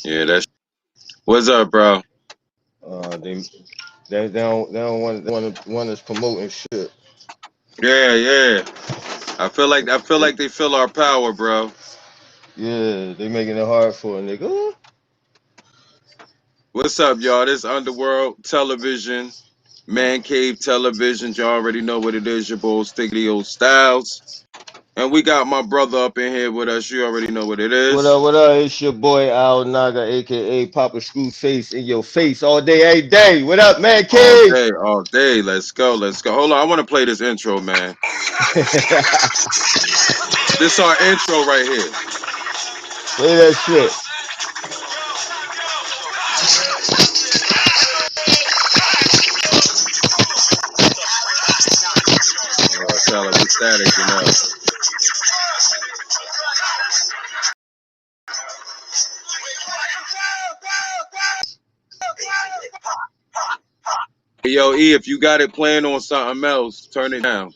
Yeah, that's what's up, bro. They they don't want us promoting shit. Yeah, yeah. I feel like they feel our power, bro. Yeah, they making it hard for a nigga. What's up, y'all? This Underworld Television, Man Cave Television. Y'all already know what it is. Your boy Stiggity Old Styles, and we got my brother up in here with us. You already know what it What is. up? What up? It's your boy Al Naga, aka Papa Screwface, in your face all day, every day. What up, man? All Cave? day, all day. Let's go, let's go. Hold on, I want to play this intro, man. This our intro right here. Play that shit. Sound like we static, you know. Hey, yo, E, if you got it playing on something else, turn it down.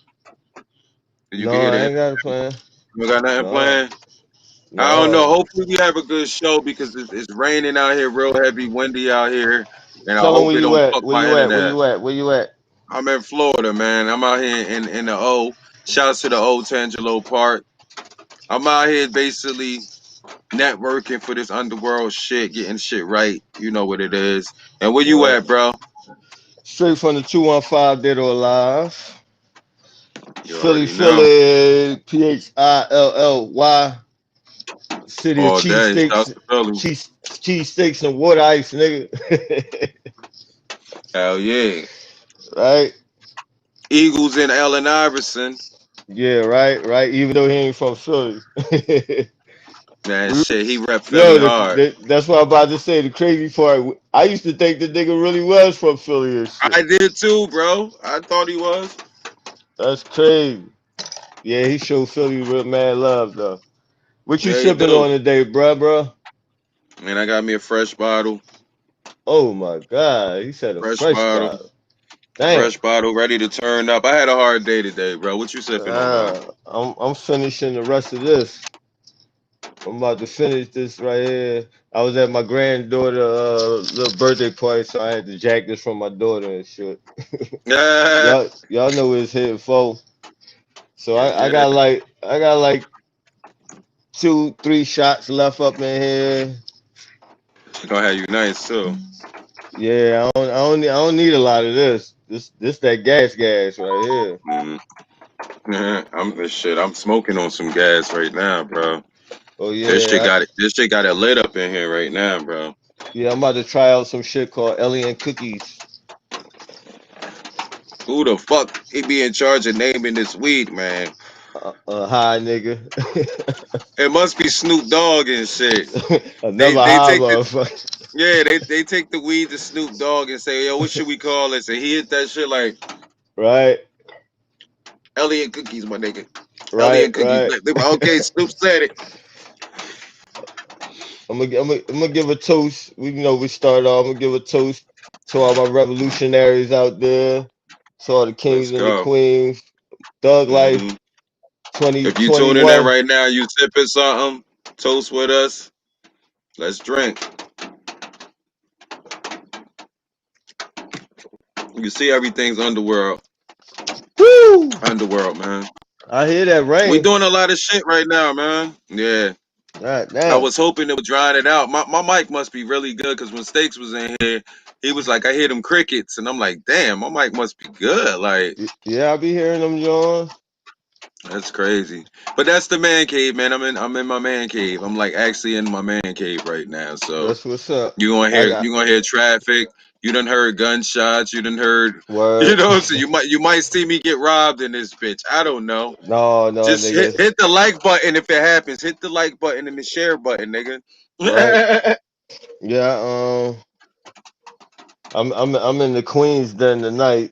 You can No, hear I the. ain't got a plan. You got nothing No, playing. I don't know. no. Hopefully we have a good show because it's raining out here, real heavy, windy out here, and I Tell them hope where it you don't at. fuck Where my you at? Where internet. you at? Where you at? I'm in Florida, man. I'm out here in the O. Shouts to the old Tangelo Park. I'm out here basically networking for this underworld shit, getting shit right. You know what it is. And where you Right. at, bro? Straight from the 215 Dead or Alive. You Philly, already know. Philly, PHILLY. City of All day. Shouts cheesesteaks, to Philly. cheesesteaks and water ice, nigga. Hell yeah. Right? Eagles and Allen Iverson. Yeah, right. Even though he ain't from Philly. Man, We- shit, he rep Philly Yo, hard. that's what I'm about to say. The crazy part, I used to think the nigga really was from Philly and I shit. did too, bro. I thought he was. That's crazy. Yeah, he showed Philly real mad love though. What you Yeah, he sipping do. on today, bruh? Man, I got me a fresh bottle. Oh my God, he said a Fresh fresh bottle. bottle. Damn. Fresh bottle, ready to turn up. I had a hard day today, bro. What you sipping on, bro? I'm finishing the rest of this. I'm about to finish this right here. I was at my granddaughter little birthday party, so I had to jack this from my daughter and shit. Yeah, Y'all know it's hitting full. So yeah, yeah. I got like 2, 3 shots left up in here. She gonna have you nice too. Yeah, I don't need a lot of this. This that gas right here. Mm. I'm this shit. I'm smoking on some gas right now, bro. Oh This shit yeah, got it. This shit got it lit up in here right now, bro. yeah. I'm about to try out some shit called Alien Cookies. Who the fuck he be in charge of naming this weed, man? High nigga. It must be Snoop Dogg and shit. They Another they high take the motherfucker. Yeah, they take the weed to Snoop Dogg and say, yo, what should we call this? And he hit that shit like Right, Elliot Cookies, my nigga. right, Elliot Cookies. right. They were, okay, Snoop said it. I'm gonna give a toast. We start off. I'm gonna give a toast to all my revolutionaries out there, to all the kings Let's and the go. queens. Thug life Hmm. If you tuning in 2021. right now, you sipping something, toast with us. Let's drink. You see everything's underworld. Woo! Underworld, man. I hear that We rain. doing a lot of shit right now, man. Yeah. God I damn. was hoping it would drown it out. My mic must be really good because when Stakes was in here, he was like, I hear them crickets. And I'm like, damn, my mic must be good. Like, Yeah, I be hearing them, John. That's crazy. But that's the man cave, man. I'm in my man cave. I'm like actually in my man cave right now. So That's what's up. I you got gonna hear traffic. You done heard gunshots. You done heard, word. so you might see me get robbed in this bitch. I don't know. No, no, Just hit nigga. hit the like button if it happens. Hit the like button and the share button, nigga. Right. Yeah. I'm in the Queens den tonight.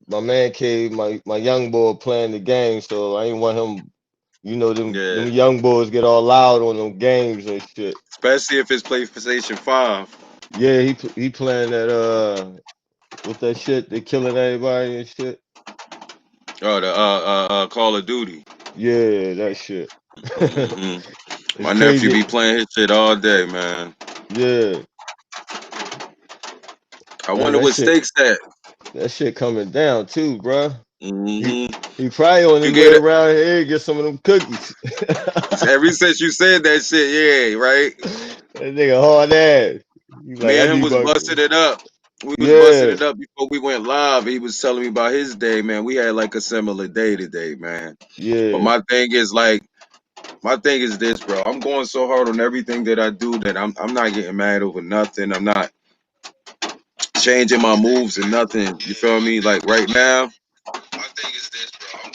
My man cave, my young boy playing the game, so I ain't want him. You know them Yeah, young boys get all loud on them games and shit. especially if it's PlayStation 5. Yeah, he playing that with that shit. They killing everybody and shit. Oh, the Call of Duty. Yeah, that shit. Hmm. It's My nephew be crazy. playing his shit all day, man. Yeah, I man, wonder what stakes at. that shit coming down too, bro. He Hmm. he probably on You his way get it. around here to get some of them cookies. Ever since you said that shit, yeah, right. That nigga hard ass. He like, Me I and him need was my busting it up. We was busting yeah, it up before we went live. He was telling me about his day, man. We had like a similar day today, man. But yeah. my thing is this, bro. I'm going so hard on everything that I do that I'm not getting mad over nothing. I'm not changing my moves and nothing. You feel me? Like right now,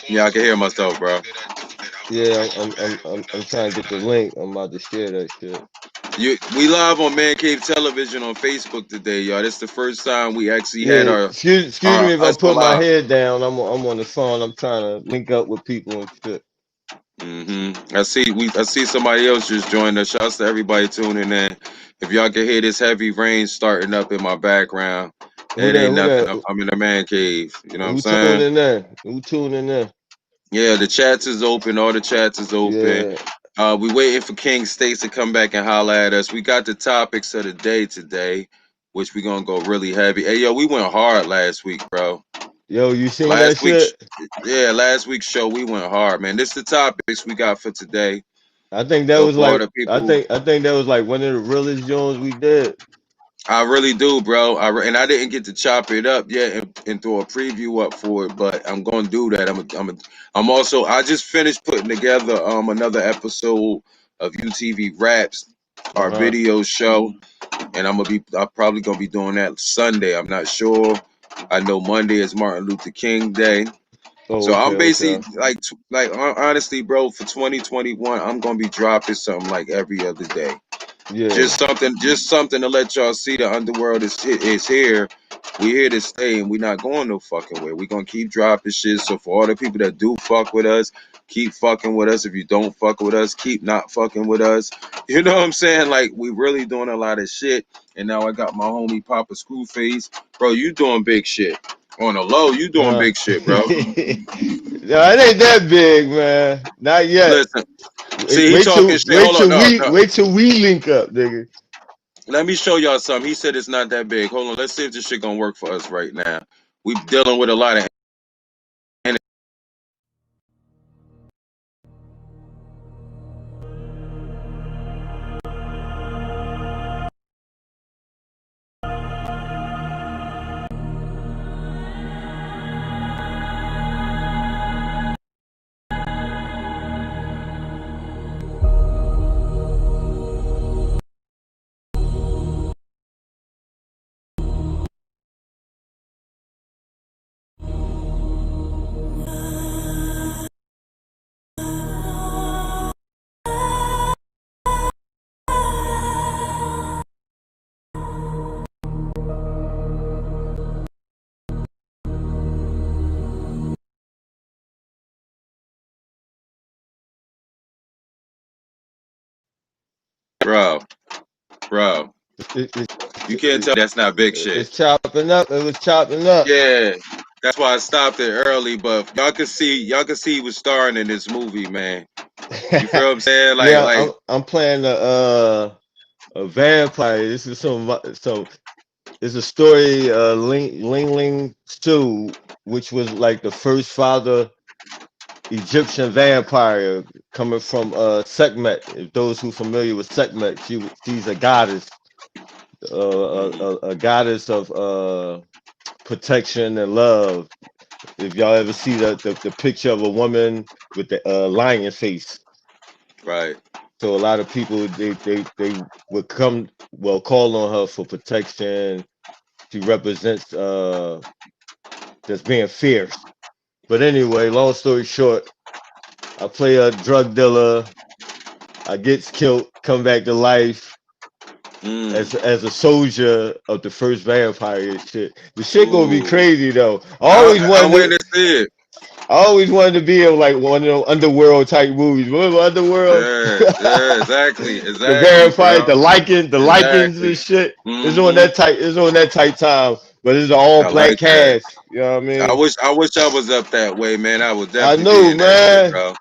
yeah, I can hear myself, bro. Yeah, I'm trying to get the link. I'm about to share that shit. We live on Man Cave Television on Facebook today, y'all. This the first time we actually had Yeah, our excuse our me if I us on put my live. head down. I'm on the phone. I'm trying to link up with people and shit. I see somebody else just joined us. Shouts to everybody tuning in. If y'all can hear this heavy rain starting up in my background, Who it that? ain't Who nothing. that? I'm in a man cave. You know what I'm Who saying? tuning in? Who tuning in? Yeah, the chats is open. All the chats is open. Yeah, We waiting for King States to come back and holler at us. We got the topics of the day today, which we gonna go really heavy. Hey, yo, we went hard last week, bro. yo, you seen that Last week, shit? yeah, last week's show we went hard, man. This the topics we got for today. I think that So was for all like the people, I think that was like one of the realest Jones we did. I really do, bro. And I didn't get to chop it up yet and throw a preview up for it, but I'm gonna do that. I'm also. I just finished putting together another episode of UTV Raps, our Uh-huh. video show, and I'm probably gonna be doing that Sunday. I'm not sure. I know Monday is Martin Luther King Day, Oh, so I'm okay, basically okay. honestly, bro, for 2021, I'm gonna be dropping something like every other day. Yeah. Just something to let y'all see the underworld is here. We here to stay, and we not going no fucking way. We gonna keep dropping shit. So for all the people that do fuck with us, keep fucking with us. If you don't fuck with us, keep not fucking with us. You know what I'm saying? Like we really doing a lot of shit. And now I got my homie Papa Screwface, bro. You doing big shit on the low. You doing Uh, big shit, no, bro. it ain't that big, man. Not yet. Listen, see, he talking shit. Hold on, no, no. Wait till we link up, nigga. Let me show y'all something. He said it's not that big. Hold on. Let's see if this shit gonna work for us right now. We dealing with a lot of bro, bro. It, it, You can't tell that's not big shit. it's chopping up. It was chopping up. Yeah, that's why I stopped it early. But y'all can see he was starring in this movie, man. You feel what I'm saying? Like, Yeah, like, I'm playing a vampire. This is so it's a story. Ling Ling Su, which was like the first father Egyptian vampire coming from Sekhmet. If those who familiar with Sekhmet, she's a goddess, mhm. a goddess of protection and love. If y'all ever see the picture of a woman with the lion face. Right. So a lot of people they would come call on her for protection. She represents just being fierce. But anyway, long story short, I play a drug dealer. I gets killed, come back to life Mm. as a soldier of the first vampire and shit. The shit gonna be Ooh. crazy though. I'm waiting to see it. I always wanted to be in like one of those underworld type movies. Remember Underworld? Yeah. Yeah. Exactly. The Exactly, vampire, bro. the lichens and Exactly. shit. Hmm. It's on that type time, but it's an all I black like that. cast. You know what I I mean? wish. I wish I was up that way, man. I would I definitely be know, in that shit, man. bro.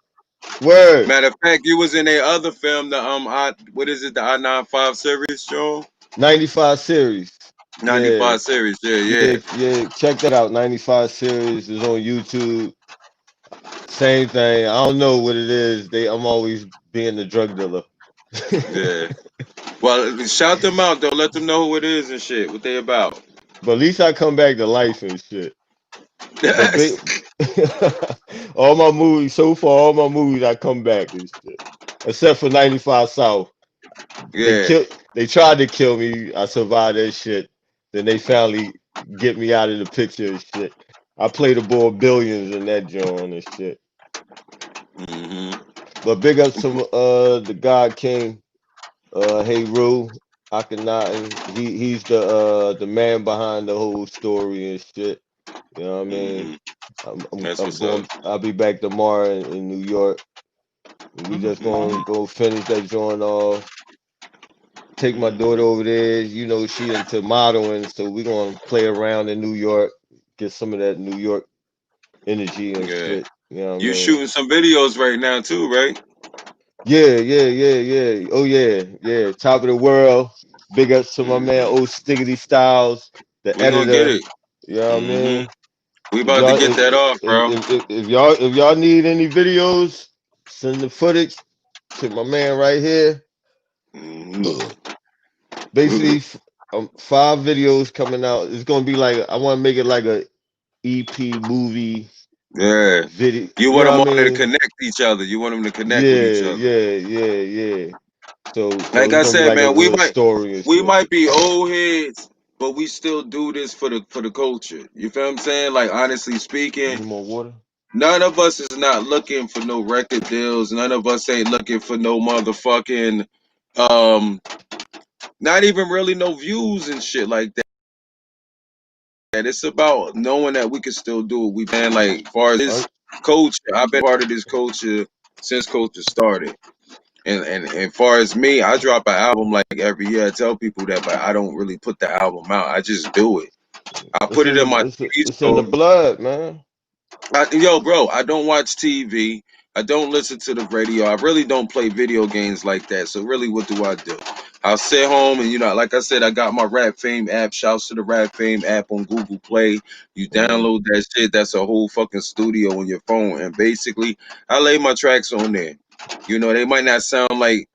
Word. Matter of fact, you was in a other film, the what is it, the I-95 series, Joe? 95 series. Yeah. 95 series, yeah, Yeah, yeah, yeah. Check that out. 95 series is on YouTube. Same thing. I don't know what it is. I'm always being the drug dealer. yeah. Well, shout them out though. Let them know who it is and shit. What they about? But at least I come back to life and shit. But big, Yes. all my movies, I come back and shit. Except for 95 South. Yeah. They tried to kill me. I survived that shit. Then they finally get me out of the picture and shit. I played the ball billions in that joint and shit. Hmm. But big ups to the God King, Hey Rue, Akhenaten. He's the man behind the whole story and shit. You know what I mean? Hmm. That's I'm what's up. going. I'll be back tomorrow in New York. We just gonna Hmm. go finish that joint off. Take my daughter over there. You know she into modeling, so we gonna play around in New York, get some of that New York energy and Yeah. shit. You know what I You mean? shooting some videos right now too, right? Yeah, yeah, yeah, yeah. Oh yeah, yeah. Top of the world. Big ups to my man Hmm. Old Stiggity Styles, the We gonna get editor. it. You know what I Hmm. mean? We If about to y'all get that off, bro. if y'all need any videos, send the footage to my man right here. Hmm. Basically, 5 videos coming out. It's gonna be like I want to make it like a EP movie Yeah. video. You You want know what them I all to mean? connect each other. You want them to connect with each Yeah, other. yeah, yeah, yeah. So Like it's I gonna be said, like a man, little story and we shit. might be old heads, but we still do this for the culture. You feel what I'm saying? Like honestly speaking, Need more water? none of us is not looking for no record deals. None of us ain't looking for no motherfucking not even really no views and shit like that. It's about knowing that we can still do what we been like far as Uh, this culture. I've been part of this culture since culture started. And far as me, I drop an album like every year. I tell people that, but I don't really put the album out. I just do it. I put it in my CD it's in the store. blood, man. Yo, bro, I don't watch TV. I don't listen to the radio. I really don't play video games like that. So really, what do I do? I'll sit home and like I said, I got my Rap Fame app. Shouts to the Rap Fame app on Google Play. You Mm, download that shit. That's a whole fucking studio on your phone. And basically, I lay my tracks on there. They might not sound like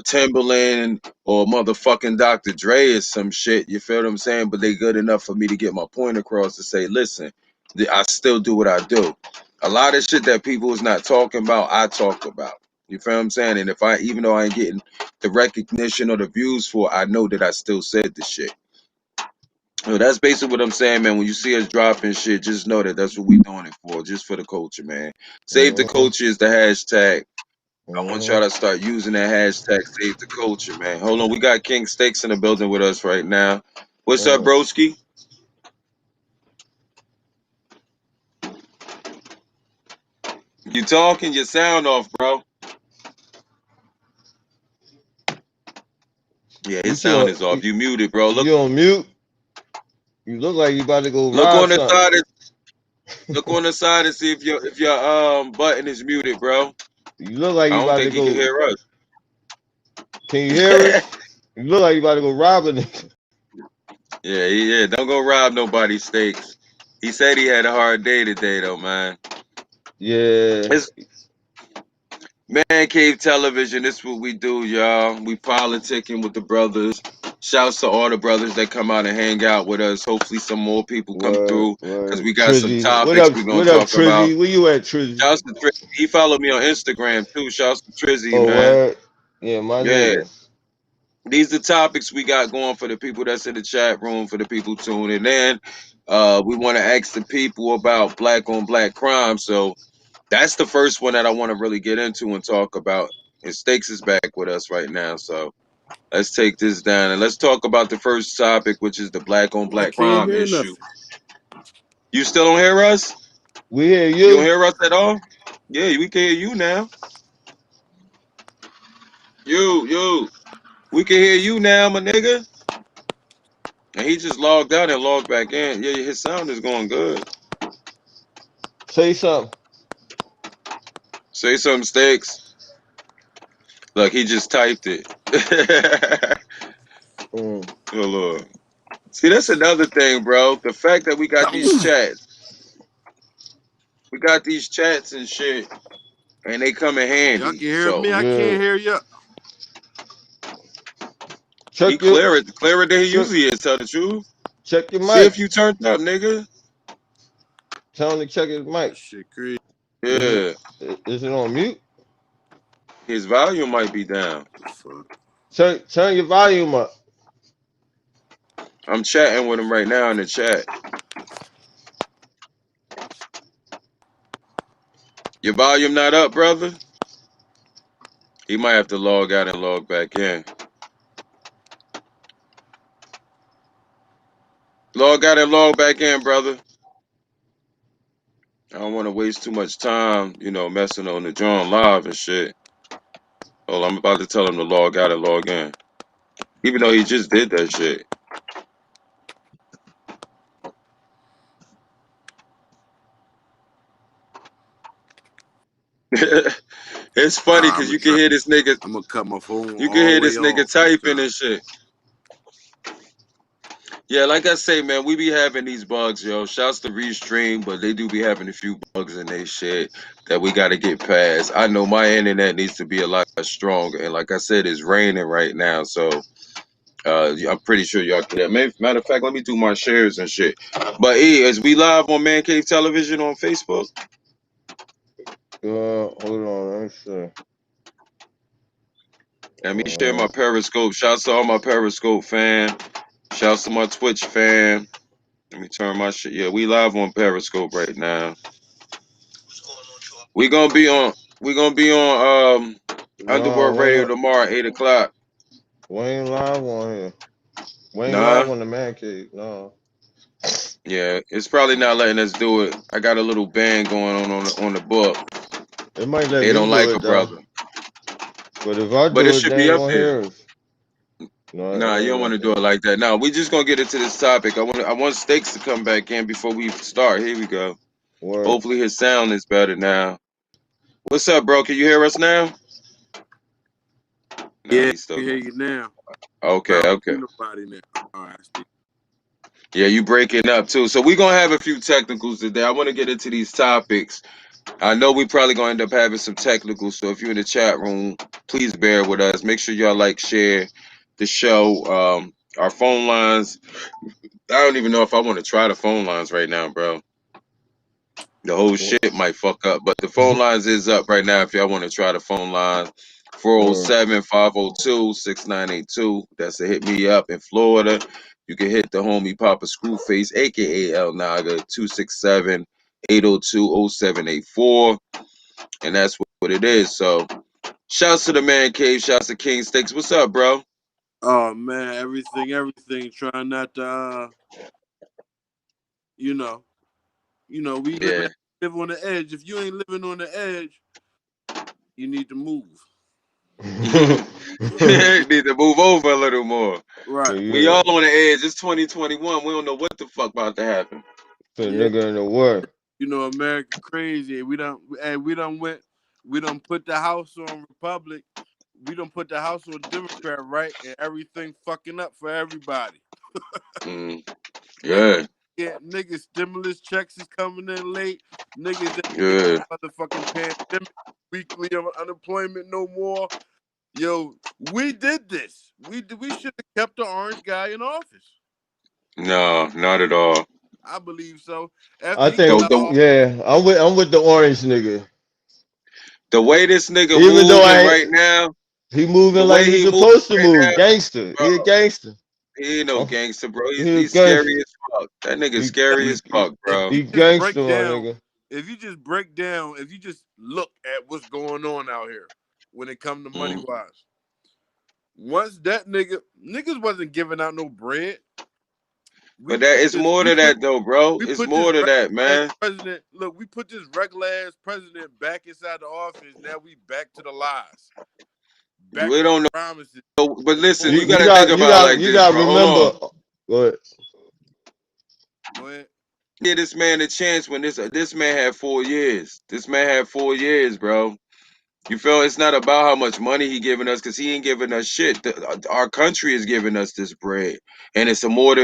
Timberland or motherfucking Dr. Dre or some shit. You feel what I'm saying? But they good enough for me to get my point across to say, listen, I still do what I do. A lot of shit that people is not talking about, I talk about. You feel what I'm saying? And even though I ain't getting the recognition or the views for it, I know that I still said the shit. So that's basically what I'm saying, man. When you see us dropping shit, just know that that's what we doing it for, just for the culture, man. Save the mm, culture is the hashtag. I want y'all mm, to start using that hashtag save the culture, man. Hold on, we got King Steaks in the building with us right now. What's up, mm. broski? You talking, your sound off, bro. Yeah, his What sound is off. You muted, bro. you on mute? You look like you about to go Look ride on the something. side look on the side and see if your button is muted, bro. You look like I you don't about to think he can go. hear Can you hear us. us? You look like you about to go robbing it. Yeah. Don't go rob nobody's steaks. He said he had a hard day today, though, man. Yeah. It's Man Cave Television. This is what we do, y'all. We politicking with the brothers. Shouts to all the brothers that come out and hang out with us. Hopefully, some more people come through because we got some Trizzy. What topics up? we're gonna What up, talk about. Trizzy? Where you at, Trizzy? Shouts to Trizzy. He followed me on Instagram too. Shouts to Trizzy, Oh, man. word. Yeah, my Yeah, nigga. these the topics we got going for the people that's in the chat room, for the people tuning in. We want to ask the people about black on black crime. So that's the first one that I want to really get into and talk about. And Stakes is back with us right now. So let's take this down and let's talk about the first topic, which is the black on I black can't crime hear issue. nothing. You still don't hear us? We hear You don't you. hear us at all? Yeah, we can hear you now. You. We can hear you now, my nigga. And he just logged out and logged back in. Yeah, his sound is going good. Say something. Say some Stakes. Look, he just typed it. Mm. Oh Lord. See, that's another thing, bro. The fact that we got these chats and shit, and they come in Y'all handy. can hear So me? I Yeah. can't hear you. he Check your clearer than he check, usually is. Tell the truth. check your See mic. if you turned up, nigga. Tell him to check his That mic. shit crazy. Is it Yeah, is it on mute? his volume might be down. The fuck? Turn your volume up. I'm chatting with him right now in the chat. Your volume not up, brother? He might have to log out and log back in. Log out and log back in, brother. I don't want to waste too much time, messing on the John live and shit. Oh, I'm about to tell him to log out and log in. Even though he just did that shit. It's funny I'm because gonna try. I'm gonna cut my phone you can all hear the way this nigga off this typing time. and shit. Yeah, like I say, man, we be having these bugs, yo. Shouts to Restream, but they do be having a few bugs in their shit that we got to get past. I know my internet needs to be a lot stronger, and like I said, it's raining right now, so I'm pretty sure y'all can. Matter of fact, let me do my shares and shit. But is we live on Man Cave Television on Facebook? Hold on. Let me see. Let me share my Periscope. Shouts to all my Periscope fam. Shouts to my Twitch fam. Let me turn my shit. Yeah, we live on Periscope right now. We gonna be on. We gonna be on No, Underworld Radio tomorrow at 8 o'clock. we ain't live on here. We ain't live Nah. on the man cave. No. Yeah, it's probably not letting us do it. I got a little ban going on the book. It might let They me don't do like a it though. brother, But if I but it do it, should they be ain't up gonna there. hear us. No, Nah, it you ain't don't want like to do it that. like that. Now we just gonna get into this topic. I want Stakes to come back in before we start. Here we go. Word. Hopefully his sound is better now. What's up, bro? Can you hear us now? Nah, Yeah, he's I still can hear going. you now. Okay, I don't okay. see nobody now. All right, I see. Yeah, you breaking up too. So we're gonna have a few technicals today. I want to get into these topics. I know we probably gonna end up having some technicals. So if you're in the chat room, please bear with us. Make sure y'all like, share the show. Our phone lines. I don't even know if I want to try the phone lines right now, bro. The whole shit might fuck up. But the phone lines is up right now if y'all want to try the phone lines. Word. 407-502-6982. That's a hit me up in Florida. You can hit the homie Papa Screwface, aka El Naga, 267-802-0784. And that's what it is. So shouts to the Man Cave, shouts to King Sticks. What's up, bro? Oh man, everything. Trying not to, you know, Yeah. live on the edge. If you ain't living on the edge, you need to move. Need to move over a little more. Right. We Yeah. all on the edge. It's 2021. We don't know what the fuck about to happen. For the Yeah. nigga in the war. America crazy. We don't put the house on Republic. We don't put the house on Democrat, right? And everything fucking up for everybody. Mm, Niggas, yeah, niggas stimulus checks is coming in late. Niggas ain't getting yeah, motherfucking pandemic weekly unemployment no more. Yo, we did this. We should have kept the orange guy in office. No, not at all. I believe so. After I he got think, The, out of the office, yeah, I'm with the orange nigga. the way this nigga Even though moving I right now, he the moving like way he's he moving supposed to right move, now, gangster. He a bro, gangster. he ain't no Oh, gangster, bro. he a He's scary gangster. as fuck. That nigga He scary he as fuck, if bro. you he just gangster, break my down, nigga. if you just look at what's going on out here when it comes to money Mm. wise, once that niggas wasn't giving out no bread. We But that put it's this, more we to put, that though, bro. we It's put this more to regular that, ass man. president. Look, we put this regular ass president back inside the office. Now we back to the lies, back We to the don't promises. know. But listen, You you you gotta think got you about it got like you this, got to bro. Hold remember. on. Go ahead. Go ahead. Give this man a chance when this man had 4 years. This man had 4 years, bro. You feel it's not about how much money he giving us because he ain't giving us shit. Our country is giving us this bread, and it's more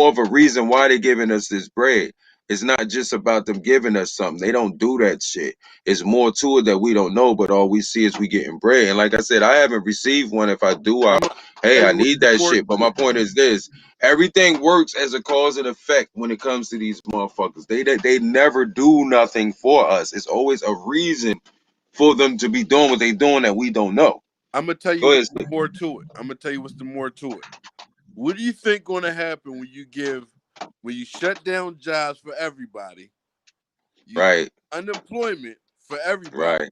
of a reason why they giving us this bread. It's not just about them giving us something. They don't do that shit. It's more to it that we don't know, but all we see is we getting bread. And like I said, I haven't received one. If I do, I'm gonna hey, tell I you what's need that more shit. But to my it. point is this: everything works as a cause and effect when it comes to these motherfuckers. They never do nothing for us. It's always a reason for them to be doing what they doing that we don't know. I'm gonna tell you Go what's ahead, the more to it. I'm gonna tell you what's the more to it. What do you think gonna happen when you shut down jobs for everybody? You give right, unemployment for everybody right,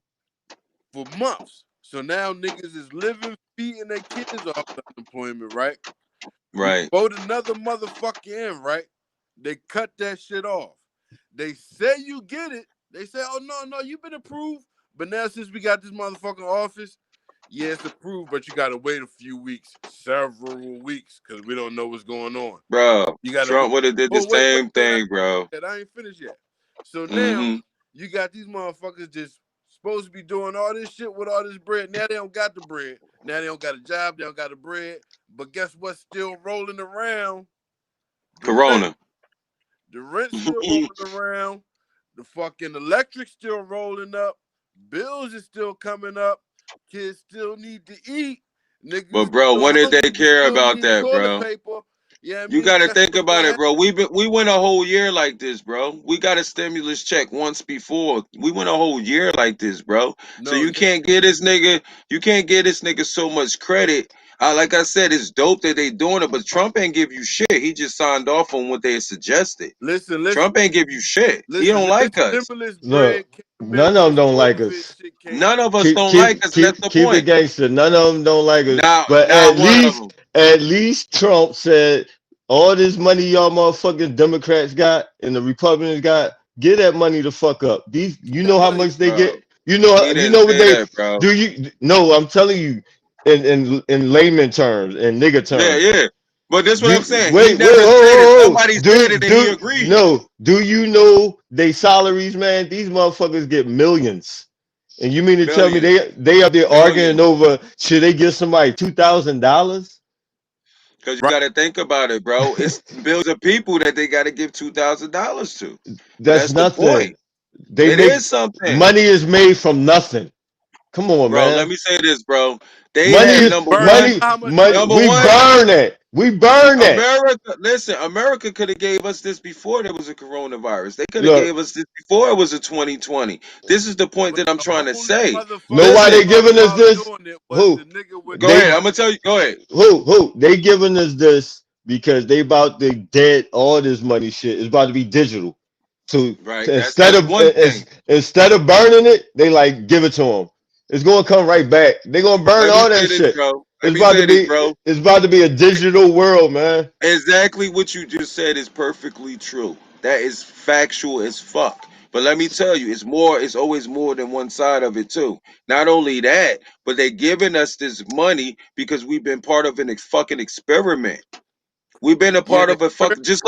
for months. So now niggas is living, feeding their kids off the unemployment, right? We right. vote another motherfucker in, right? They cut that shit off. They say you get it. They say, oh no, you've been approved. But now since we got this motherfucking office, yeah, it's approved, but you gotta wait a few weeks, several weeks, because we don't know what's going on. Bro, You gotta wait. Trump would have did the Oh, wait, same wait, thing, bro. I ain't finished yet. So now Mm-hmm. you got these motherfuckers just supposed to be doing all this shit with all this bread. Now they don't got the bread. Now they don't got a job. They don't got the bread. But guess what's still rolling around? The rent. Corona. The rent still rolling around. The fucking electric still rolling up. Bills is still coming up. Kids still need to eat. Niggas But is bro, still when did they hungry. We care still about need that, toilet bro? paper. Yeah, I You mean, got to guess think what's about gonna it, happen? bro. We went a whole year like this, bro. We got a stimulus check once before. We went a whole year like this, bro. So No, you can't get this nigga. You can't give this nigga so much credit. Like I said, it's dope that they doing it, but Trump ain't give you shit. He just signed off on what they suggested. listen, listen, Trump ain't give you shit. He listen. don't This like us. stimulus Look, bread came in none when of them this don't like COVID us. shit came None in. of us Keep don't like keep us, and that's keep the keep it point. gangster. None of them don't like us. Now, But now one of them. at least Trump said all this money y'all motherfucking Democrats got and the Republicans got, get that money the fuck up. These you know That how money, much they Bro, get. he You didn't know what say they that, bro. do. You no, I'm telling you, in layman terms and nigga Yeah, terms. yeah. But that's what Do I'm saying. He wait, never said it. Somebody said it and he agreed. do you know they salaries, man? These motherfuckers get millions. And you mean to tell me Millions. they up there arguing Millions. over should they give somebody $2,000? Because you right? got to think about it, bro. It's billions of people that they got to give $2,000 to. That's That's the nothing. point. They It make is something. money is made from nothing. Come on, Bro, let man. me say this, bro. They Money had is number Burn. You know one. money. how much Money. money Number we We one, burn? burn it. We burn it. America. Listen, America could have gave us this before there was a coronavirus. They could have Look, gave us this before it was a 2020. This is the point But that I'm the trying to only say. know motherfucker why that Listen, they thought giving us about this? doing it was the Who? nigga with go the ahead. They I'm gonna tell you. Go ahead. who? They giving us this because they about to dead all this money shit. It's about to be digital. So, Right. to That's instead that's of one thing. instead of burning it, they like give it to them. It's gonna come right back. They gonna burn Let me all say that this, shit. bro. Let It's me about to say this, be bro. it's about to be a digital world, man. Exactly what you just said is perfectly true. That is factual as fuck. But let me tell you, it's more, it's always more than one side of it too. Not only that, but they're giving us this money because we've been part of an fucking experiment. We've been a yeah, part of a fuck just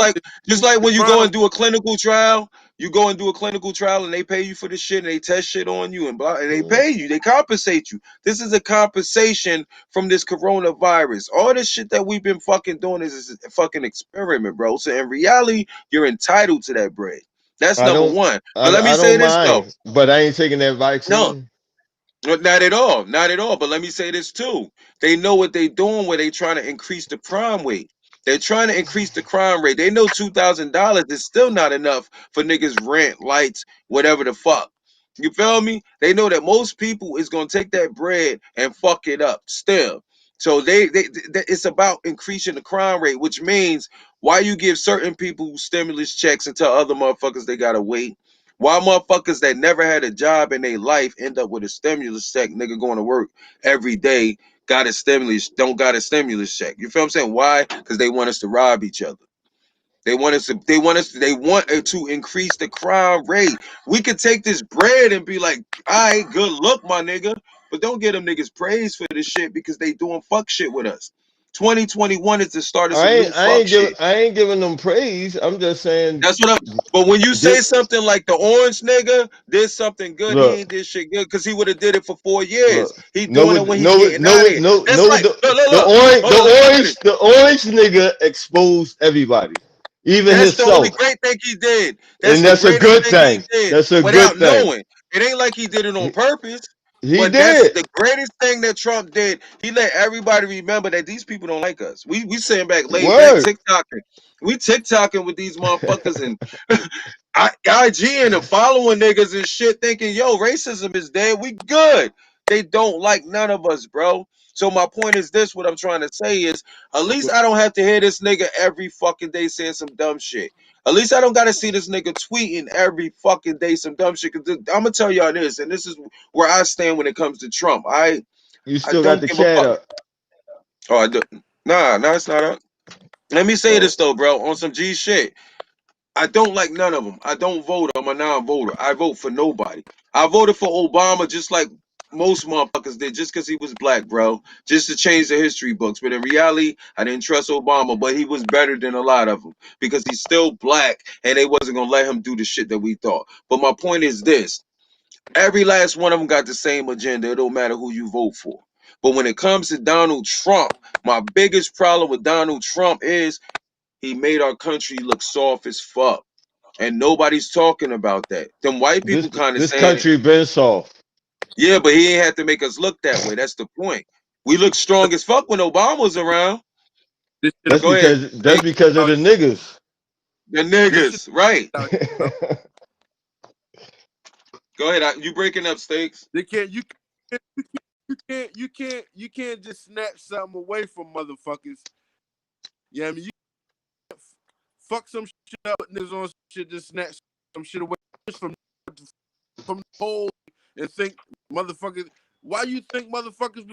like when you go trying and to do a clinical trial, you go and do a clinical trial and they pay you for the shit and they test shit on you and blah and they Mhm. pay you, they compensate you. This is a compensation from this coronavirus. All this shit that we've been fucking doing is a fucking experiment, bro. So in reality, you're entitled to that bread. That's I number don't one. But let me I say don't this though. mind, but I ain't taking that No, vaccine. Not at all, not at all. But let me say this too: they know what they doing where they trying to increase the crime rate. They're trying to increase the crime rate. They know $2,000 is still not enough for niggas rent, lights, whatever the fuck. You feel me? They know that most people is gonna take that bread and fuck it up still. So it's about increasing the crime rate, which means why you give certain people stimulus checks and tell other motherfuckers they gotta wait. Why motherfuckers that never had a job in their life end up with a stimulus check, nigga going to work every day, got a stimulus, don't got a stimulus check. You feel what I'm saying? Why? Because they want us to rob each other. They want it to increase the crime rate. We could take this bread and be like, all right, good luck, my nigga. But don't get them niggas praise for this shit because they doing fuck shit with us. 2021 is the start of some new fuck shit. I ain't giving them praise. I'm just saying, That's what I'm. But when you say did, something like the orange nigga did something good, he look, ain't did shit good because he would have did it for 4 years. look. He doing it when he getting out of here. That's like look. Hold on, let me finish. The orange nigga exposed everybody, even That's the only himself, great thing he did. That's and the that's a greatest good thing he thing. did That's a good without thing. knowing. It ain't like he did it on purpose. He But that's did. the greatest thing that Trump did. He let everybody remember that these people don't like us. We sitting back laid back Word. TikToking. We TikToking with these motherfuckers and IG and the following niggas and shit thinking, yo, racism is dead. We good. They don't like none of us, bro. So my point is this, what I'm trying to say is at least I don't have to hear this nigga every fucking day saying some dumb shit. At least I don't gotta see this nigga tweeting every fucking day some dumb shit. Cause I'm gonna tell y'all this, and this is where I stand when it comes to Trump. You I still got don't the give a chat fuck. up. Oh, I do. Nah, it's not up. Let me say Oh, this though, bro, on some G shit. I don't like none of them. I don't vote. I'm a non-voter. I vote for nobody. I voted for Obama just like most motherfuckers did, just because he was black, bro, just to change the history books. But in reality, I didn't trust Obama, but he was better than a lot of them because he's still black, and they wasn't gonna let him do the shit that we thought. But my point is this: every last one of them got the same agenda. It don't matter who you vote for. But when it comes to Donald Trump, my biggest problem with Donald Trump is he made our country look soft as fuck. And nobody's talking about that. Them white people kind of this saying it. country been soft. Yeah, but he ain't have to make us look that way. That's the point. We look strong as fuck when Obama was around. This shit Go ahead. That's because of out the here. niggas. The This shit niggas, right? out here, bro. Go ahead. You breaking up, Steaks? They can't. You can't just snatch something away from motherfuckers. Yeah, I mean, you fuck some shit up, but niggas on shit just snatch some shit away from the whole and think motherfuckers. Why you think motherfuckers?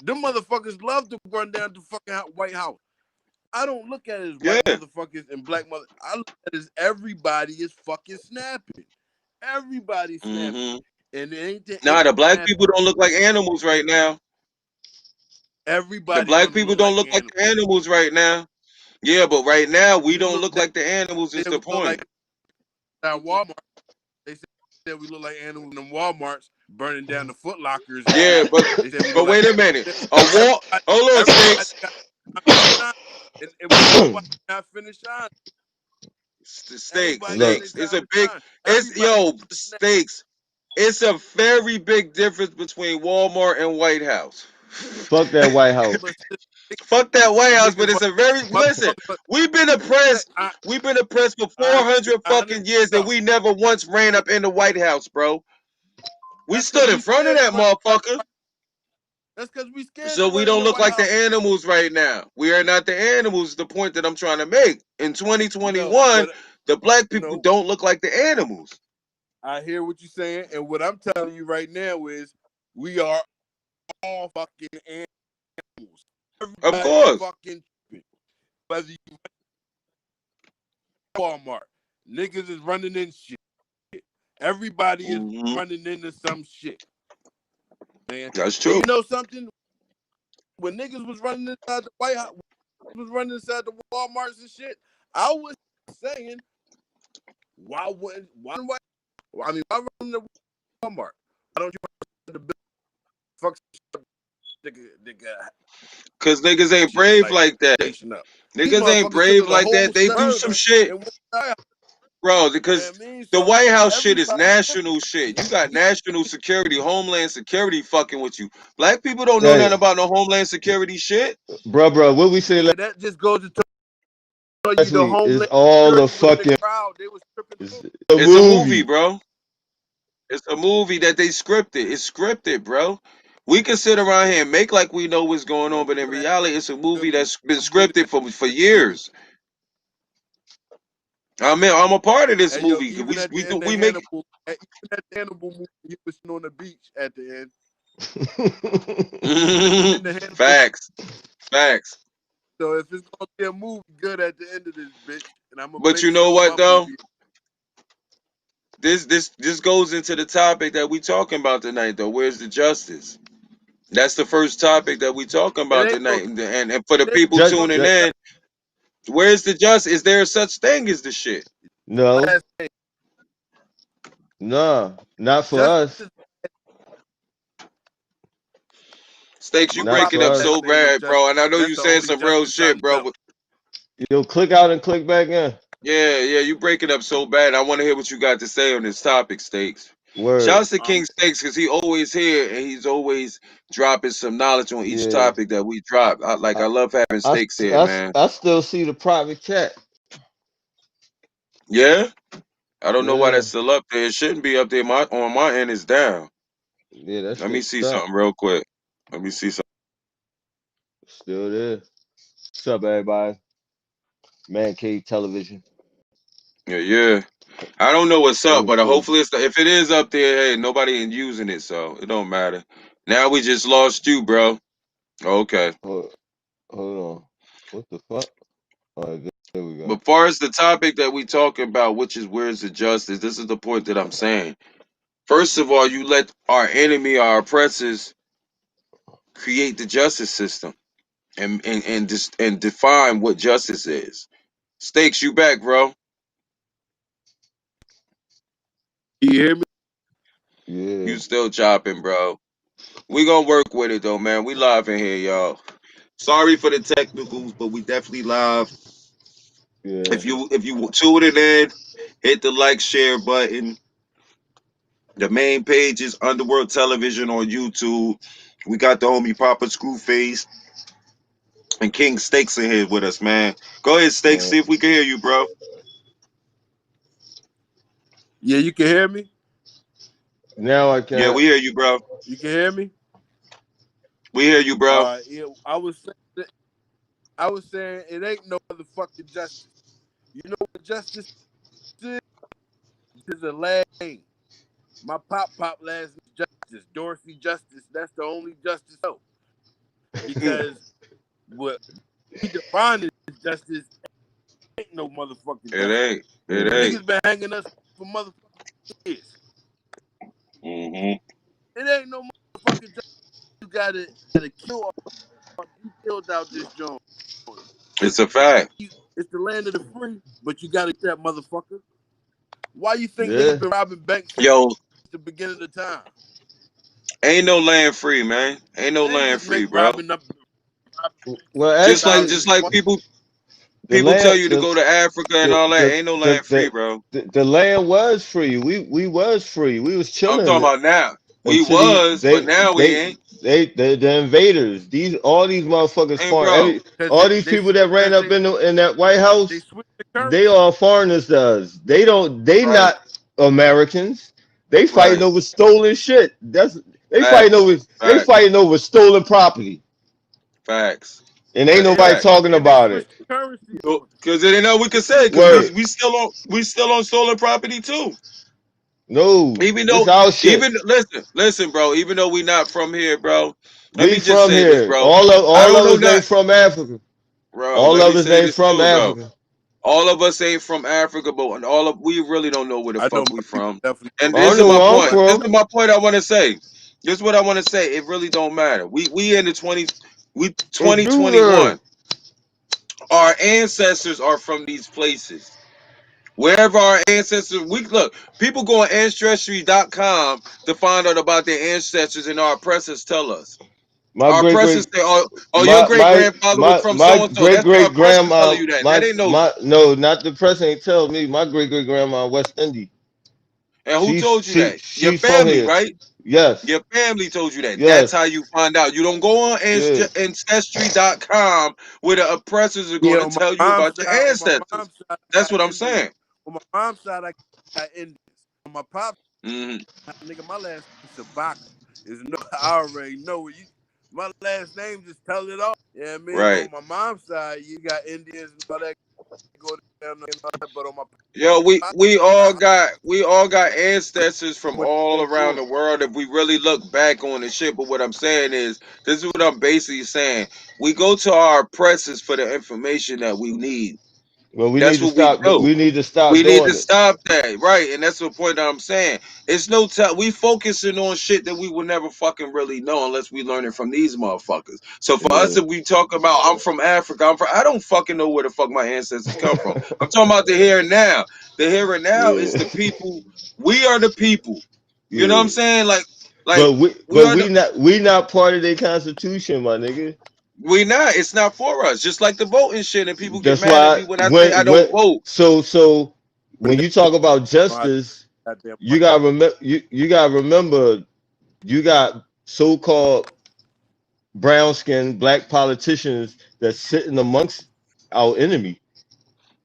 Them motherfuckers love to run down to fucking White House. I don't look at it as white Yeah. motherfuckers and black mother. I look at it as everybody is fucking snapping. Everybody snapping, Mm-hmm. and it Nah, ain't the black snapping. people don't look like animals right now. The Everybody black want to people look don't like look like animals. the animals right now. Yeah, but right now we We don't look look like the animals. Is that the we look point? like at Walmart. They said we look like animals in Walmarts burning down the Foot Lockers and Yeah, shit. They said we look but like wait a minute. A wall. everybody. Hold on, Everybody Steaks. got shine, and nobody not finished shining. Steaks, Everybody got Look, their steaks. It's time a to big. shine. It's Everybody yo snap. steaks. It's a very big difference between Walmart and White House. fuck that White House. But Fuck that White House, but niggas, it's a very listen. motherfuckers, We've been oppressed. I, We've been oppressed for honest, 400 honest fucking years, and stuff. we never once ran up in the White House, bro. We That's because stood in we front of scared to that run. motherfucker, That's because we scared to so we run in don't the look White like the House. animals right now. We are not the animals. Is the point that I'm trying to make. In No, 2021, but the black you people know, don't look like the animals. I hear what you're saying, and what I'm telling you right now is we are all fucking animals. Of Everybody course. fucking tripping. Whether you Walmart, niggas is running in shit. Everybody is Hmm. running into some shit, man. That's And true. you know something? When niggas was running inside the White House, was running inside the Walmarts and shit, I was saying, why I mean, why run the Walmart? Why don't you run the fuck nigga Cause niggas ain't shit brave like like that. station up? These Niggas ain't motherfuckers took brave the like whole that. They do suburb some shit. and went to the White House. bro, Yeah, I because mean, the so White House shit is everybody, national shit. You got national security, homeland security fucking with you. Black people don't know nothing Hey, about no homeland security shit. bro, what we say yeah, that just goes to tell you last the week is homeland all the security was in the fucking crowd. They was tripping is too. a It's a movie, movie. bro. It's a movie that they scripted. It's scripted, bro. We can sit around here and make like we know what's going Yeah, on, we but in gonna have reality, it's a to. movie that's been I'm with it. scripted for years. I mean, I'm a part of this Hey, yo, movie. even at the end of We make Hannibal, even at the Hannibal movie, he was on the beach at the end. In the Hannibal. facts, facts. So if it's gonna be a movie good at the end of this bitch, and I'm gonna But make you know sure what my though? movie. This goes into the topic that we talking about tonight though. Where's the justice? That's the first topic that we talking It about ain't no. tonight. And for the It ain't people just, no tuning just in, where's the justice? Is there such thing as the shit? no, last thing. nah, not for Justice us. is Stakes, you my Not pop breaking for up last so us. name is bad, bro. Justice. And I know That's you the saying only some real justice I shit, bro. know. But You'll click out and click back in. yeah, you breaking up so bad. I want to hear what you got to say on this topic, Stakes. Word. Shouts to Um, King Stakes because he always here and he's always dropping some knowledge on each Yeah. topic that we drop. I I, love having Stakes here, man. I still see the private chat. Yeah, I don't know why Yeah. that's still up there. It shouldn't be up there. My on my end is down. Yeah, that Let me shit see stopped. something real quick. Let me see something. Still there. What's up, everybody? Man Cave Television. Yeah. I don't know what's up, Cool, but cool. hopefully it's if it is up there, hey, nobody ain't using it, so it don't matter. Now we just lost you, bro. Okay. Hold, hold on. What the fuck? All right, there we go. But far as the topic that we talking about, which is where's the justice, this is the point that I'm saying. First of all, you let our enemy, our oppressors, create the justice system and define what justice is. Stakes, you back, bro. you hear me? Yeah, You still chopping, bro. We gonna work with it though, man. We live in here, y'all. Sorry for the technicals, but we definitely live. yeah, If you tuning in, hit the like share button. The main page is Underworld Television on YouTube. We got the homie Papa Screwface and King Stakes in here with us, man. Go ahead, Stakes. man. See if we can hear you, bro. Yeah, you can hear me. Now I Yeah, can. we hear you, bro. You can hear me. We hear you, bro. All right. Yeah, I was saying it ain't no motherfucking justice. You know what justice is? This is a last name. My pop last name is Justice, Dorsey Justice. That's the only justice I know. it Because what we define as justice ain't no motherfucking justice. ain't. It Yeah, ain't. Niggas been hanging us for motherfucking years. Hmm. It ain't no motherfucking justice. You gotta kill all you killed out this joint. It's It's a fact. it's the land of the free, but you gotta get that motherfucker. Why you think niggas yeah. been robbing banks since Yo, the beginning of the time? ain't no land free, man. Ain't no It ain't land just free, make bro. robbing up Well, Just actually, like 2020. the people tell land, you to go to Africa and the, all that. the, Ain't no the, land free, the, bro. the land was free. We was free. We was I'm chilling talking about now. We until the, was, but now we ain't. the invaders. These all these motherfuckers And foreign. bro, Cause All these people that ran cause up in that White House. they switched the They currency. are foreigners to us. They right, not Americans. They fighting right. over stolen shit. Facts, They facts, fighting over stolen property. facts. And ain't That's nobody fact. talking And they about switched it. the currency on us. Because they didn't know we could say it. Because Word. we still on stolen property too. No, Even this though our shit. even listen, bro. Even though we not from here, bro. Let We me just from say this, here. bro. All I don't of know us not, ain't from Africa. bro. All Let of me us say ain't this from too, though. Africa. All of us ain't from Africa, but we really don't know where the I know fuck my we people from. definitely And don't I know this don't is know where my where I'm the point. fuck This from. is my point. I want to say. This is what I want to say. It really don't matter. We in the It do 2021. though. Our ancestors are from these places. Wherever our ancestors, we look, people go on ancestry.com to find out about their ancestors and our oppressors tell us. My Our great oppressors great say, "Oh, your my great my grandfather was my from my so and so." great That's the great oppressor telling grandma you that. That my ain't no. my no, not the press ain't tell me. My great great grandma West Indies. And who told you that? Your She's from family, here. right? Yes. Your family told you that. That's how Yes. you find out. You don't go on Yeah. ancestry.com where the oppressors are going Yeah, to tell you about your on my ancestors. mom's side, I That's got what I'm Indians. saying. On my mom's side, I got Indians. On my pop's Hmm. side, nigga, my last name Shabaka. Is no, I already know what you. My last name just tell it all. Yeah, I mean, but Right. on my mom's side, you got Indians and all that go down and all that. But on my Yo, pop's we all got ancestors from side, all they around grew the up. world if we really look back on the shit. But what I'm saying is, this is what I'm basically saying. We go to our oppressors for the information that we need. Well, we need That's to what we stop. do. We need to stop We need to doing it. stop that, right? And that's the point that I'm saying. It's no time. We focusing on shit that we will never fucking really know unless we learn it from these motherfuckers. So for us, Yeah. if we talk about, I'm from Africa, I don't fucking know where the fuck my ancestors come from. I'm talking about the here and now. The here and now is Yeah. the people. We are the people. You know what I'm Yeah. saying? Like But we we are the. we not part of their constitution, my nigga. We not. It's not for us. Just like the voting shit, and people get That's mad at why me when I say I don't when vote. so But when you talk about know how to justice, goddamn you gotta remember you gotta remember you got so-called brown skinned black politicians that's sitting amongst our enemy.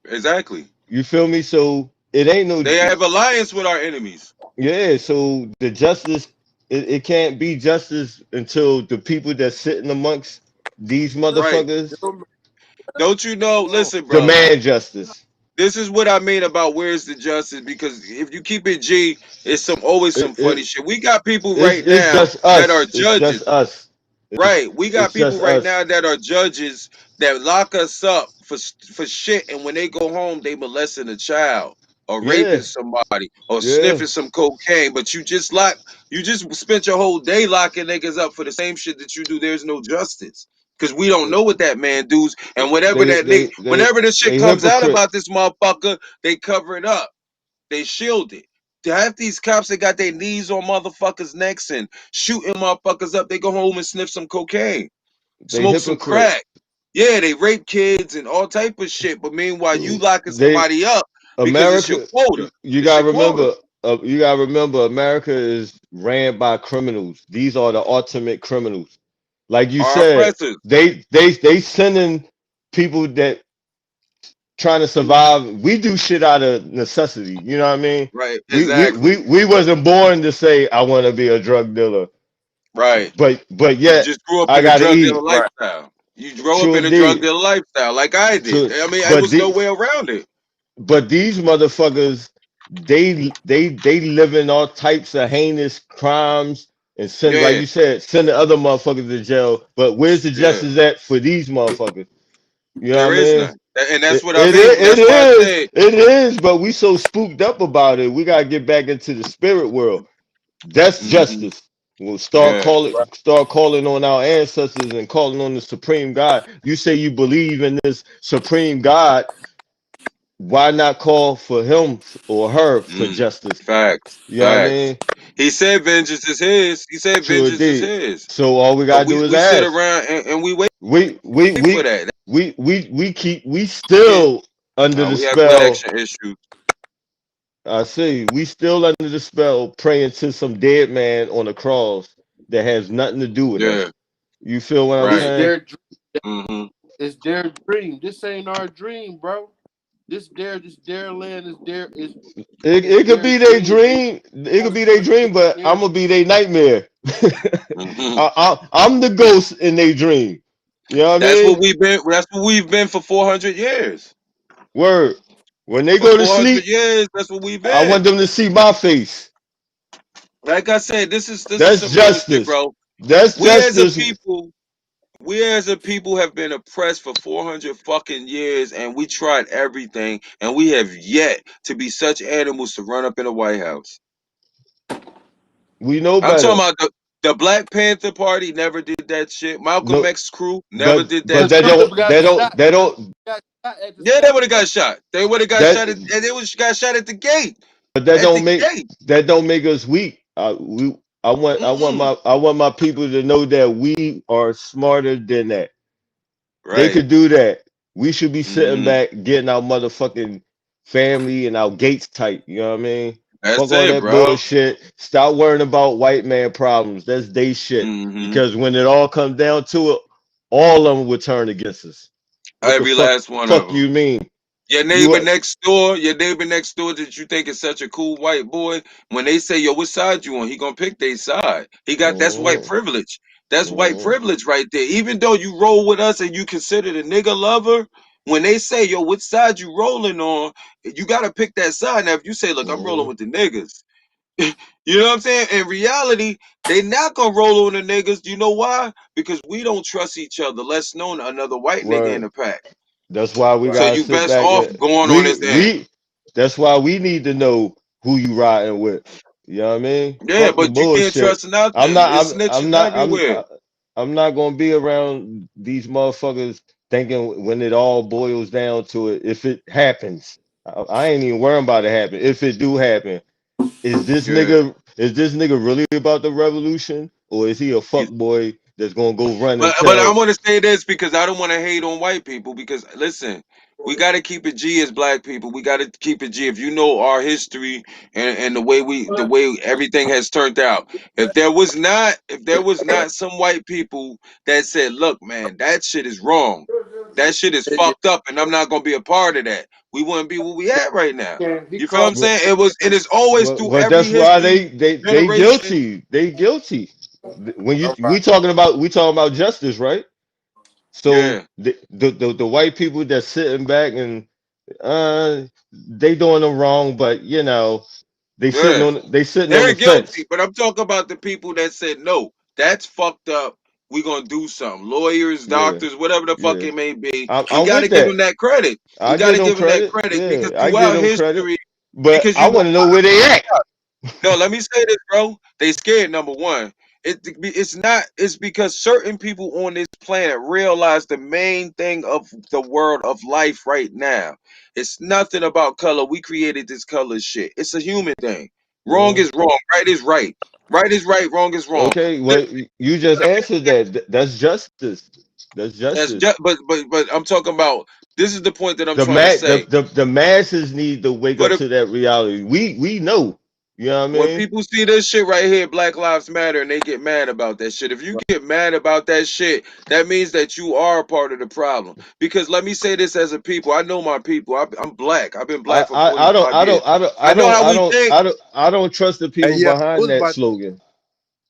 Exactly. You feel me? So it ain't no They have alliance with our enemies. yeah. So the justice it can't be justice until the people that's sitting amongst these Right. motherfuckers Don't you know? on. Listen, bro. demand justice. This is what I mean about where's the justice, because if you keep it G, it's always some It, funny it shit. We got people right it's now just that are us. It's judges. just us. Right. We got It's people just right us. now that are judges that lock us up for shit, and when they go home, they molesting a child or Yeah, raping somebody or yeah. sniffing some cocaine. But you just spent your whole day locking niggas up for the same shit that you do. There's no justice. Cause we don't know what that man does, and whenever the shit They comes out hypocrite. about this motherfucker, they cover it up. They shield it. To have these cops that got their knees on motherfuckers' necks and shooting motherfuckers up, they go home and sniff some cocaine, They smoke some hypocrite. crack. Yeah, they rape kids and all type of shit. But meanwhile, you locking They somebody up because it's your America. quota. You It's gotta your quota. remember. You gotta remember. America is ran by criminals. These are the ultimate criminals. Like you Our said, oppressors. they sending people that trying to survive. We do shit out of necessity. You know what I mean? Right. Exactly. We wasn't born to say I want to be a drug dealer, Right. but You yet just grew up I in a gotta drug dealer eat. Right. lifestyle. You grow up True in a drug indeed. dealer lifestyle like I did. True, I mean, it but was no the way around it. but these motherfuckers, they live in all types of heinous crimes and send, like Yeah. you said, send the other motherfuckers to jail. But where's the Yeah. justice at for these motherfuckers? You know There what I is mean? none. And that's what I It mean. is, That's why I said, it is, but we so spooked up about it. We gotta get back into the spirit world. That's hmm justice. We'll yeah. start calling on our ancestors and calling on the supreme God. You say you believe in this supreme God, why not call for him or her for Mm. justice? Facts. You know what I Facts. mean? He said vengeance is his. He said True vengeance is indeed. his. So all we But gotta do is we sit ask. around and we wait We we for we that. we Yeah. still under the We have spell. connection issues. I see. We still under the spell, praying to some dead man on a cross that has nothing to do with Yeah. us. You feel what I'm This Right. saying? their hmm it's their dream. This ain't our dream, bro. This their land is It could their be their dream. They dream. It could gotta be their put dream, but their I'm gonna be their nightmare. hmm I'm the ghost in their dream. You know what I That's what mean? we've been. That's what we've been for 400 years. Word. When they For go to 400 sleep, years, that's what we've I want been. them to see my face. Like I said, this is That's some real shit, justice. bro. That's We as a justice. people, we as a people have been oppressed for 400 fucking years, and we tried everything, and we have yet to be such animals to run up in the White House. We know I'm talking better. about the Black Panther Party never did that shit. Malcolm No, X crew never did but that because that shit. Malcolm don't got that don't shot. that Malcolm don't got shot at the Yeah, they start. would have got shot. They would have got that shot and they would got shot at the gate. but that At don't the make gate. that don't make us weak. We Mm-mm. I want my people to know that we are smarter than that. They Right. could do that. We should be sitting Mm-hmm. back, getting our motherfucking family and our gates tight. You know what I mean? That's Fuck all it, that bro. bullshit. Stop worrying about white man problems. That's they shit. Mm-hmm. Because when it all comes down to it, all of them would turn against us. What the Every last one of fuck them. you mean? You Your neighbor next door that you think is such a cool white boy, when they say, yo, what side you on? He gonna pick their side. That's white mm, privilege. That's white mm, privilege right there. Even though you roll with us and you consider the nigga lover, when they say, yo, what side you rolling on, you gotta pick that side. Now, if you say, look, I'm rolling mm. with the niggas, you know what I'm saying? In reality, they not gonna roll on the niggas. You know why? Because we don't trust each other, less known another white nigga in Right. the pack. That's why we Right. So gotta you sit best back off and going on his end. we that's why we need to know who you riding with. You know what I mean? Yeah, Fuck the but you can't bullshit. trust nothing. It's I'm snitching not everywhere. I'm not gonna be around these motherfuckers thinking when it all boils down to it, if it happens. I ain't even worrying about it happen. If it do happen, Yeah. is this nigga really about the revolution? Or is he a fuck You- boy that's gonna go run and but I tell want to say this because I don't want to hate on white people because listen, we got to keep it G as black people. We got to keep it G. If you know our history and the way everything has turned out. If there was not some white people that said, "Look, man, that shit is wrong. That shit is fucked up and I'm not going to be a part of that." We wouldn't be where we at right now. He You feel what called. I'm saying? It is always through But every that's why history they generation. guilty. They guilty. When you All right. we talking about justice, right? So Yeah. the white people that's sitting back and they doing them wrong, but you know Yeah. they sitting on They're the guilty, fence. but I'm talking about the people that said, no, that's fucked up. We're going to do something. Lawyers, Yeah, doctors, whatever the fuck yeah. it may be. We I'm got to with give them that. that credit. We I got give to them give them that credit. credit because Yeah, I give throughout them credit. history, But because I you want to know where they at. no, let me say this, bro. They scared. Number one, it's not. It's because certain people on this planet realize the main thing of the world of life right now. It's nothing about color. We created this color shit. It's a human thing. Wrong Yeah. is wrong. Right is right. Right is right. Wrong is wrong. Okay, well you just answered that. That's justice. That's That's justice. just. But I'm talking about. This is the point that I'm trying to say. The masses need to wake What up if to that reality. We know. You know what I when mean? people see this shit right here, Black Lives Matter, and they get mad about that shit. If you get mad about that shit, that means that you are a part of the problem. Because let me say this as a people, I know my people. I'm black. I've been black for 45 years. I know how we think. I don't trust the Hey, people yeah, behind that slogan.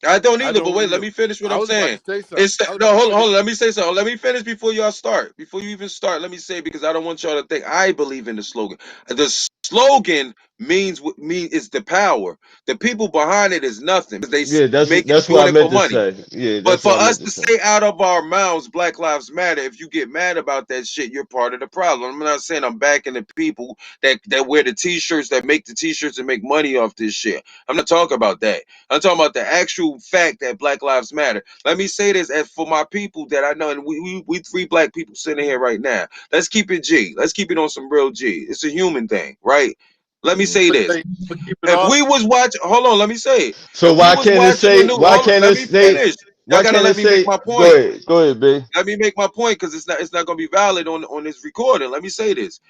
I don't I either, but don't wait, let either. me finish what I I'm was about to saying. say something. It's I was no, about to say. hold on, let me say something. Let me finish before y'all start. Before you even start, let me say because I don't want y'all to think I believe in the slogan. The slogan means what mean is the power. The people behind it is nothing because Yeah, make it that's what doing I it for meant to money. say. Yeah, But that's for what I us meant to to say. say out of our mouths, Black Lives Matter, if you get mad about that shit, you're part of the problem. I'm not saying I'm backing the people that wear the t-shirts, that make the t-shirts and make money off this shit. I'm not talking about that. I'm talking about the actual fact that Black Lives Matter. Let me say this as for my people that I know, and we three black people sitting here right now. Let's keep it G. Let's keep it on some real G. It's a human thing, right? Let me Mhm. say I'm this. gonna keep it If all. we was watching, hold on, let me say it. So If we was watching the news, hold on, let me finish. Y'all why gotta can't it let me make say my point. go ahead, B. Let me make my point because it's not gonna be valid on this recording. Let me say this.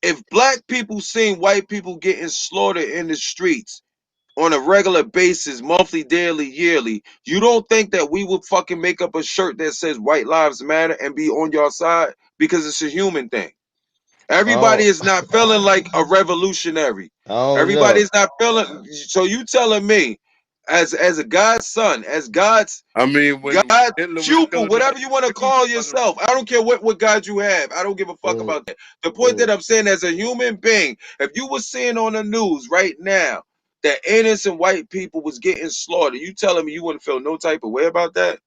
If black people seen white people getting slaughtered in the streets on a regular basis, monthly, daily, yearly, you don't think that we would fucking make up a shirt that says white lives matter and be on your side? Because it's a human thing. I Everybody don't is not feeling like a revolutionary. I don't Everybody know. is not feeling. So you telling me, as a God's son, as I mean, when God's Hitler was pupil, killing the whatever you want to Jews, call he wasn't. yourself. I don't care what God you have. I don't give a fuck Mm, about that. The point mm. that I'm saying, as a human being, if you were seeing on the news right now that innocent white people was getting slaughtered, you telling me you wouldn't feel no type of way about that?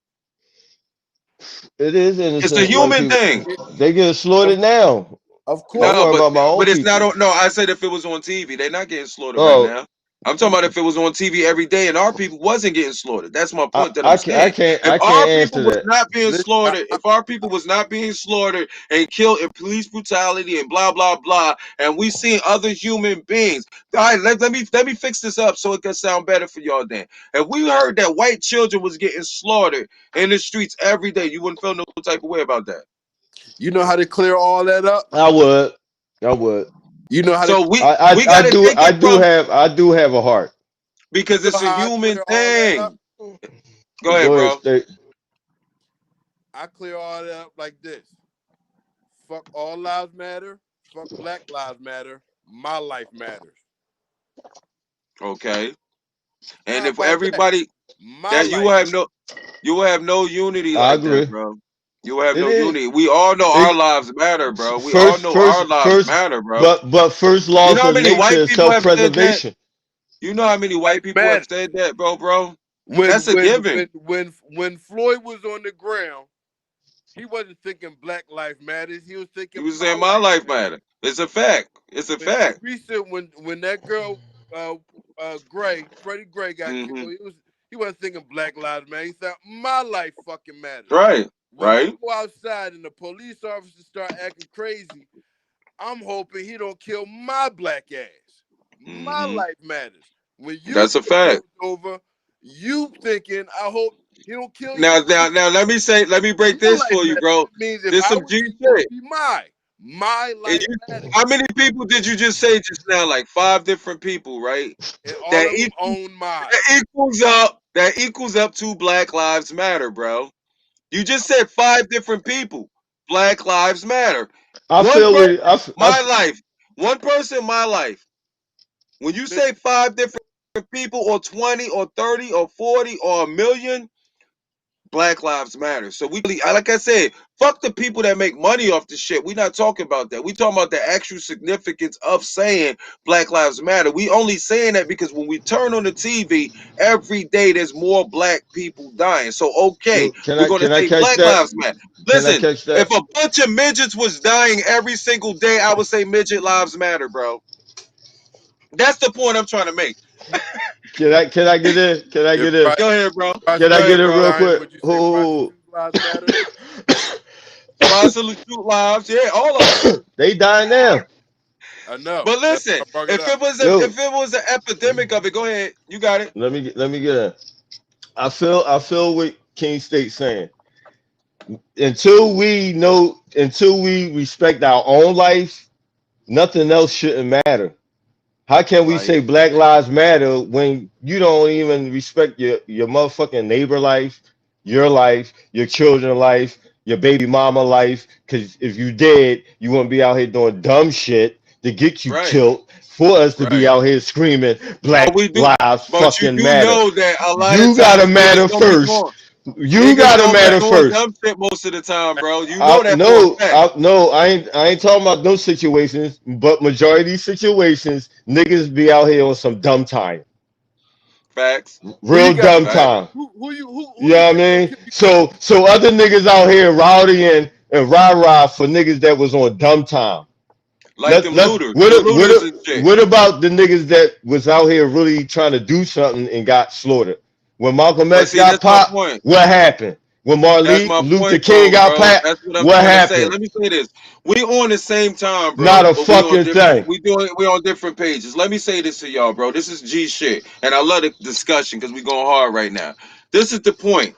It is It's a innocent white human people. thing. They get Of, slaughtered now. of I'm course. No, worried about my own but it's not people. on. No, I said if it was on TV, they're not getting slaughtered right Oh, now. I'm talking about if it was on TV every day and our people wasn't getting slaughtered. That's my point that I'm I saying. can't If I can't our people answer was that. not being Listen, slaughtered, if our people was not being slaughtered and killed in police brutality and blah blah blah, and we seen other human beings, all right, let me fix this up so it can sound better for y'all. Then, if we heard that white children was getting slaughtered in the streets every day, you wouldn't feel no type of way about that. you know how to clear all that up. I would. I would. You know how to So we got to take I it do from have a heart. because you know it's a how I human clear all that up. thing. Go ahead, Go ahead, bro. state. I clear all that up like this. Fuck all lives matter. Fuck Black Lives Matter. My life matters. Okay. And How if about that? everybody My that life. you will have no unity I like that, agree. bro. You will have It no is. unity. We all know our It lives matter, bro. We all first know our lives first matter, bro. but first You know laws how of many nature white is people self have said that? preservation. You know how many Life white people have matters. said that, bro? When That's a when given. when when when Floyd was on the ground, he wasn't thinking Black Life Matters. He was thinking You was my saying my life life matters. matter. It's a fact. It's a When fact. Teresa, when that girl, uh, Freddie Gray got Hmm. killed, he wasn't thinking Black Lives Matter. He said my life fucking matters. Right. When I Right. go outside and the police officers start acting crazy, I'm hoping he don't kill my black ass. My Hmm. life matters. When you That's a get fact. pulled over, you thinking, I hope he don't kill you. Now, let me break My this life for you, matters. bro. That means if There's I some was G you, it shit. would be mine. My And life matters. how many people did you just say just now? Like five different people, right? And all That of them own mine. that equals up to Black Lives Matter, bro. You just said five different people. Black Lives Matter. I One feel person, with my life. One person, my life. When you say Listen, five different people, or 20, or 30, or 40, or a million, Black Lives Matter. So we really, like I said, fuck the people that make money off the shit. We not talking about that. We talking about the actual significance of saying Black Lives Matter. We only saying that because when we turn on the TV every day, there's more black people dying. So okay, we're gonna can I say catch Black that? Lives Matter. Can I Listen, catch if that? a bunch of midgets was dying every single day, I would say midget lives matter, bro. That's the point I'm trying to make. Can I get in? Can I if get in? Go ahead, bro. Can I Go get ahead, in prostitutes bro. real dying, quick? would you say Who prostitutes lives matter? Prostitute lives, yeah, all of them. they dying now? I know. But That's listen, why I brought it if up. it was a Yo, if it was an epidemic of it, go ahead. You got it. let me get in. I feel what King State saying. Until we respect our own life, nothing else shouldn't matter. How can we Right, say Black Lives Matter when you don't even respect your motherfucking neighbor life, your children life, your baby mama life? Because if you did, you wouldn't be out here doing dumb shit to get you right, killed for us to be right. out here screaming But Black we do, Lives but you fucking do matter. know that a lot of You gotta times matter first. You niggas gotta gonna be matter doing first. dumb shit most of the time, bro. You know that for a fact. I ain't talking about those situations, but majority situations, niggas be out here on some dumb time, Facts, Who you real got dumb for facts. that? time. Who You you know what I think gonna mean? kill you first? So other niggas out here rowdying and rah for niggas that was on dumb time. Like them Let's looters, the looters and shit. what about the niggas that was out here really trying to do something and got slaughtered? When Malcolm But X see, got that's my popped, point. what happened? When That's Martin my Luther point, King got bro. popped, That's what I'm what trying to say. happened? Let me say this: we on the same time, Not bro, a but we on fucking different. thing. We on different pages. Let me say this to y'all, bro. This is G shit, and I love the discussion because we going hard right now. This is the point.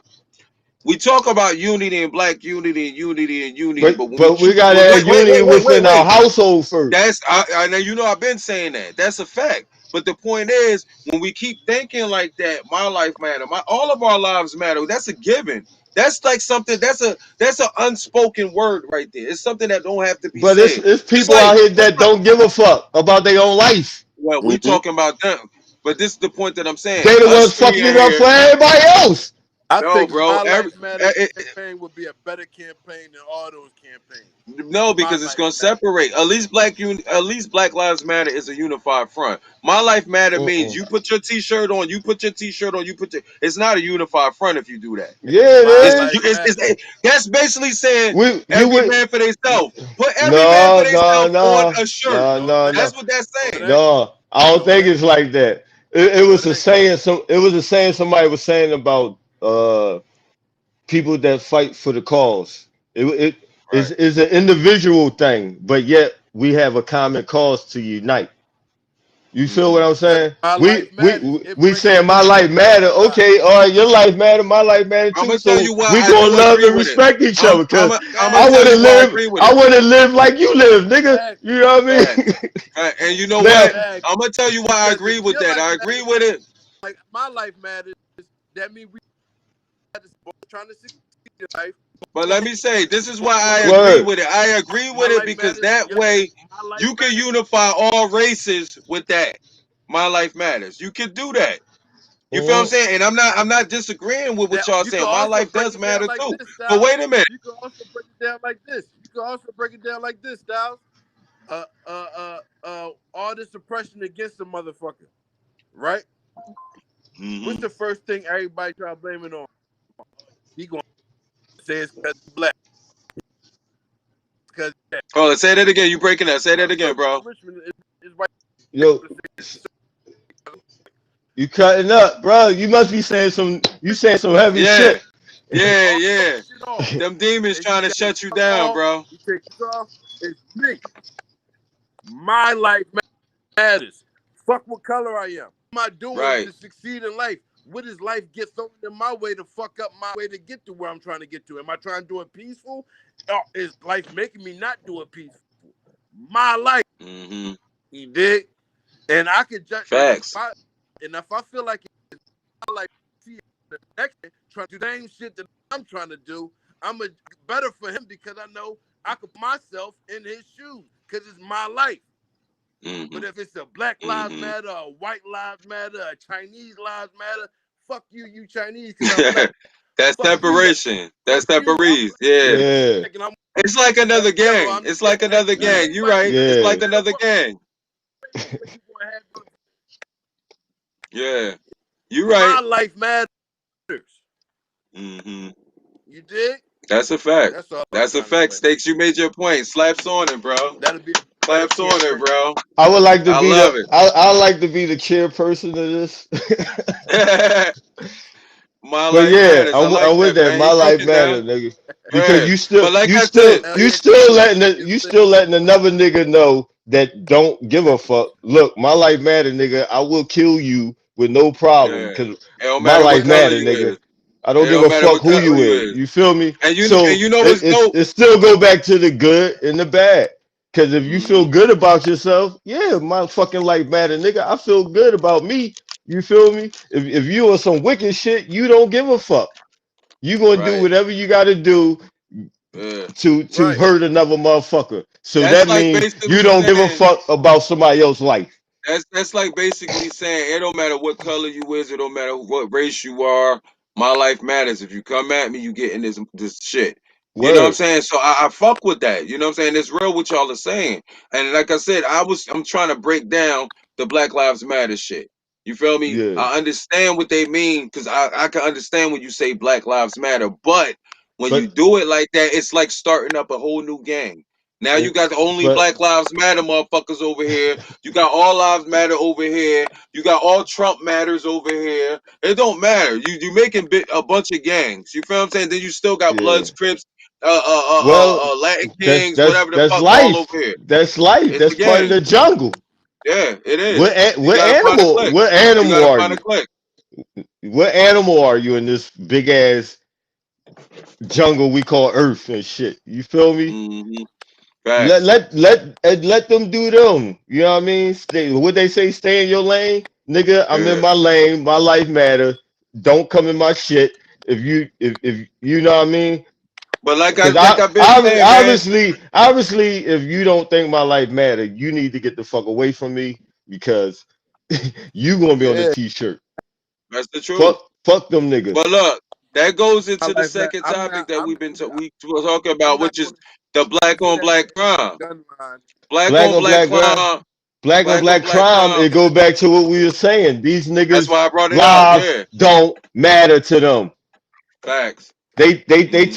We talk about unity and black unity and unity and unity, but when we But we choose, gotta wait, have wait, wait, unity wait, wait, within wait, our wait. household first. I know I've been saying that. That's a fact. But the point is, when we keep thinking like that, my life matter, all of our lives matter. That's a given. That's like something. That's an unspoken word right there. It's something that don't have to be But said. it's Just people like out here just that like don't give a fuck about their own life. well, we Mm-hmm. talking about them. But this is the point that I'm saying. They the Us ones three fucking in it up for here. everybody else. I No, think bro. My Life Matters campaign would be a better campaign than all those campaigns. No, My because it's life gonna matters. separate. At least Black Lives Matter is a unified front. My Life Matter means Mm-mm. you put your T-shirt on, you put your T-shirt on, you put your. It's not a unified front if you do that. Yeah, it My It's, life is. matters. that's basically saying You every would man for themselves. Put every man for no themselves on a shirt. No, listen, That's what that's no, it saying. ain't. no. I don't No, it think ain't. it's like that. it So was it a ain't saying. It was a saying somebody was saying about people that fight for the cause. It Right. is an individual thing, but yet we have a common cause to unite. You feel what Mm-hmm. I'm because saying? my We life we matters. It we brings saying me my life matter. God. Okay, all right, your life matter, my life matter I'm too. gonna tell So you why we I gonna do love agree and with it. respect each I'm other. I'm Cause a, I'm gonna I tell wanna you why I live, agree with I it. wanna live like you live, nigga. Fact, You know what I Facts. mean? And you know Now, what? fact. I'm gonna tell you why I Because if agree with your that. life I agree matters, with it. like my life matters, that means we both trying to succeed in life. But let me say, this is why Both I want to agree word. with it. I agree my with it life because matters. that Your way my life you can matters. unify all races with that. My life matters. You can do that. You feel what I'm Mhm. saying? And I'm not disagreeing with what That y'all you can saying. My also life break does it down matter like too. this, But Styles. wait a minute. You can also break it down like this. You can also break it down like this, Styles. All this oppression against the motherfucker, right? What's Hmm. the first thing everybody try to blame it on? He gonna say it's because he's black, because Oh, let's say that again. You breaking that. Say that so again, bro. Richmond is white Yo, people say it's so you cutting up, bro. You must be saying some. You saying some heavy Yeah. shit. Yeah, all yeah. shit off. Them demons And you trying to got shut you down, off, bro. you take this off, it's me. My life matters. Fuck what color I am. What am I doing Right. to succeed in life? What does life get thrown in my way to fuck up my way to get to where I'm trying to get to? Am I trying to do it peaceful? Or is life making me not do it peaceful? My life, Hmm. you dig? And I could judge, Facts. and if I feel like it's my life, see the next day, trying to do the same shit that I'm trying to do, I'm a, better for him because I know I could put myself in his shoes because it's my life. Hmm. But if it's a Black Lives Hmm. Matter, a White Lives Matter, a Chinese Lives Matter, fuck you, you Chinese, because I'm black. That's Fuck you, that separation. That's you. I'm separation. Yeah. Yeah, black and I'm It's like that another yellow. gang. I'm It's this. like another Now gang. You anybody right. say It's yeah. like no matter another what gang. race you gonna have, Yeah. You my right. life matters. Hmm. You dig? That's a fact. That's all I'm That's a trying to fact. say. Stakes, you made your point. Slaps on it, bro. That'll be everybody Slaps on can't it, break. bro. I would like to I be love the. it. I like to be the chairperson of this. My But life yeah, matters. I like I'm with that, that. man. My He broke life it down. matter, nigga. Because Yeah. But like I said, Hell yeah, you still letting another nigga know that don't give a fuck. Look, my life matter, nigga. I will kill you with no problem. yeah. Cause It don't my matter what life color matter, you nigga. is. I It don't give don't a matter fuck what who color you you is. is. You feel me? And So you know what's dope? it still go back to the good and the bad. Cause if you feel Hmm. good about yourself, yeah, my fucking life matter, nigga. I feel good about me. You feel me? If you on some wicked shit, you don't give a fuck. You gonna do Right. whatever you gotta do Yeah. to right. hurt another motherfucker. So That's that like means you basically don't give a saying fuck about somebody else's life. that's like basically saying it don't matter what color you is, it don't matter what race you are. My life matters. If you come at me, you getting this shit. You know what I'm Word. saying? So I fuck with that. You know what I'm saying? It's real what y'all are saying. And like I said, I'm trying to break down the Black Lives Matter shit. You feel me? Yeah. I understand what they mean because I can understand when you say Black Lives Matter, but when you But do it like that, it's like starting up a whole new gang. Now you it, got the only but Black Lives Matter motherfuckers over here. You got all lives matter over here. You got all Trump matters over here. It don't matter. You making a bunch of gangs. You feel what I'm saying? Then you still got yeah. Bloods, Crips, Well, Latin Kings, whatever the that's fuck, all over life. here. That's life. It's a That's part of gang. the jungle. Yeah, it is. You What gotta find a animal? click. What You animal gotta are find a you? click. What animal are you in this big ass jungle we call Earth and shit? You feel me? Hmm. Facts. Let them do them. You know what I mean? Stay, what they say, stay in your lane, nigga. I'm in Yeah. my lane. My life matter. Don't come in my shit. If you know what I mean? But Because I've been saying, man. obviously, if you don't think my life matter, you need to get the fuck away from me because you gonna be on the Yeah, t-shirt. That's the truth. Fuck them But niggas. look, that goes my into the life matter. second topic that I'm we were talking I'm about, not which is gonna the black say on that black crime. gun line. Black Black on on black black crime. crime. Black on Black on black black crime, crime. it go back to what we were saying. These That's niggas' why I brought it up. lives Yeah. don't matter to them. Facts. They Mm-hmm.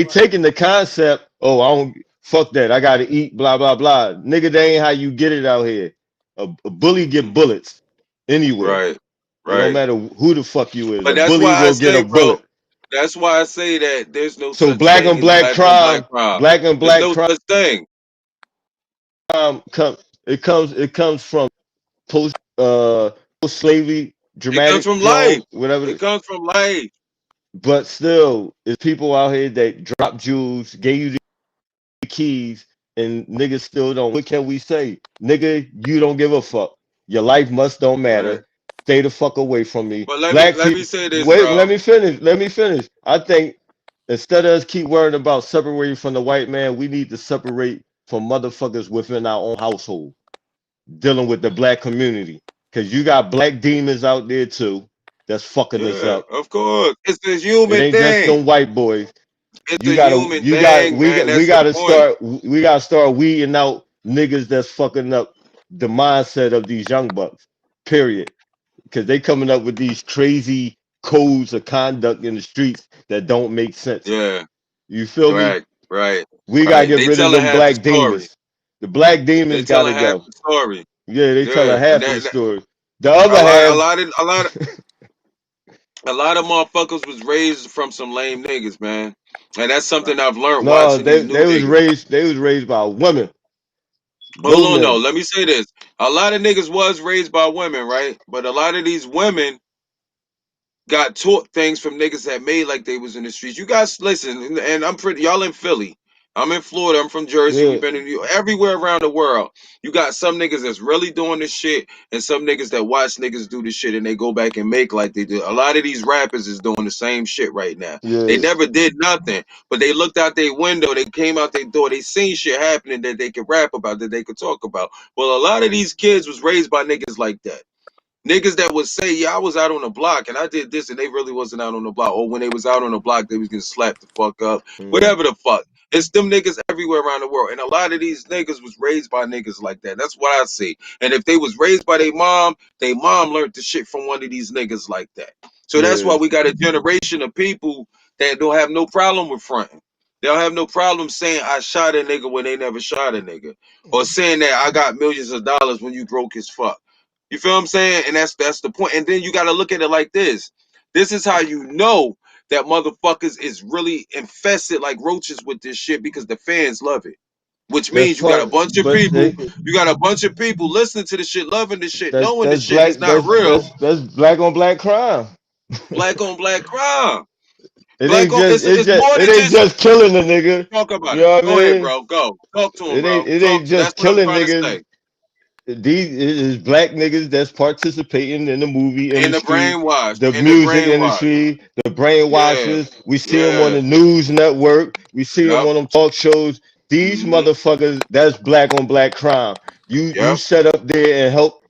taking the concept, oh, I don't fuck that. I gotta eat, blah, blah, blah. Nigga, that ain't how you get it out here. A bully get bullets. anywhere. Right. It don't Right. matter who the fuck you is. But A that's bully why I will get say, a bro. bullet. That's why I say that there's no So such black on thing as black black on black crime, crime. black on There's black no such thing. crime it comes from post slavery It comes dramatic from life. Jones, whatever. It comes from life. But still, it's people out here that drop jewels, gave you the keys, and niggas still don't. What can we say? Nigga, you don't give a fuck. Your life must don't Right. matter. Stay the fuck away from me. But let me Black let me people, say this, wait, bro. let me finish. Let me finish. I think instead of us keep worrying about separating from the white man, we need to separate from motherfuckers within our own household, dealing with the black community. Cause you got black demons out there too that's fucking us Yeah, up. of course. It's a It human ain't just thing. them white boys. It's You a gotta, human you got, thing, man. we That's the gotta point. start weeding out niggas that's fucking up the mindset of these young bucks. Period. Because they coming up with these crazy codes of conduct in the streets that don't make sense. Yeah. You feel me? Right. Right. We gotta Right. get They rid of telling them half the black story. demons. The black They demons telling gotta half go. the story. Yeah, they tell a Yeah. And half of the that story. The other half, a lot of motherfuckers was raised from some lame niggas, man. And that's something I've learned no, watching these new they was niggas. raised by women. No Hold on, though. men. Let me say this. A lot of niggas was raised by women, right? But a lot of these women got taught things from niggas that made like they was in the streets. You guys listen, and I'm pretty. Y'all in Philly. I'm in Florida. I'm from Jersey. Yeah, We've been in everywhere around the world. You got some niggas that's really doing this shit, and some niggas that watch niggas do this shit, and they go back and make like they do. A lot of these rappers is doing the same shit right now. They yeah, never did nothing, but they looked out their window. They came out their door. They seen shit happening that they could rap about, that they could talk about. Well, a lot of these kids was raised by niggas like that. Niggas that would say, yeah, I was out on the block and I did this and they really wasn't out on the block. Or when they was out on the block, they was getting slapped the fuck up. mm, Whatever the fuck. It's them niggas everywhere around the world. And a lot of these niggas was raised by niggas like that. That's what I see. And if they was raised by their mom learned the shit from one of these niggas like that. So that's why yeah. we got a generation of people that don't have no problem with fronting. They don't have no problem saying I shot a nigga when they never shot a nigga. Or saying that I got millions of dollars when you broke as fuck. You feel what I'm saying? And that's the point. And then you got to look at it like this. This is how you know that motherfuckers is really infested like roaches with this shit because the fans love it. Which That's means you got a part, bunch of but people, you got a bunch of people listening to the shit, loving the shit, knowing the that's shit black. is not real. That's black on black crime. Black on black crime. It Black ain't on just it's more it than ain't just just killing the nigga. talk about You it. know what I Go ahead, mean? bro. Go. Talk to him, bro. It Talk ain't to that's just what I'm killing trying to niggas. say. These is black niggas that's participating in the movie And the industry, brainwash. the And the music brainwash. industry, the Yeah. brainwashers. We see them on Yeah. the news network. We see them Yep. on them talk shows. These Mm-hmm. motherfuckers, that's black on black crime. You Yep. set up there and help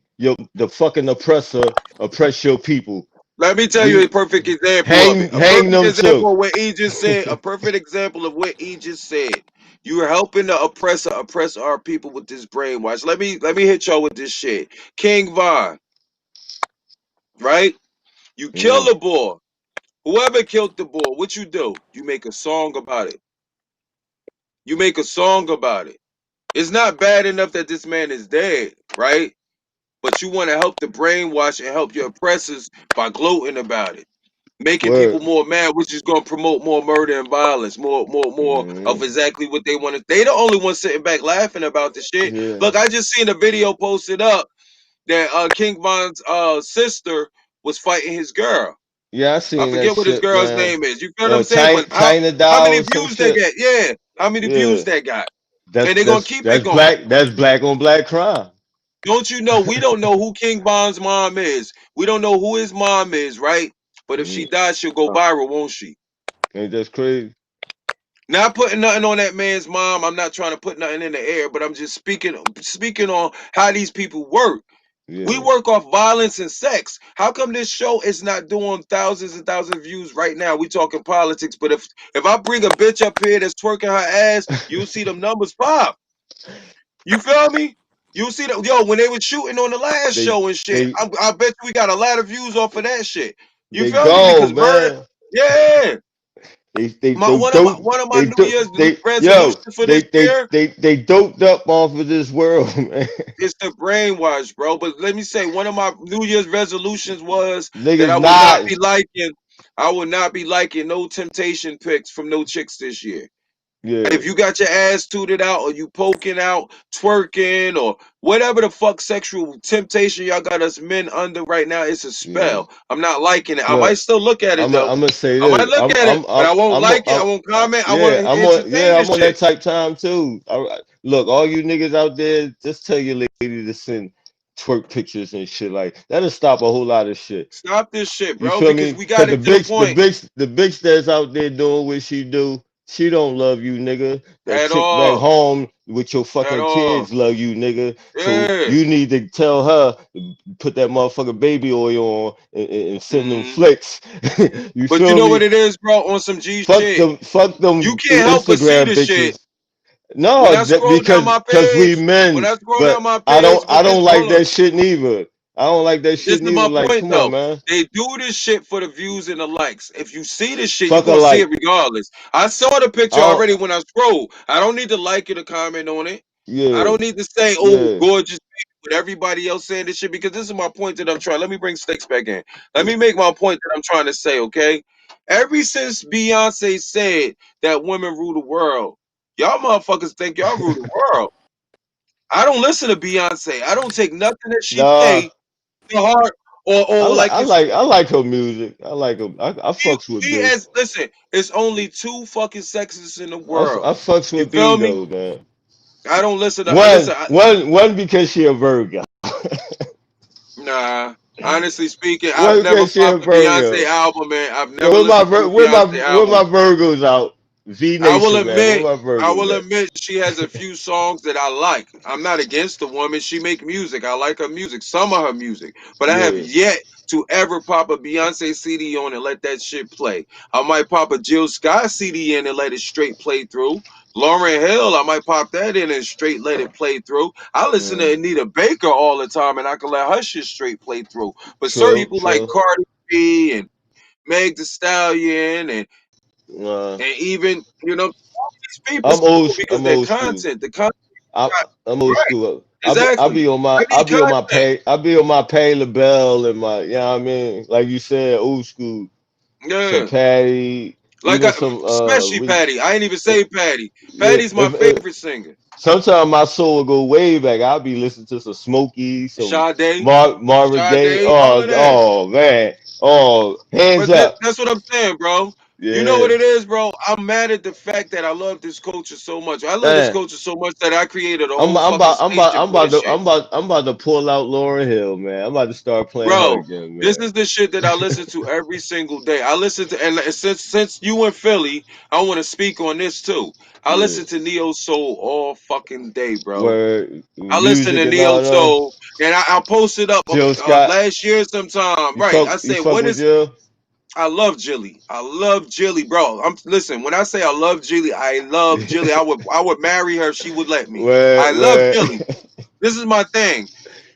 the fucking oppressor oppress your people. Let me tell you a We perfect example of it. A hang perfect them too. example of what E just said. A perfect example of what E just said. You are helping the oppressor oppress our people with this brainwash. Let me hit y'all with this shit. King Von, right? You kill Mm, the boy. Whoever killed the boy, what you do? You make a song about it. You make a song about it. It's not bad enough that this man is dead, right? But you want to help the brainwash and help your oppressors by gloating about it, making people word. more mad, which is going to promote more murder and violence, more of Mm, exactly what they want to. They the only ones sitting back laughing about the shit. yeah. Look, I just seen a video posted up that King Von's sister was fighting his girl. Yeah, I I seen that forget what his shit, girl's man. name is. You feel what I'm saying? But China how doll many or some views they shit. get? Yeah, how many views Yeah. they got? And they're gonna keep it That's going. black. That's black on black crime. Don't you know? We don't know who King Von's mom is. We don't know who his mom is, right? But if she Mm, dies, she'll go viral, won't she? ain't that crazy? Not putting nothing on that man's mom. I'm not trying to put nothing in the air, but I'm just speaking on how these people work. We Yeah. work off violence and sex. How come this show is not doing thousands and thousands of views right now? We talking politics, but if I bring a bitch up here that's twerking her ass, you'll see them numbers pop. You feel me? You'll see that, yo, when they were shooting on the last they show and shit, they I bet you we got a lot of views off of that shit. You they feel me? Because gone, murder, man. yeah. My one of my New Year's yo resolutions for this year they doped up off of this world, man. is to brainwash, bro. But let me say, one of my New Year's resolutions was that Niggas not. I will not be liking no temptation pics from no chicks this year. Yeah, If you got your ass tooted out or you poking out, twerking, or whatever the fuck sexual temptation y'all got us men under right now, it's a yeah. spell. I'm not liking it. I might Look, still look at it though. I'm gonna say I might this. look at it, but I won't like it. I won't comment. I won't Yeah, entertain I'm this on that shit. type time too. Look, all you niggas out there, just tell your lady to send twerk pictures and shit like that'll stop a whole lot of shit. Stop this shit, You bro, feel because me? we Cause got it to the point the bitch that's out there doing what she do, she don't love you, nigga. That at chick back all. home with your At fucking all. kids love you, nigga. So Yeah. you need to tell her to put that motherfucking baby oil on and send them hmm flicks. You But you feel know me? what it is, bro? On some G shit. Fuck You them can't help but see Instagram this shit. bitches. No, When I scroll down my because we page, when men, I scroll down but my page, but I this don't like hold on. that shit neither. I don't like that This shit is neither. my Like, point come on, though. man. They do this shit for the views and the likes. If you see this shit, you're Fuck a gonna see it like. regardless. I saw the I picture don't. already when I scroll. I don't need to like it or comment on it. I Yeah, don't need to say, "Oh, yeah, gorgeous," with everybody else saying this shit because this is my point that I'm trying. Let me bring Stakes back in. Let me make my point that I'm trying to say. Okay, ever since Beyonce said that women rule the world, y'all motherfuckers think y'all rule the world. I don't listen to Beyonce. I don't take nothing that she nah. say to heart or like it's I like her music. I like her. I fucks with she B. as listen. It's only two fucking sexes in the world. I fucks You with B feel me? though, man. I don't listen to. Listen, One because she a Virgo. nah. Honestly speaking, I've One never because she a popped a Beyonce Virgo. album, man. I've Yo, never listened to a Beyonce where album. my Virgos out? V I will Nation, man. Where admit, my I Virgos will at? admit she has a few songs that I like. I'm not against the woman. She make music. I like her music, some of her music. But I have Yeah, yet to ever pop a Beyonce CD on and let that shit play. I might pop a Jill Scott CD in and let it straight play through. Lauren Hill, I might pop that in and straight let it play through. I listen to mm, Anita Baker all the time and I can let her shit straight play through. But certain true, people like true. Cardi B and Meg Thee Stallion Uh, and even these people it's cool because I'm their old school. content, the content, I'm old right? school. Exactly. I I need be on my content. pay I be on my Pay LaBelle and my, you know what I mean? Like you said, old school. Some Yeah, Patty, like even some especially Patty. I ain't even if, say Patty. yeah, Patty's my if favorite singer. sometimes my soul will go way back. I'll be listening to some Smokey, some Sade, Marvin Gaye. Sade, all of that. Man. Oh, hands But up. that's what I'm saying, bro. You know Yeah. what it is, bro? I'm mad at the fact that I love this culture so much. I love this Man, culture so much that I created a whole fucking station for this shit. I'm about to pull out Lauryn Hill, man. I'm about to start playing her Bro, again, this man. is the shit that I listen to every single day. I listen to, and since you in Philly, I want to speak on this too. I Yeah. listen to Neo Soul all fucking day, bro. Where I listen music to and Neo all them. Soul, and I posted up Jill Scott, last year sometime. Right, I you said, fuck when with is Jill? I love Jilly. I love Jilly, bro. I'm listen. When I say I love Jilly, I love Jilly. I would marry her if she would let me. I love Where Jilly. This is my thing.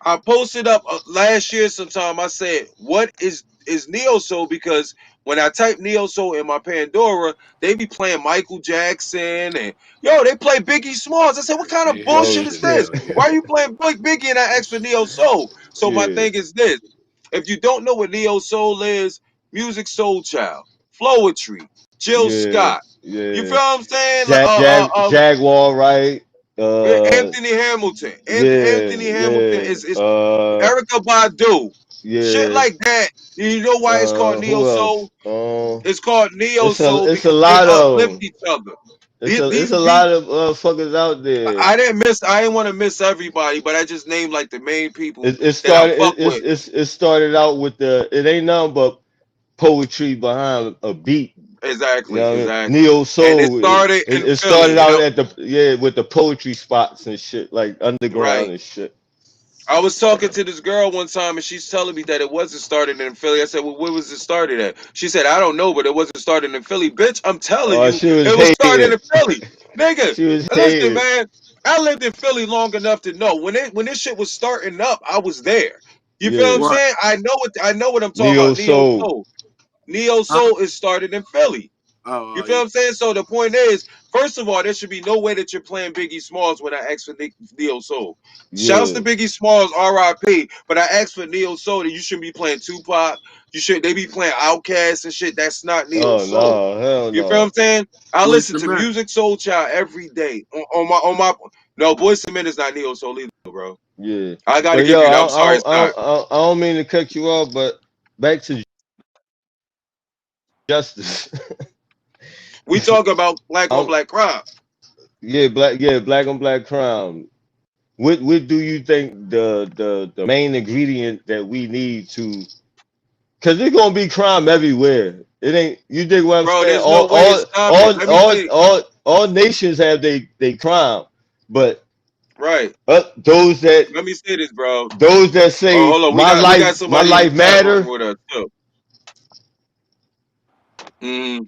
I posted up last year sometime. I said, "What is neo soul?" Because when I type neo soul in my Pandora, they be playing Michael Jackson and they play Biggie Smalls. I said, "What kind of oh bullshit is this? shit. Why are you playing Biggie and I asked for neo soul?" So my Yeah, thing is this: if you don't know what neo soul is, Music Soul Child, Flowetry, Jill yeah, Scott. You feel yeah. what I'm saying? Like, Jaguar, right? Uh, Anthony Hamilton. yeah, Anthony Hamilton yeah. is Erica Badu. Shit Yeah. like that. You know why it's called Neo Who Soul? else? It's called Neo Soul It's a because they lot of uplift 'em. each other. It's a These lot of fuckers out there. I didn't want to miss everybody, but I just named like the main people It that I started. fuck with. It started out with the. It ain't nothing but poetry behind a beat. You Exactly, know what I mean? exactly. Neo And it soul. started in It started Philly, out at the with the poetry spots and shit, like underground right. and shit. I was talking to this girl one time and she's telling me that it wasn't started in Philly. I said, "Well, where was it started at?" She said, "I don't know, but it wasn't started in Philly." Bitch, I'm telling you, She was it was started hating. in Philly. Nigga, She was listen, hating. man. I lived in Philly long enough to know when this shit was starting up, I was there. You feel what I'm Yeah. Right. saying? I know what I'm talking Neo about. Neo soul. Soul. Neo I, Soul is started in Philly. You Oh feel yeah. what I'm saying? So the point is, first of all, there should be no way that you're playing Biggie Smalls when I ask for Neo Soul. Shouts Yeah. to Biggie Smalls, R.I.P. But I asked for Neo Soul. That you shouldn't be playing Tupac. You should. They be playing Outkast and shit. That's not Neo Oh Soul. no, hell You feel what I'm no. saying? I Boys listen to to men. Music Soul Child every day on my. No, Boys to Men is not Neo Soul either, bro. Yeah. I got to But give yo, you that. I'm sorry, it's not. I don't mean to cut you off, but back to justice. We talk about black on I'm, black crime. yeah, black on black crime. What do you think the main ingredient that we need to? Cause there's gonna be crime everywhere. It ain't, you dig what I'm Bro, saying? there's no way to stop it. Let me say, All nations have they crime, but right. those Let me say this, bro. that Oh, say hold on. We got my somebody in the life chat rocking matter. with us too. Mm-hmm.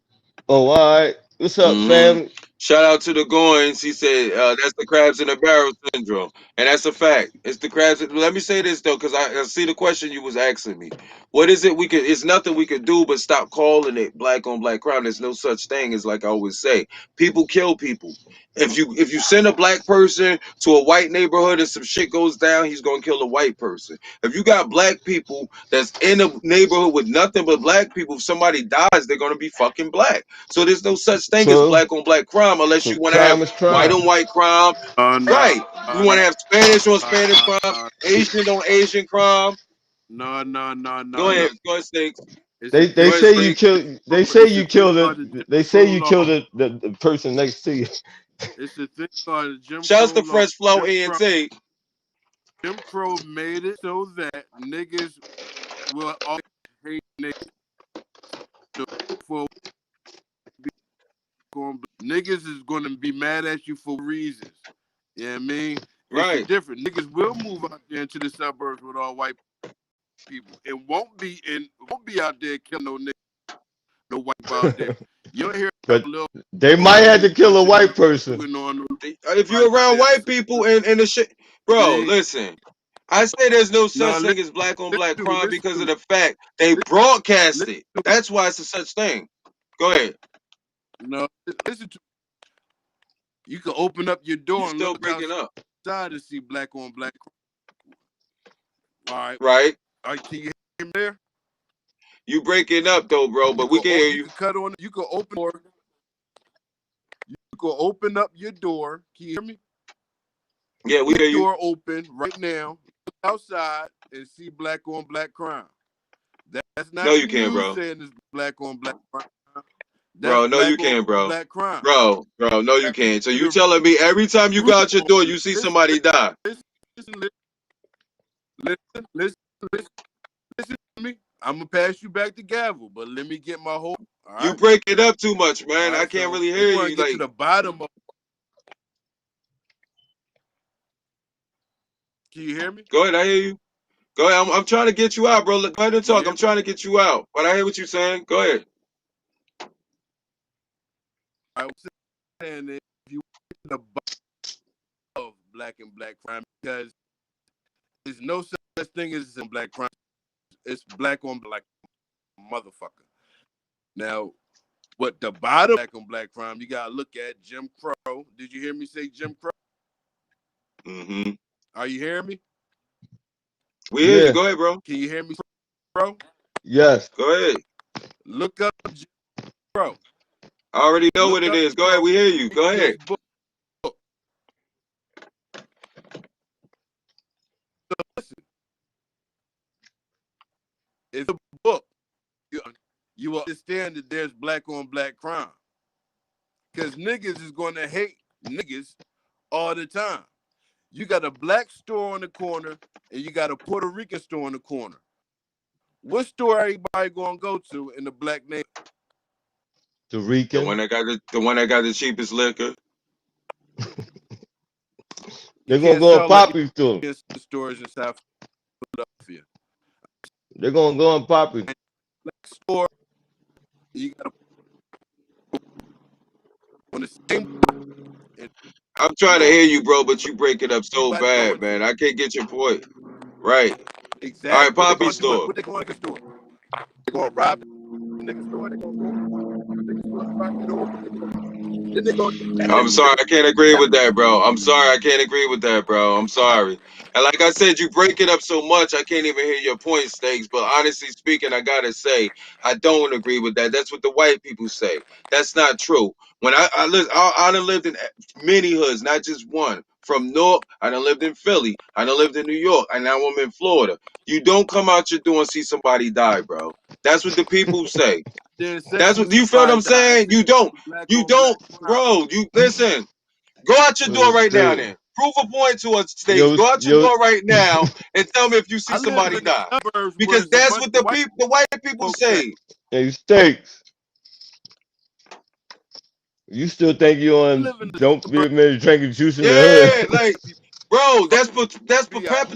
Oh, all right. What's up, Mm-hmm. fam? Shout out to the Goins. He said that's the crabs in the barrel syndrome, and that's a fact. It's the crabs. Let me say this though, because I see the question you was asking me. What is it we could? It's nothing we could do but stop calling it black on black crime. There's no such thing as, like I always say, people kill people. If you send a black person to a white neighborhood and some shit goes down, he's gonna kill a white person. If you got black people that's in a neighborhood with nothing but black people, if somebody dies, they're gonna be fucking black. So there's no such thing as True. black on black crime unless So you want to have crime is white crime. on white crime. Oh no, Right. You want to have Spanish on Spanish no, crime, Asian on Asian crime. Go no. ahead. Go ahead, Stinks. It's a They Go thing. ahead, say you Stinks. kill. They say It's a you thing kill called the Jim the. They say Crow you kill law. the person next to you. It's a thing called the Jim Shouts Crow to law. Fresh Flow ENT. Jim Crow made it so that niggas will always hate niggas. So for niggas is gonna be mad at you for reasons. You know what I mean? It's a Right. different. Niggas will move out there into the suburbs with all white people. It won't be out there killing no white people out there. You don't hear a But little they might have to kill a bunch of white niggas person. on the If right you're around there. white people and the shit, bro, See? listen. I say there's no No, such thing as black on black crime listen because to of me. the fact they Listen, broadcast listen it. to me. That's why it's a such thing. Go ahead. No, listen to me. You can open up your You door and still look breaking up. outside to see black on black. All right. Right. All right, can you hear me there? You breaking up though, bro, but we can hear You you. can cut on you can open door. You can open up your door. Can you hear me? Yeah, we Your hear you. door open right now. Look outside and see black on black crime. That's No, not you you can't, bro. saying it's black on black crime. That's Bro, no, you black on can't, bro. black crime. Bro, no, you That's can't. So you the telling me every time you go roof out your on door, you see listen, somebody die? listen, listen, listen, listen to me. I'm gonna pass you back the gavel, but let me get my whole. All You right, break it up too much, all man. I right. can't So really we hear want to you. get to Like, the bottom of. Can you hear me? go ahead, I hear you. Go ahead. I'm trying to get you out, bro. Go ahead and You talk. hear I'm me? trying to get you out. But I hear what you're saying. Go ahead. I was saying that if you get to the bottom of black and black crime, because there's no such thing as in black crime. It's black on black motherfucker. Now, what the bottom black on black crime, you gotta look at Jim Crow. Did you hear me say Jim Crow? Mm-hmm. Are you hearing me? We hear you. Yeah. Go ahead, bro. Can you hear me, Crow? Yes. Go ahead. Look up Jim Crow. I already know what Look it up is. Go ahead. Crow. We hear you. Read Go his ahead. book. So listen, it's a book. You, you will understand that there's black on black crime. Because niggas is going to hate niggas all the time. You got a black store on the corner and you got a Puerto Rican store on the corner. What store everybody going to go to in the black neighborhood? The The Rican. one that got the cheapest liquor. You They're gonna can't go and sell like Poppy store. in stores in South Philadelphia. They're gonna go and Poppy. Black store, you got to on the same and I'm trying to no hear you, bro, but you break it up so anybody bad, going man. to. I can't get your point. Right. All right, Exactly. What they Poppy going to do? store. What they going to the store? They going to rob the nigga store? They going to go? I'm sorry, I can't agree with that, bro. I'm sorry, I can't agree with that, bro. I'm sorry. And like I said, you break it up so much, I can't even hear your point, Stakes. But honestly speaking, I gotta say, I don't agree with that. That's what the white people say. That's not true. When I done lived in many hoods, not just one. From North, I done lived in Philly. I done lived in New York, and now I'm in Florida. You don't come out your door and see somebody die, bro. That's what the people say. Didn't say That's what you feel what I'm saying. You don't. black You on black don't, crime. bro. You listen. Go out your door right now, then. Prove a point to us, Stakes. Go out your door right now and tell me if you see I live somebody in the die. suburbs where Because it's a that's bunch what of the white people folks at. say. Hey, Stakes. You still think you I on live in the don't be a minute drinking juice in the Yeah, hood? like, bro, that's be out.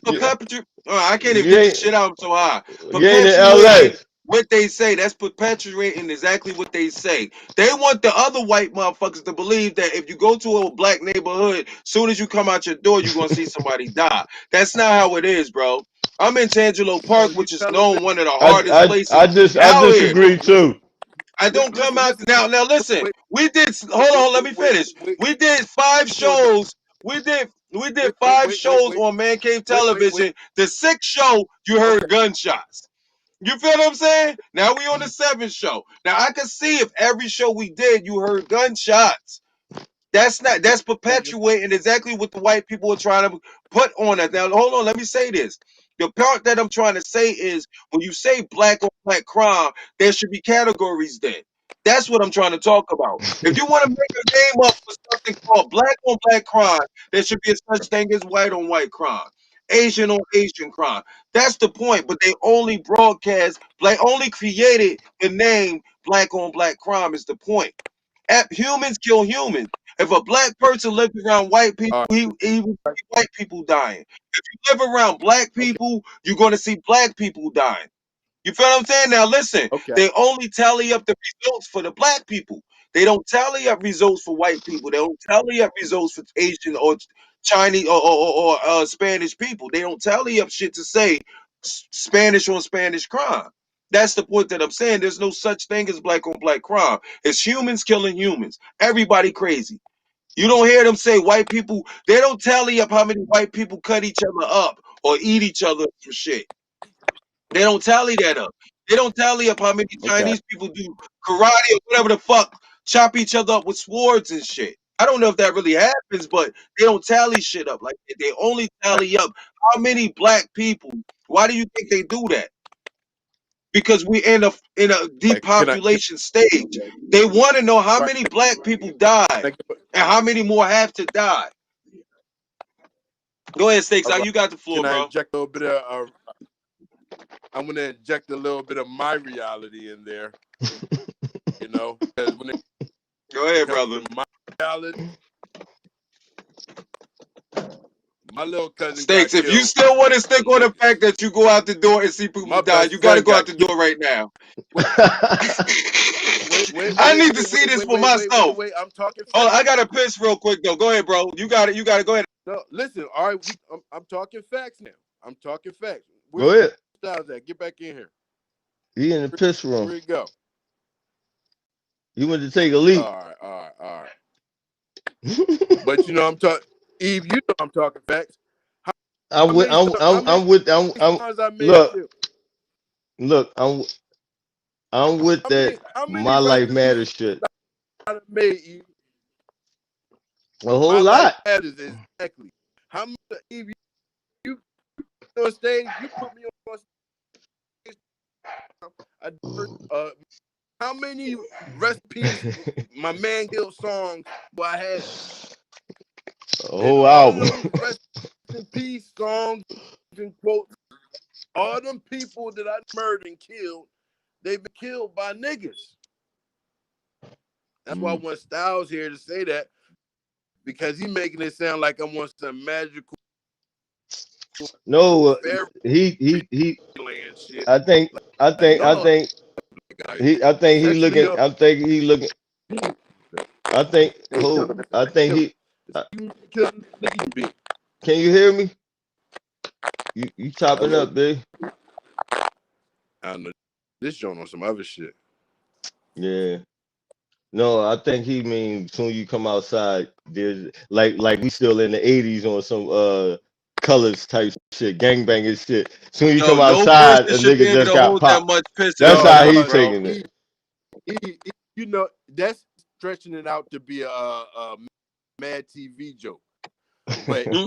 you, perpetuating. I can't even you get this ain't shit out so high. you ain't in LA. Perpetuating what they say. That's perpetuating exactly what they say. They want the other white motherfuckers to believe that if you go to a black neighborhood, soon as you come out your door, you're gonna see somebody die. That's not how it is, bro. I'm in Tangelo So Park, you which is telling me? known one of the hardest places I out here. disagree too. I don't come out Listen. now. Now listen, Wait, we did. Hold on, let me finish. wait. We did 5 Still don't. shows. We did 5 shows on Man Cave Wait. Television. The 6th show, you heard Okay. gunshots. You feel what I'm saying? Now we on the 7th show. Now I can see if every show we did, you heard gunshots. That's perpetuating exactly what the white people are trying to put on us. Now hold on, let me say this. The part that I'm trying to say is when you say black on black crime, there should be categories then. That's what I'm trying to talk about. If you want to make a name up for something called black on black crime, there should be a such thing as white on white crime, Asian on Asian crime. That's the point. But they only broadcast, like only created the name black on black crime is the point. Humans kill humans. If a black person lived around white people, All he would see white people dying. If you live around black right. Okay. people, you're going to see black people dying. You feel what I'm saying? Now listen, Okay. they only tally up the results for the black people. They don't tally up results for white people. They don't tally up results for Asian or Chinese or Spanish people. They don't tally up shit to say Spanish on Spanish crime. That's the point that I'm saying. There's no such thing as black on black crime. It's humans killing humans. Everybody crazy. You don't hear them say white people. They don't tally up how many white people cut each other up or eat each other for shit. They don't tally that up. They don't tally up how many Okay. Chinese people do karate or whatever the fuck, chop each other up with swords and shit. I don't know if that really happens, but they don't tally shit up like that. They only tally up how many black people. Why do you think they do that? Because we're in a Can depopulation stage. They want to know how right? many black people died Can and how many more have to die. Go ahead, Stakes. all right. You got the floor, Can I bro. inject a little bit of? I'm gonna inject a little bit of my reality in there. Because when it Go ahead, comes brother. to my reality, my little cousin Stakes, got if you killed still want to for stick on the niggas. fact that you go out the door and see people My die, best you got to friend go out got the killed. door right now. Wait, I need to see this for myself. wait. I'm talking Oh, I facts. got to piss real quick, though. Go ahead, bro. You got it. You got it. Go ahead. No, listen. All right, I'm talking facts now. I'm talking facts. Go Where's ahead. Styles at? Get back in here. He in the piss room. Where he go? He went to take a leak. All right. But I'm talking. Eve, I'm talking facts. I'm How with many? How many I'm songs I made look you? look I'm with How that many? How many my life recipes matters shit. I done made you? A whole My life lot. matters exactly. How many? Eve, you on stage? You put me on stage. I, how many recipes? My man Gill songs do I have? A And whole all of album. them rest in peace songs and quotes. All them people that I murdered and killed, they've been killed by niggas. That's why I want Styles here to say that, because he making it sound like I'm on some magical No, fairy he land shit. I think I Like, think I no, think I think he especially looking I think he looking I think who I think he uh, niggas. can you hear me? You chopping Hello, up, big. I don't know. This joint on some other shit. Yeah. No, I think he mean soon you come outside, there's like we still in the 80s on some colors type shit, gangbanging shit. Soon you Yo, come no outside, person a should be nigga able just to got hold that popped. much piss in That's his No, how no, he mouth, bro. taking it. you know that's stretching it out to be a Mad TV joke. But Hmm?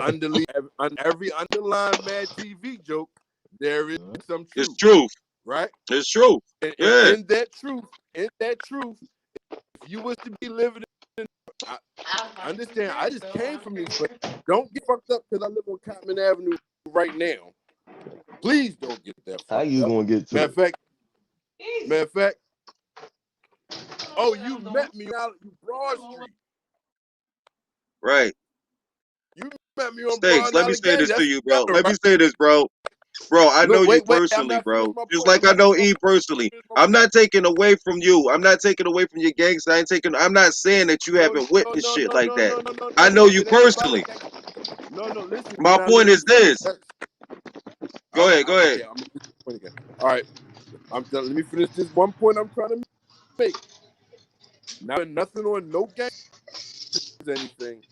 every underlying Mad TV joke, there is some It's truth, truth. right? It's truth. And Yeah. in that truth, if you was to be living in, I understand. I just came from these, but don't get fucked up because I live on Cotman Avenue right now. Please don't get that How fucked you up. gonna get to Matter of it? fact, matter of fact. Oh, you met me out on Broad Street. Right. You met me on Stakes. Broad Let me say Allegheny. this to That's you, bro. better, Let me right? say this, bro. Bro, I know Look, you wait. I'm personally, not finished bro. my Just point. like I know E personally. I'm not taking away from you. I'm not taking away from your gangster. I'm not saying that you No, haven't no, witnessed no, shit no, like no, that. no, no, no, I no, know no. you It ain't about a personally. gangster. No, listen, you're My not point is listening to me. this. Go ahead, go ahead. Okay, I'm gonna get the point again. All right, I'm done. Let me finish this one point I'm trying to make. Now, nothing on no gangsters or anything,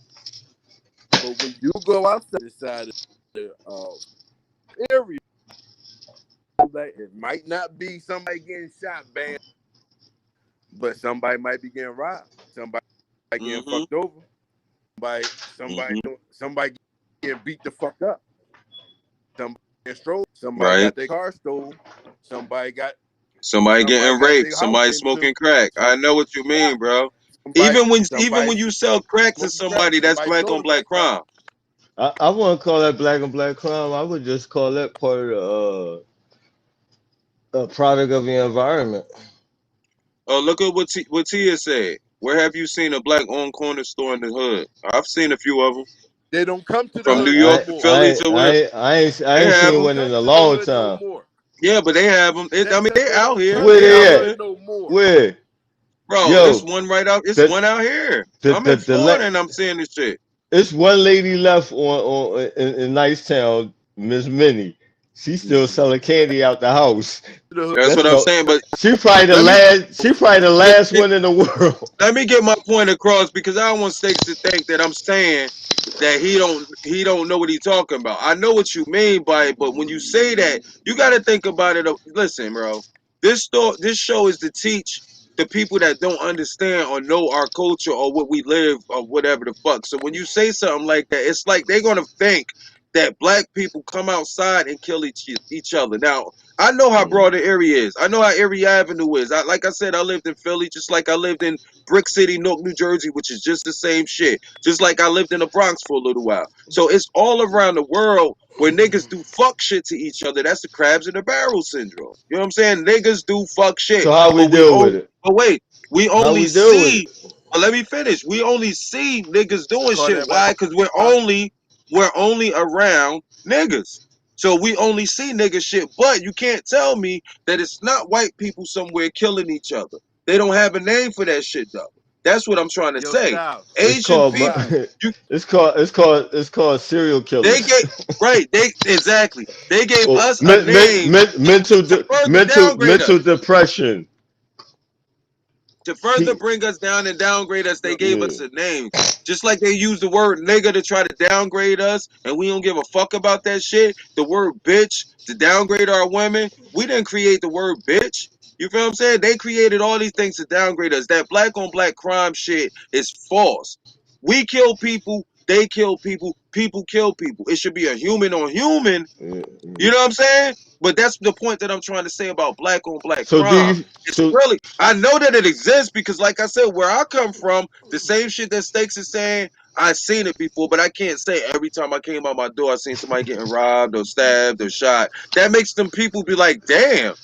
but when you go outside the side of the area, that it might not be somebody getting shot, bam, but somebody might be getting robbed. Somebody getting Mm-hmm. fucked over. Mm-hmm. Somebody getting beat the fuck up. Somebody getting stole. Somebody Right. got their car stole. Somebody got Somebody getting raped. their house Somebody into. smoking crack. I Somebody know what you mean, shot. bro. Somebody Even when you sell crack to smoking crack. somebody, that's Somebody black sold on a black black crack. crime. I wouldn't call that black and black crime. I would just call that part of a product of the environment. Oh, look at what Tia said. Where have you seen a black owned corner store in the hood? I've seen a few of them. They don't come to the From I New hood no York to more. Philly to where I they ain't have seen They don't them. one in come a to the long hood no time. more. Yeah, but they have them. I mean, they They out don't here. come Where to They the out they at? here. hood no more. Where? Bro, it's Yo, one right out. It's the one out here. the I'm in the Florida and I'm seeing this shit. it's one lady left in Nicetown, Miss Minnie. She's still selling candy out the house. To the hood. That's That's what I'm the saying. But she probably the let me last she probably the get, last get one in the world. let me get my point across because I don't want Stakes to think that I'm saying that he don't know what he's talking about. I know what you mean by it, but when you say that, you got to think about it. Listen, bro, this show is to teach the people that don't understand or know our culture or what we live or whatever the fuck. So when you say something like that, it's like they're gonna think that black people come outside and kill each other. Now, I know how Mm, broad the area is. I know how Erie Avenue is. Like I said, I lived in Philly, just like I lived in Brick City, Newark, New Jersey, which is just the same shit. Just like I lived in the Bronx for a little while. So it's all around the world where niggas do fuck shit to each other. That's the crabs in the barrel syndrome. You know what I'm saying? Niggas do fuck So shit. how we But we deal with only it? but wait, we How only we deal with see it? but let me finish. We only see niggas doing Call shit. that Why? Because we're only around niggas. So we only see nigga shit, but you can't tell me that it's not white people somewhere killing each other. They don't have a name for that shit though. That's what I'm trying to Yo, say. Styles. It's Asian called people, you it's called serial they killers. get right. They exactly. They gave us a name to further downgrade mental us. depression. To further Pe- bring us down and downgrade us, they Yo, gave yeah. us a name. Just like they use the word nigga to try to downgrade us, and we don't give a fuck about that shit. The word bitch to downgrade our women. We didn't create the word bitch. You feel what I'm saying? They created all these things to downgrade us. That black on black crime shit is false. We kill people, they kill people, people kill people. It should be a human on human. Yeah, You yeah. know what I'm saying? But that's the point that I'm trying to say about black on black So do crime. you It's so really, I know that it exists because, like I said, where I come from, the same shit that Stakes is saying, I've seen it before, but I can't say every time I came out my door, I seen somebody getting robbed or stabbed or shot. That makes them people be like, damn,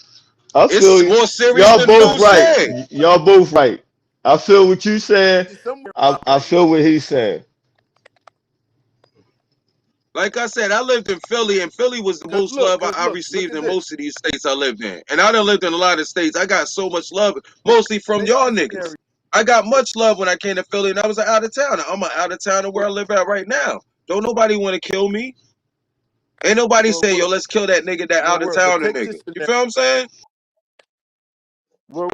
I it's feel more serious y'all than the both news right. say. Y'all both right. I feel what you saying. somewhere about I right feel now. what he's saying. Like I said, I lived in Philly, and Philly was the most love I Look received at in this. most of these states I lived in. And I done lived in a lot of states. I got so much love, mostly from Take y'all this niggas. scenario. I got much love when I came to Philly, and I was an out of towner. I'm an out of towner where I live at right now. Don't nobody want to kill me. Ain't nobody Well, say, yo, word, let's kill that nigga, that out of but towner take nigga. this You scenario. feel what I'm saying? Well,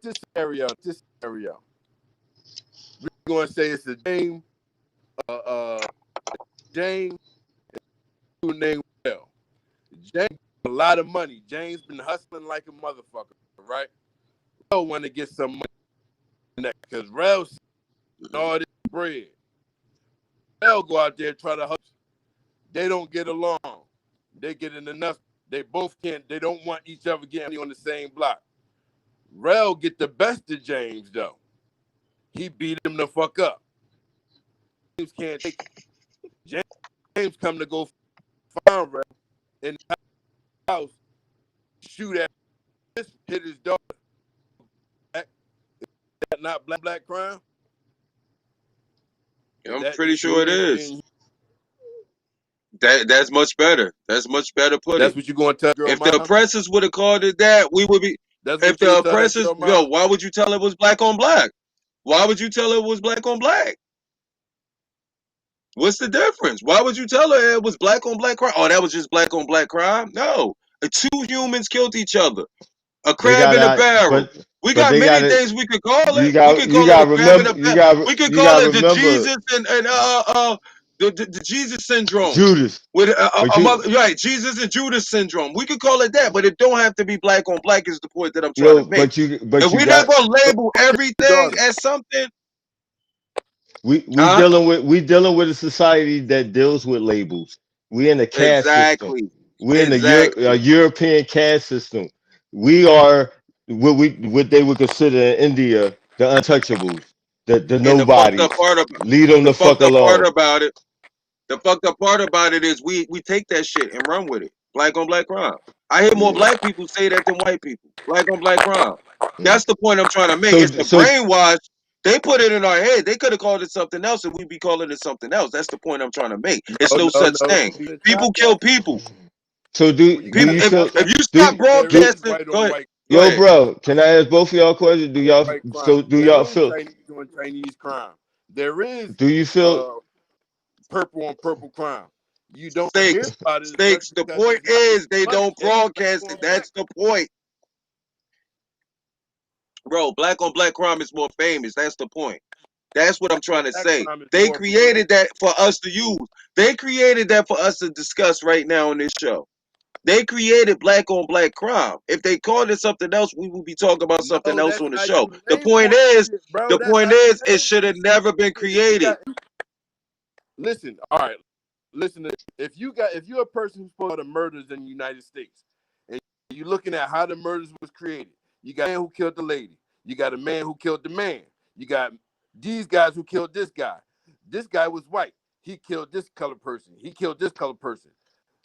this scenario. We're going to say it's a uh, James, who named Well. James a lot of money. James been hustling like a motherfucker, right? Rel want to get some money because Rel all this bread. Rel go out there and try to hustle. They don't get along. They get in enough. They both can't. They don't want each other getting on the same block. Rel get the best of James though. He beat him the fuck up. James can't take it. James come to go find Rel in the house, shoot at this, hit his daughter. Is that not black crime? I'm That pretty sure it is. and That's much better. That's much better put that's it. what you gonna tell girl If the mom? oppressors would have called it that, we would be. That's If what you the gonna tell that oppressors, girl yo, mom? why would you tell it was black on black? Why would you tell it was black on black? What's the difference? Why would you tell her it was black on black crime? Oh, that was just black on black crime? No. Two humans killed each other. A They crab got in a out, barrel. We but got they got many it. things we could call You it. We got could you call it got a to crab in a remember. barrel. We could You call got to it the remember Jesus and the Jesus syndrome. Judas. With But a mother, right? Jesus and Judas syndrome. We could call it that, but it don't have to be black on black. Is the point that I'm trying to make. If you we're not got gonna label Your everything daughter. as something, we huh? dealing with a society that deals with labels. We in the caste system. Exactly, We're in the exactly. European caste system. We are what they would consider in India the untouchables, the And the fucked up nobodies. part about Leave them the the fuck fucked up part alone. about it. The fucked up part about it is we take that shit and run with it. Black on black crime. I hear more Yeah. black people say that than white people. Black on black crime. Mm. That's the point I'm trying to make. So It's the so brainwash. They put it in our head. They could have called it something else and we'd be calling it something else. That's the point I'm trying to make. It's No, no no, such no. thing. You People got kill that. people. so Well, you do gotta People you have feel if that. you do stop There do is broadcasting, white go on ahead. white. Go yo ahead. bro? Can I ask both of y'all a question? Do On y'all white crime. so do There y'all is feel Chinese on Chinese crime. There is do you feel uh purple on purple crime. You don't hear Stakes. about it as much Stakes. The because point it's not as is they much don't as black broadcast on it. black. That's the point. Bro, black on black crime is more famous. That's the point. That's what I'm Black on trying to black say. crime is They more famous. created that for us to use. They created that for us to discuss right now on this show. They created black on black crime. If they called it something else, we would be talking about something No, else that's on the how show. you label shit, bro. The That's point how you is, it label should have shit. never been If you created. got listen, all right, listen to this. If you're a person who's supposed to murders in the United States, and you're looking at how the murders was created, you got a man who killed the lady, you got a man who killed the man, you got these guys who killed this guy. This guy was white. He killed this color person. He killed this color person.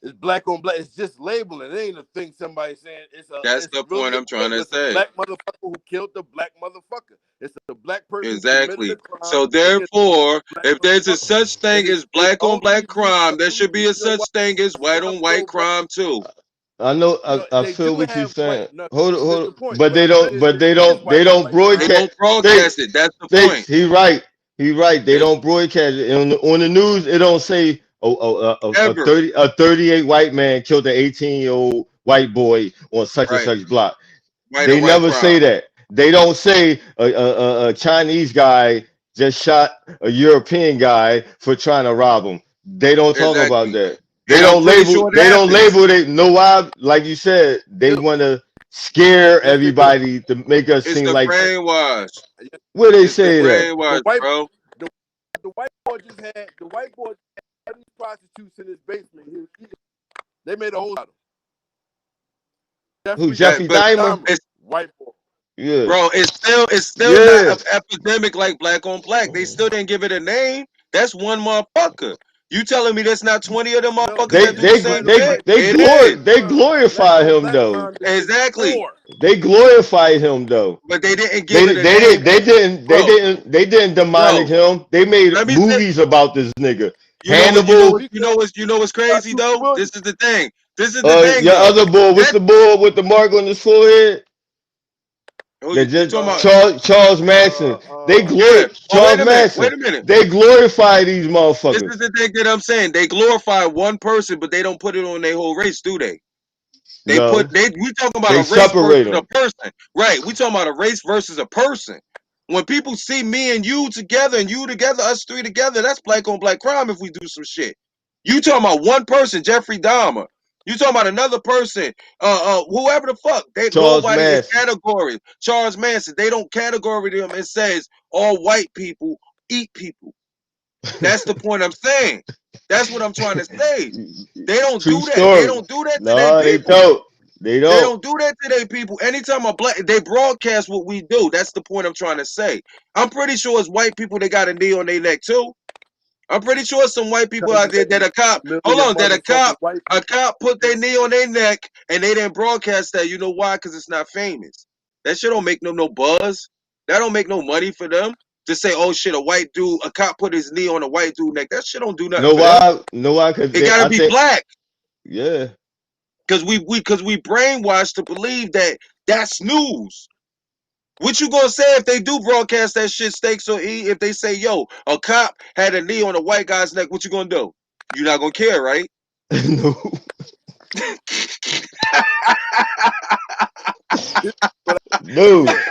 It's black on black. It's just labeling. It ain't a thing somebody saying That's it's the point really a I'm trying label. to It's a say. black motherfucker who killed the black motherfucker. It's a black person who committed a Exactly. crime So against therefore, a black if there's a motherfucker. such And thing as it's black on only black crime, there only should be a reason why such thing as white I'm on white so bro. crime too. I know No, I they do feel what you're have white. saying. No, Hold this is on. the point. What I'm saying is But there is they white on don't white They crime. broadcast don't broadcast stakes. it. That's the Stakes. point. He right. He right. They It's don't broadcast it. On the news it don't say ever 38 white man killed an 18-year-old white boy on such and right. such block. White They on white never say crime. that. They don't say a Chinese guy just shot a European guy for trying to rob him. They don't talk about Exactly. that. And I'm pretty sure it They don't happens. label it. Know why? Like you said, they Still, want to scare yes, they do. everybody to make us It's seem the like Yes, brainwash. yes, where they It's the say listen. that. The brainwash, white bro. the, the white boy just had the white boy had these prostitutes in his basement. They made a whole lot of Who Jeffrey Jeffrey But Dahmer? Dahmer, it's white boy. Yeah, bro, it's still not yeah. an epidemic like black on black. They still didn't give it a name. That's one motherfucker. You telling me there's not 20 of them No, motherfuckers that do the same white on thing? white, black It on is. black crime. Black Glorify on him black though. crime. There is Exactly. more. They glorified him though. But they didn't give it a name. Bro, They didn't demonic bro, him. They made let me say, movies about this nigga. you know what, Hannibal, Because what's got crazy Super though? Williams. This is the thing. This is the thing your though. other boy, what's That the boy with the mark on his forehead? who That you just talking about? Charles Manson. Yeah. Oh, Charles Manson. wait a minute. They glorify these This motherfuckers. is the thing that I'm saying. They glorify one person, but they don't put it on their whole race, do they? No, We talking about they a race separate versus a them. person. Right. We talking about a race versus a person. When people see me and you together and you together, us three together, that's black on black crime if we do some shit. You talking about one person, Jeffrey Dahmer. You talking about another person, whoever the fuck. Charles Nobody is Manson. category. Charles Manson. They don't category them and says all white people eat people. That's the point I'm saying. That's what I'm trying to say. They don't True do that. They story. don't do that to their No, they people. don't. They They don't. don't do that to their people. Anytime a black, they broadcast what we do. That's the point I'm trying to say. I'm pretty sure it's white people that got a knee on their neck too. I'm pretty sure some white people Because out there that a cop. Hold million on, that motherfucking white a people. cop put their knee on their neck and they didn't broadcast that. You know why? Because it's not famous. That shit don't make them no buzz. That don't make no money for them. To say, oh shit, a cop put his knee on a white dude neck. That shit don't do nothing Know for them. why? Know why? Because It gotta I be think, black. yeah. Cause we brainwashed to believe that that's news. What you gonna say if they do broadcast that shit, Steaks or E? If they say, yo, a cop had a knee on a white guy's neck, what you gonna do? You're not gonna care, right? No. This is what I No. care.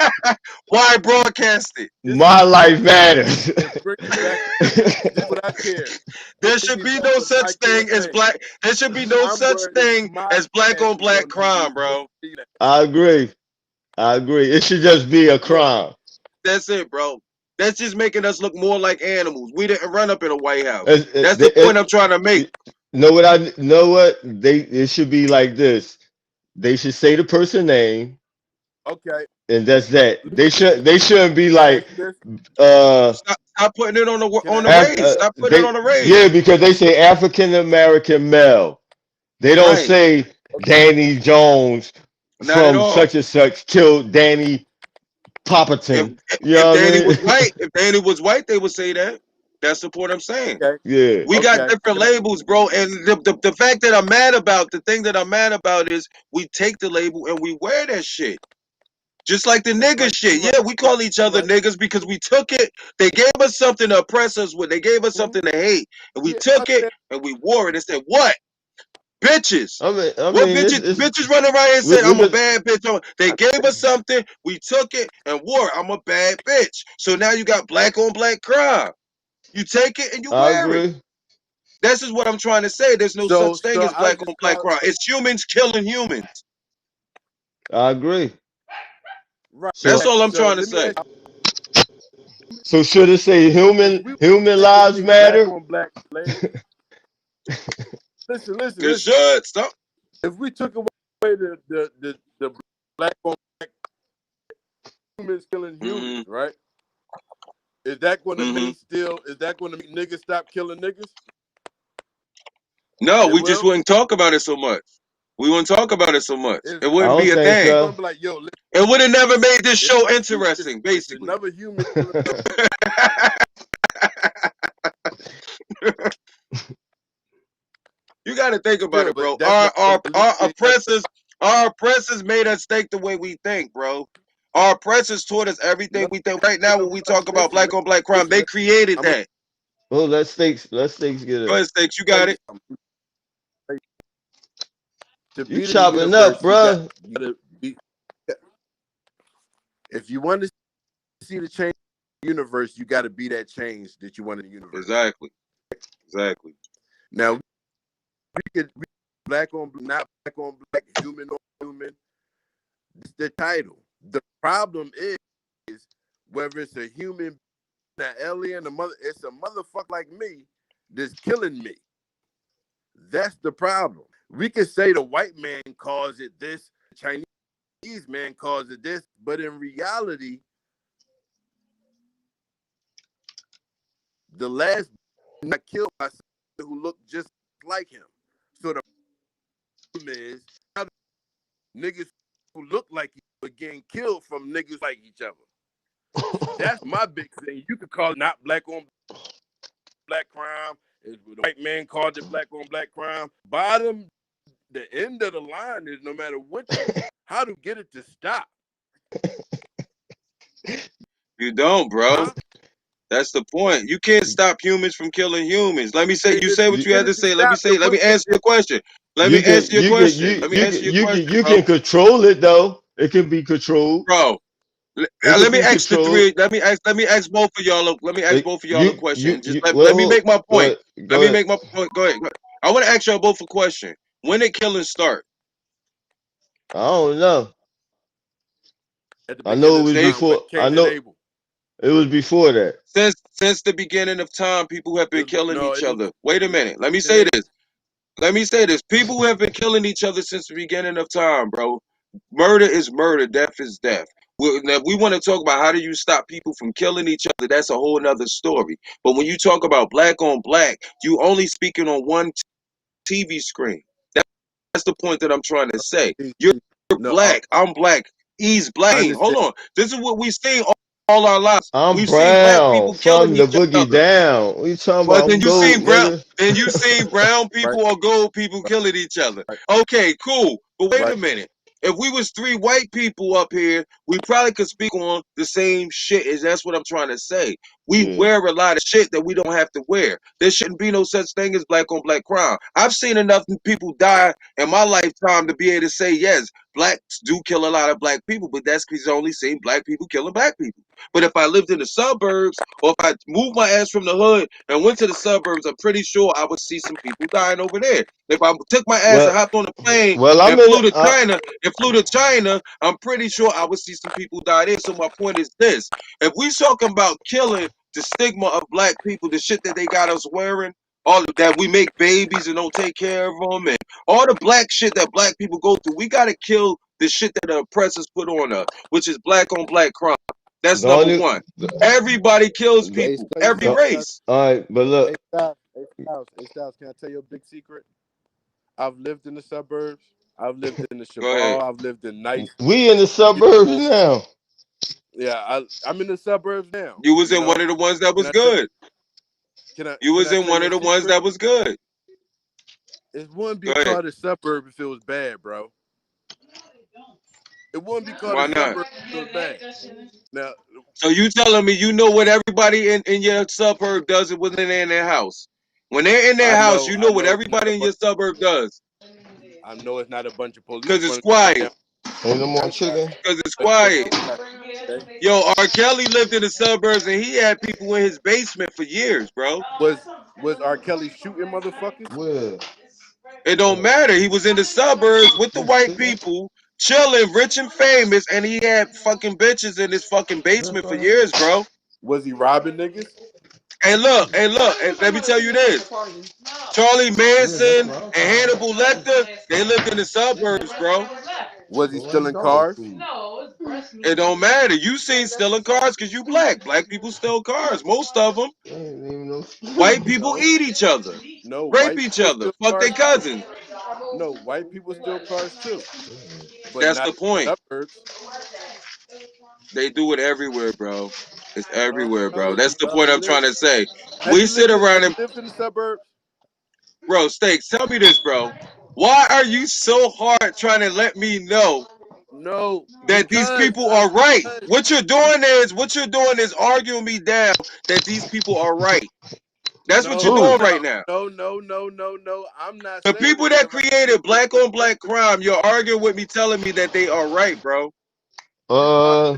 Why broadcast it? This is My life matters. and bring it back. This is what I care. There Bring should it be back no to my such thing as campaign. black. There should be no I'm such worried if thing my as black on campaign black gonna be crime, bro. I agree. I agree. It should just be a Yeah, crime. that's it, bro. That's just making us look more like animals. We didn't run up in a White House. It, That's it, the point I'm it, trying to make. know what I know what they it should be like this. They should say the person name Okay, and that's that. listen. They shouldn't be like Ask this. uh Stop putting it on Can I the ask race. Stop putting it they on the race. yeah because they say African American male. They don't Right. say Danny Jones Not at from all. such and such killed Danny If Popperton. You if know what Danny I was mean? white, they would say that. That's the point I'm saying. Okay, Yeah. We got okay. different Can I, labels, bro. And the fact that I'm mad about, the thing that I'm mad about is we take the label and we wear that shit. Just like the that's nigga right. shit. You right. Yeah, we Right. call each You other right. niggas because we took it. They gave us something to oppress us with. They gave us Mhm. something to hate. And we Yeah. took it and we wore it and said, what? Bitches. I What mean, bitches? it's Bitches running around here and said, we I'm a could. bad bitch. They I gave think us something. We took it and wore it. I'm a bad bitch. So now you got black on black crime. You take it and you I wear it. agree. This is what I'm trying to say. There's no so. such thing So as I black just on black call crime. It's humans killing humans. I agree. right. That's So all I'm So trying to let me say. ask so should it say you: if we human take lives away black matter? on black label, listen, listen, It listen. should stop. If we took away the black on black humans killing humans, Mm-hmm. right? Is that going to Mm-hmm. make still? Is that going to make niggas stop killing niggas? No, It we just will. wouldn't talk about it so much. We wouldn't talk about it so much. It's It I wouldn't be don't a think thing. going so. to be like, yo, It would have never made this if show I shoot this, interesting, it's basically. another human killing another. You got to think about Still, it, but bro. that's not going to alleviate nothing. Our oppressors made us think the way we think, bro. Our oppressors taught us everything No, we think. Right now, no, when we no. talk about black on black crime, Listen, they created I'm gonna that. Well, let's things get Go it. ahead, Stakes. You tell got you it. something. To You be the chopping up, universe, bruh. you got to be. If you want to see the change in the universe, you got to be that change that you want in the universe. Exactly. Exactly. Now we black on not black on black, human on human. It's the title. The problem is whether it's a human, an alien, a mother, it's a motherfucker like me that's killing me. That's the problem. We could say the white man caused it this, the Chinese man caused it this, but in reality, the last got killed by someone who looked just like him. So the problem is how niggas who look like each other getting killed from niggas like each other. That's my big thing. You could call it not black on black crime. The white man called it black on black crime. Bottom, the end of the line is no matter what, how to get it to stop. You don't, bro. Huh? That's the point. You can't stop humans from killing humans. Let me say, Hey, you if say you what You you had get to it to say. Let me stop, then say, let me what's the answer your question. Let me you can answer your you can question. Let me answer your question, you bro. can control it though. It can be controlled. Bro, It can let me be ask the controlled. three. Let me ask both of y'all. Let me ask both of y'all a question. And just let me well, make my go point. ahead, Let go me ahead. make my point. Go ahead. Go ahead. I want to ask y'all both a question. When did killing start? I don't know. at the I know beginning it of was They time with before. I Cain and know Abel? it was before that. since the beginning of time, people have It been was killing no, each it was other. Wait a before minute. Let me Cain and say Abel. this. Let me say this. People have been killing each other since the beginning of time, bro. Murder is murder. Death is death. Now, we want to talk about how do you stop people from killing each other. That's a whole nother story. But when you talk about black on black, you only speaking on one TV screen. That's the point that I'm trying to say. You're No, black. I'm black. He's black. I Hold understand. on. This is what we've seen all our lives. I'm We've seen black brown people killing from the each boogie other. down. What you talking But about? then I'm you gold, seen brown, nigga. then you seen brown Right, people or gold people killing each other. right, Okay, cool. But wait right. a minute. If we was three white people up here, we probably could speak on the same shit. Is that's what I'm trying to say. We Yeah. wear a lot of shit that we don't have to wear. There shouldn't be no such thing as black on black crime. I've seen enough people die in my lifetime to be able to say yes, blacks do kill a lot of black people, but that's because he's only seen black people killing black people. But if I lived in the suburbs or if I moved my ass from the hood and went to the suburbs, I'm pretty sure I would see some people dying over there. If I took my ass and Well, hopped on a plane well, I'm and in. flew to China, I'm pretty sure I would see some people die there. So my point is this: if we talking about killing the stigma of black people, the shit that they got us wearing, all of that we make babies and don't take care of them, and all the black shit that black people go through, we gotta kill the shit that the oppressors put on us, which is black on black crime. That's The number only, one. Everybody kills the, Hey, people, Styles, every the, Styles, race. all right, but look, Hey, Styles, can I tell you a big secret? I've lived in the suburbs. I've lived in the Go ahead. Cheval. I've lived in nice, we in the suburbs beautiful. now. Yeah, I'm in the suburbs now. You was You in one know, of the ones that can was I tell? good. Can I? You Can was I in tell one you of a the ones secret? that was good. It wouldn't be Go ahead. called a suburb if it was bad, bro. It wouldn't be called a Why not? suburb if it was bad. Now, So you telling me you know what everybody in your suburb does it when they're in their house? When they're in their house, you I know what know it's not everybody a in your bunch. suburb does. I know it's not a bunch of police Cause it's running around. quiet. Ain't no more Hey, Styles, chicken. Cause it's hey, quiet. Styles, okay? Yo, R. Kelly lived in the suburbs and he had people in his basement for years, bro. Was R. Kelly shooting motherfuckers? Where? It don't matter. He was in the suburbs with the This white chicken? people, chilling, rich and famous, and he had fucking bitches in his fucking basement for years, bro. Was he robbing niggas? And let me tell you this. Charlie Yeah, that's Manson what I'm and talking about. Hannibal Lecter, they lived in the suburbs, bro. Was he So why you stealing got no cars? food? It don't matter. You seen stealing cars because you black. Black people steal cars. Most of them. Ain't even no White food, people dog. eat each other, No, rape white each people other, steal fuck their cars too. cousins. No, white people steal cars too, but That's not the in point. the suburbs. They do it everywhere, bro. It's everywhere, bro. No, That's the no. point I'm trying to say. Have We you sit lived in around Have you and, lived in the suburbs? bro, Steaks, tell me this, bro. Why are you so hard trying to let me know No, that these because people are right? because What you're doing is arguing me down that these people are right. That's what you're no, Who? doing no, right now. no. I'm not The saying people that that they're right. created Listen, black on listen, black crime, you're arguing with me, telling me that they are right, bro. all Uh,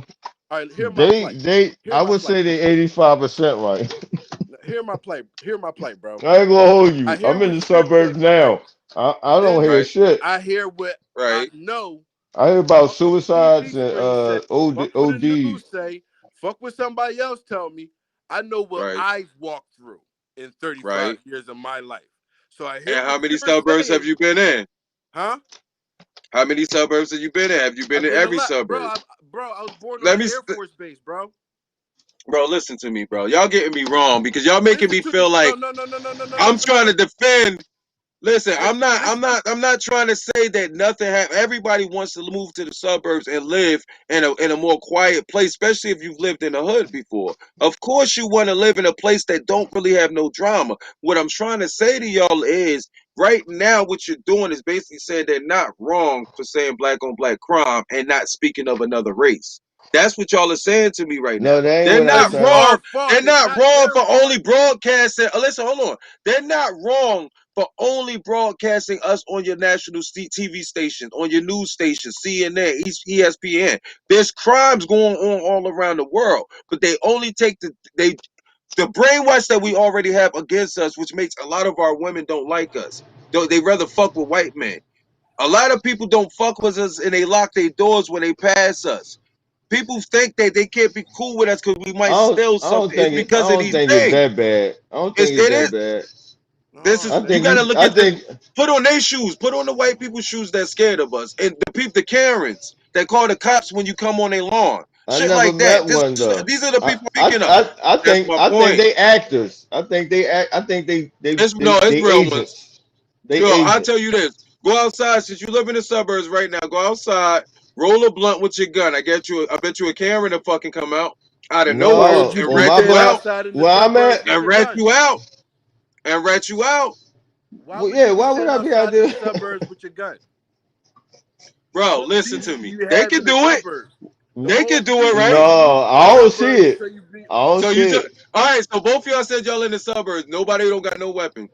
right. Hear my they, plight. they. Hear I my would plight. say they 85% right. Hear my plight. Hear my plight, bro. I ain't gonna hold I you. hear I'm in what the you're saying, suburbs right? now. I don't Then hear Right, shit. I hear what I right. know. I hear about Fuck what suicides TV and screen say. Fuck what the ODs. news say. Fuck what somebody else tell me. I know what Right, I've walked through in 35 right. years of my life. So I hear And what how many you're suburbs have saying, you been in? huh? How many suburbs have you been in? Have you been I've in been a every lot, bro. suburb? I was born on Let an me, Air Force base, bro. bro. Listen to me, bro. Y'all getting me wrong because y'all making Listen me to me. feel No, like no, no, no, no, no, no, no, I'm no, trying no. to defend. Listen, I'm Listen, not. I'm listen. not. I'm not trying to say that nothing happened. Everybody wants to move to the suburbs and live in a more quiet place, especially if you've lived in the hood before. Of course, you want to live in a place that don't really have no drama. What I'm trying to say to y'all is, right now, what you're doing is basically saying they're not wrong for saying black on black crime and not speaking of another race. That's what y'all are saying to me right now. No, that ain't They're what I not It's said. our wrong. fault. They're It's not not wrong their for fault. only broadcasting. Listen, hold on. They're not wrong for only broadcasting us on your national TV stations, on your news stations, CNN, ESPN. There's crimes going on all around the world, but they only take the brainwash that we already have against us, which makes a lot of our women don't like us. They rather fuck with white men. A lot of people don't fuck with us and they lock their doors when they pass us. People think that they can't be cool with us because we might steal something. It's I because of don't these think it's things. that bad. I don't think it's It that is. bad. This No, is I man. you think got to you. look I at the think put on their shoes, put on the white people's shoes that's scared of us, and the Karens that call the cops when you come on their lawn, I shit never like that. met one though. These are the people speaking of. That's my I think point. they actors. I think they act. I think It's they real ones. agents. They Yo, I'll tell agents. you this. Go outside since you live in the suburbs right now. Go outside, roll a blunt with your gun. I bet you a Karen to fucking come out of Why would nowhere No, you and on be rat my you standing out block outside in the where I'm suburbs at. with and your rat gun? you out and rat you out, Why Well, would yeah, you be why would standing I be out outside in the there? suburbs with your gun? bro. What Listen to reason do me. you They have can in the do it. suburbs? The They whole can do it, reason right? of you No, in the I don't see suburbs is it. so you be. I don't So see you just it. all right. So both of y'all said y'all in the suburbs. Nobody don't got no weapon.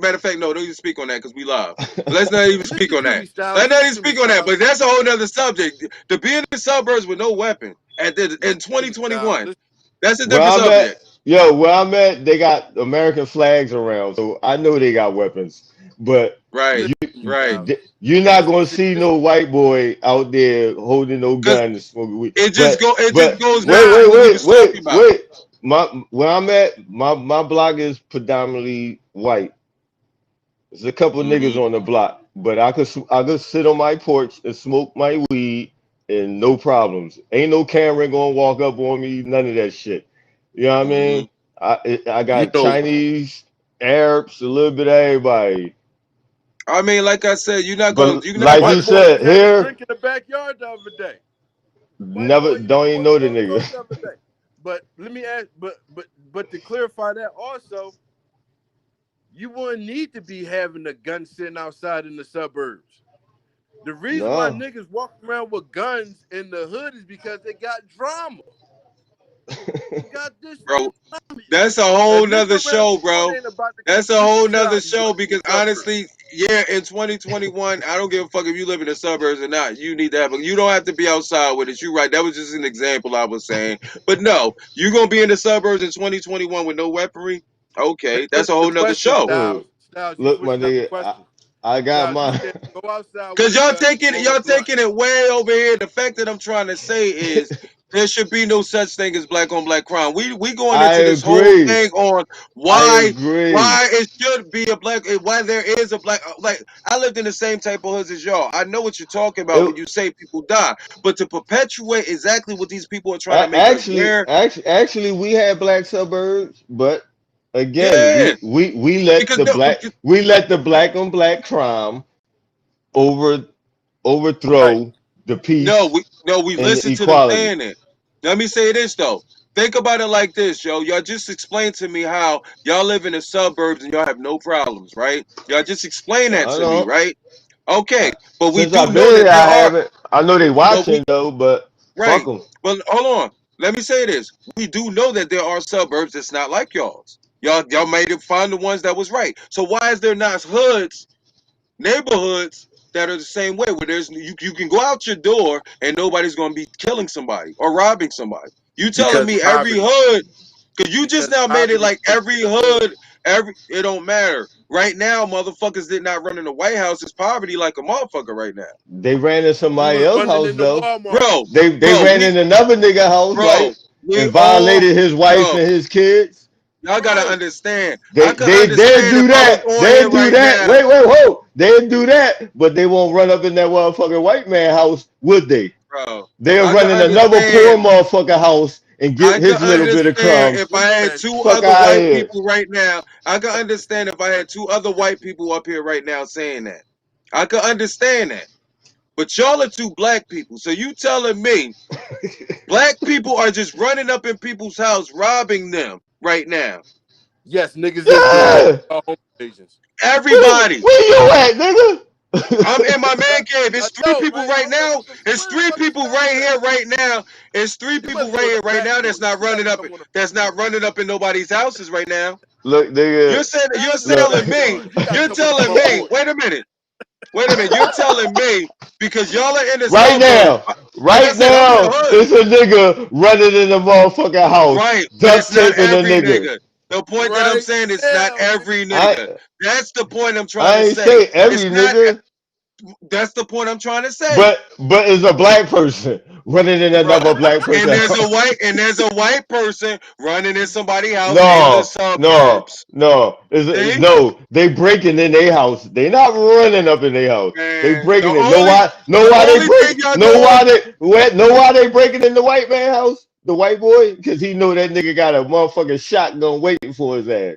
Matter of fact, no. Don't even speak on that because we live. Let's not even speak Listen on to that. me, Styles. Let's not Listen even to me, speak on that. Styles. But that's a whole nother subject. To be in the suburbs with no weapon in Listen to me, Styles. 2021, Listen. that's a Where different I'm at, subject. yo, where I'm at, they got American flags around, so I know they got weapons. But Right, Listen you, to me, right. Styles. you're not Listen. gonna See, see this. no white boy out there holding no Because gun and smoking weed. it just But goes back Nah. to what we was talking about. wait. My where I'm at, my block is predominantly white. There's a couple niggas Hmm. on the block, but I could sit on my porch and smoke my weed and no problems. Ain't no camera gonna walk up on me, none of that shit. You know what I Hmm. mean? I You got know. Chinese, Arabs, a little bit of everybody. I mean, like I said, But you're not like gonna. you White boy said, just had a here, drink in the backyard the other day. White never boy, you know, don't even walked know the on the road nigga. the other day. But let me ask. But to clarify that also, you wouldn't need to be having a gun sitting outside in the suburbs. The reason why No. niggas walk around with guns in the hood is because they got drama. They got this Bro, that's a a whole nigga nother around show, the corner bro. ain't about to come That's a shoot the whole shit nother out of you show like in the because suburbs. honestly, yeah, in 2021, I don't give a fuck if you live in the suburbs or not. You need to have you don't have to be outside with it. You right. That was just an example I was saying. But no, you're gonna be in the suburbs in 2021 with no weaponry. Hey, Okay, that's a listen, the whole nother question, show. Styles. Dude, Styles, you look, my switching up the nigga, question. I got Styles, you my said go outside with Cause a gun and roll a y'all blunt. taking it way over here. The fact that I'm trying to say is there should be no such thing as black on black crime. We going I into this whole agree. thing on I why agree. it should be a black why there is a black like I lived in the same type of hoods as y'all. I know what you're talking about It, when you say people die, but to perpetuate exactly what these people are trying to make us wear, actually, we had black suburbs, but again, yeah, because no, we let the black on black crime over Right. overthrow the peace we and the listen to them equality. saying it. Let me say this though. Think about it like this, yo. Y'all just explain to me how y'all live in the suburbs and y'all have no problems, right? Y'all just explain that I to me, don't. right? Okay, but we Since do I've know been that here, there I are, haven't. I know they but we watching though, but fuck right. them. But hold on. Let me say this. We do know that there are suburbs that's not like y'all's. Y'all made it find the ones that was right. So why is there not hoods neighborhoods that are the same way where you can go out your door and nobody's going to be killing somebody or robbing somebody. You telling Because me every poverty. hood because you just Because now made it poverty like takes every the hood. hood it don't matter right now. Motherfuckers did not run in the White House. It's poverty like a motherfucker right now, They ran in We somebody was else's running house into though. Walmart. bro. They bro ran we in another nigga house, right? bro we And all violated his wife bro and his kids. y'all gotta Right. understand. I could They understand if do I was that. on They here do right that. now. Wait, whoa. They do that, but they won't run up in that motherfucking white man house, would they? Bro, They'll I run could in another poor understand. motherfucker house and get I could his little bit of understand crumbs. if I had Listen, two Fuck other out of white here. people right now. I could understand if I had two other white people up here right now saying that. I could understand that. But y'all are two black people. So you telling me black people are just running up in people's house robbing them right now. yes, niggas is doing that Yeah. on home invasions. Everybody. Where you at, nigga? I'm in my man cave. I It's three know, people right? right I was like, now. what the It's where the three fuck is people right Shadow here at? right now. It's three He people must be right on the here right back now that's porch. not He gotta running up. come on the That's front not porch. running up in nobody's houses right now. Look, nigga, You're Shadow in the telling look, me. backyard. He gotta You're come on the telling front me. porch. Wait a minute. Wait a minute. You're telling me because y'all are in the right suburbs. now, Like I right said, I'm in now, the hood. it's a nigga running in the motherfucking house, Right, but duct it's not taping a every nigga. nigga. The point that I'm Right saying it's not now, nigga. every nigga. I That's the point I'm trying I to ain't say. say It's every not. nigga, That's the point I'm trying to say. but it's a black person running in Bro. another black And person's house. there's a white person running in somebody's house in the No, no, suburbs. no. See? No, they breaking in their house. They not running up in their house. They Man, breaking it. Know why? Know the why they only thing break? y'all Know doing, why they? Know why they breaking in the white man house? The white boy, because he know that nigga got a motherfucking shotgun waiting for his ass.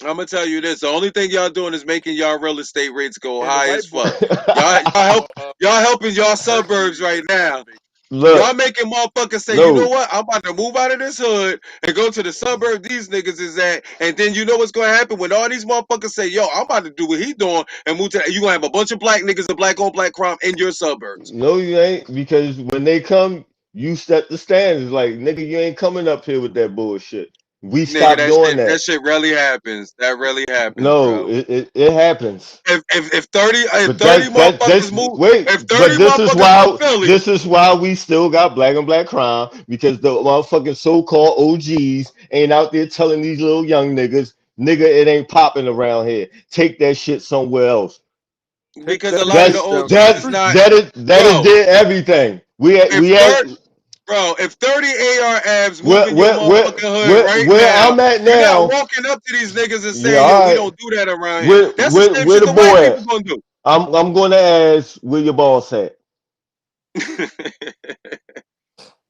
I'm gonna tell you this. The only thing y'all doing is making y'all real estate rates go And the high as white boy fuck. Y'all helping y'all suburbs Hercules right now. excavating. Y'all Look, making motherfuckers say, you know no, what? I'm about to move out of this hood and go to the suburb these niggas is at. And then you know what's gonna happen when all these motherfuckers say, yo, I'm about to do what he doing and move to you gonna have a bunch of black niggas and black on black crime in your suburbs. no, you ain't, because when they come, you set the standards. Like nigga, you ain't coming up here with that bullshit. We Nigga, stopped doing that that. shit really happens. That really happens, No, bro. it happens. If But 30 that's motherfuckers move wait, if but 30 motherfuckers from Philly, this is why we still got black on black crime, because the motherfucking so-called OGs ain't out there telling these little young niggas, nigga, it ain't popping around here. Take that shit somewhere else. Take because a that lot of the shit That's down to the OGs is street. not, that is bro. did everything. If 30 Bro, if 30 AR abs where moving your where where motherfucking hood right where now, I'm at you're not now. walking up to these niggas and Yeah, saying, yo, all we right. don't do that around here. That's the same Where shit the the white boy people at? gonna do. I'm going to ask where your boss at.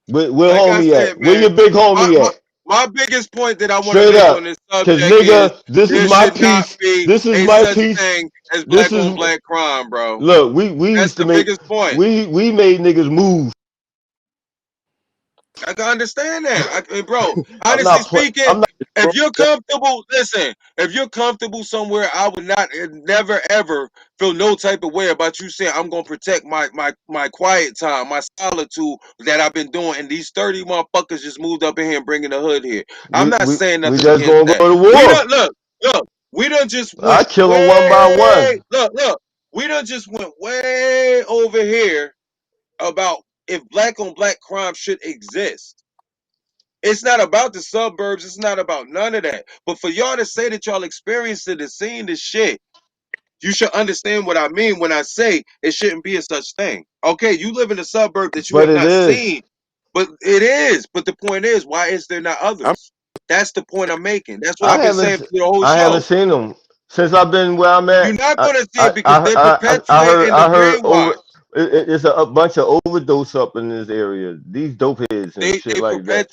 Where Like I homie said, at? Where man, your big my, homie my, at? my biggest point that I want to Straight make on up. this Cause subject is nigga, this is there my should not piece. be This is a my such piece. thing as This black is on black crime, bro. look, we That's used to the make biggest point. we made niggas move. I can understand that. Bro, I'm honestly not speaking, I'm not if you're comfortable, listen, if you're comfortable somewhere, I would not never ever feel no type of way about you saying I'm gonna protect my quiet time, my solitude that I've been doing, and these 30 motherfuckers just moved up in here and bringing the hood here. I'm not saying we nothing just against gonna that. go to We war. don't look, we done just I went kill them one by way one. look, we done just went way over here about if black on black crime should exist. It's not about the suburbs. It's not about none of that. But for y'all to say that y'all experienced it and seen the shit, you should understand what I mean when I say it shouldn't be a such thing. Okay, you live in a suburb that you But have it not is. seen, but it is. But the point is, why is there not I'm others? That's the point I'm making. That's what I I've been saying haven't for the whole I haven't show. seen them since I've been where I'm You're at. not going to see it because they're I perpetuating the heard brainwash. it's a bunch of overdose up in this area. These dope heads and They shit like that.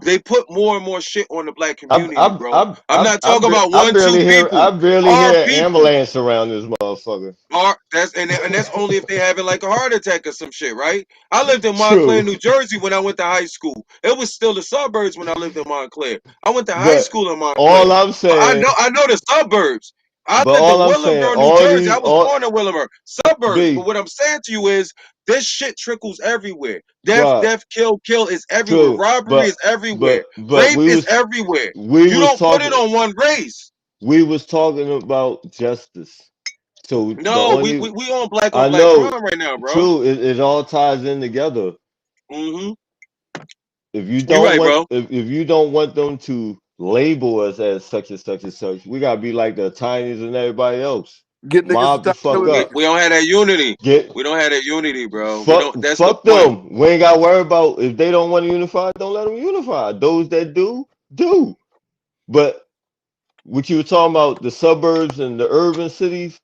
they put more and more shit on the black community, bro. I'm not I, talking about I one, two I people. barely Our hear an people ambulance around this motherfucker. are that's only if they having like a heart attack or some shit, right? I lived in Montclair, True, New Jersey when I went to high school. It was still the suburbs when I lived in Montclair. I went to high but school in all Montclair. I'm But saying, I know the suburbs. I but lived in all I'm saying, Willingboro, New Jersey. I was all born in Willingboro. Suburbs. But B, what I'm saying to you is this shit trickles everywhere. bro, Death, kill is everywhere. true, Robbery is everywhere. but Rape is everywhere. we You was don't put it talking on one race. about justice. So the No, only we on I black know, crime right now, bro. true, it all ties in together. Hmm. If you You don't right, want bro. if you don't want them to label us as such and such and such, we gotta be like the Chinese and everybody else. Get niggas to Mob the stop fuck killing up. We niggas. don't have that unity. Get We don't have that unity, bro. We fuck don't. That's the fuck point. them. We ain't gotta worry about if they don't want to unify, don't let them unify. Those that do, do. But what you were talking about, the suburbs and the urban cities,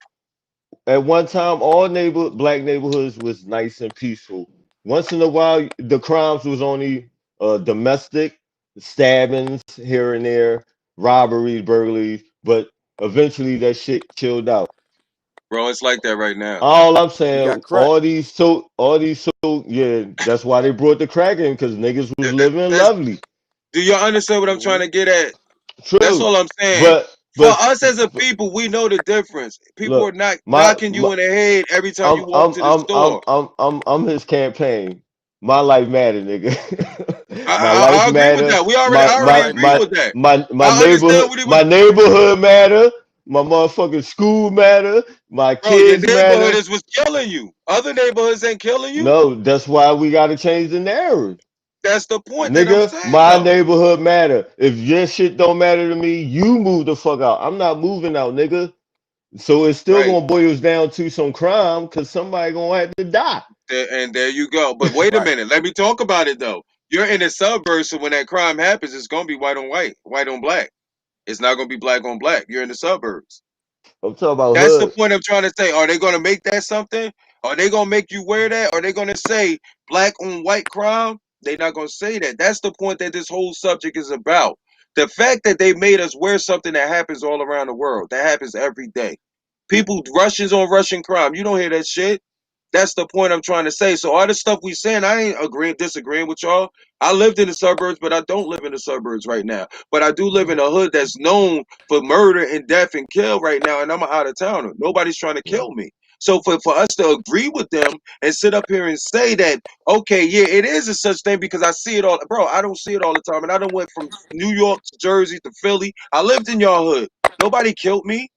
at one time all black neighborhoods was nice and peaceful. Once in a while the crimes was only domestic stabbings here and there, robberies, burglaries, but eventually that shit chilled out. Bro, it's like that right now. All I'm You got saying, crack. yeah, that's why they brought the crack in, because niggas was living That's lovely. do y'all understand what I'm trying Hmm. to get at? That's True. all I'm saying. But For but us as a people, we know the difference. People are look, not my, knocking you my in the head every time I'm you walk I'm to the I'm I'm store. I'm his campaign. My life matter, nigga. I, My I, life I agree with matter. that. My I already my Right agree now, my with that. my I understand neighborhood what he was, my neighborhood matter. My motherfucking school matter. My bro. Your kids neighborhood matter. is what's killing you. Other neighborhoods ain't killing you. No, that's why we gotta change the narrative. That's the point that I'm Nigga, saying, my though. neighborhood matter. If your shit don't matter to me, you move the fuck out. I'm not moving out, nigga. So it's still Right. gonna boils down to some crime because somebody gonna have to die. And there you go. But wait a right? minute. Let me talk about it though. You're in the suburbs, so when that crime happens, it's gonna be white on white, white on black. It's not gonna be black on black. You're in the suburbs. I'm talking about That's the hood. point I'm trying to say. Are they gonna make that something? Are they gonna make you wear that? Are they gonna say black on white crime? They're not gonna say that. That's the point that this whole subject is about. The fact that they made us wear something that happens all around the world. That happens every day. People Russians on Russian crime. You don't hear that shit. That's the point I'm trying to say. So all the stuff we saying, I ain't agreeing, disagreeing with y'all. I lived in the suburbs, but I don't live in the suburbs right now. But I do live in a hood that's known for murder and death and kill right now, and I'm an out of towner. Nobody's trying to kill me. So for us to agree with them and sit up here and say that, okay, yeah, it is a such thing because I see it all, bro. I don't see it all the time, and I done went from New York to Jersey to Philly. I lived in y'all hood. Nobody killed me.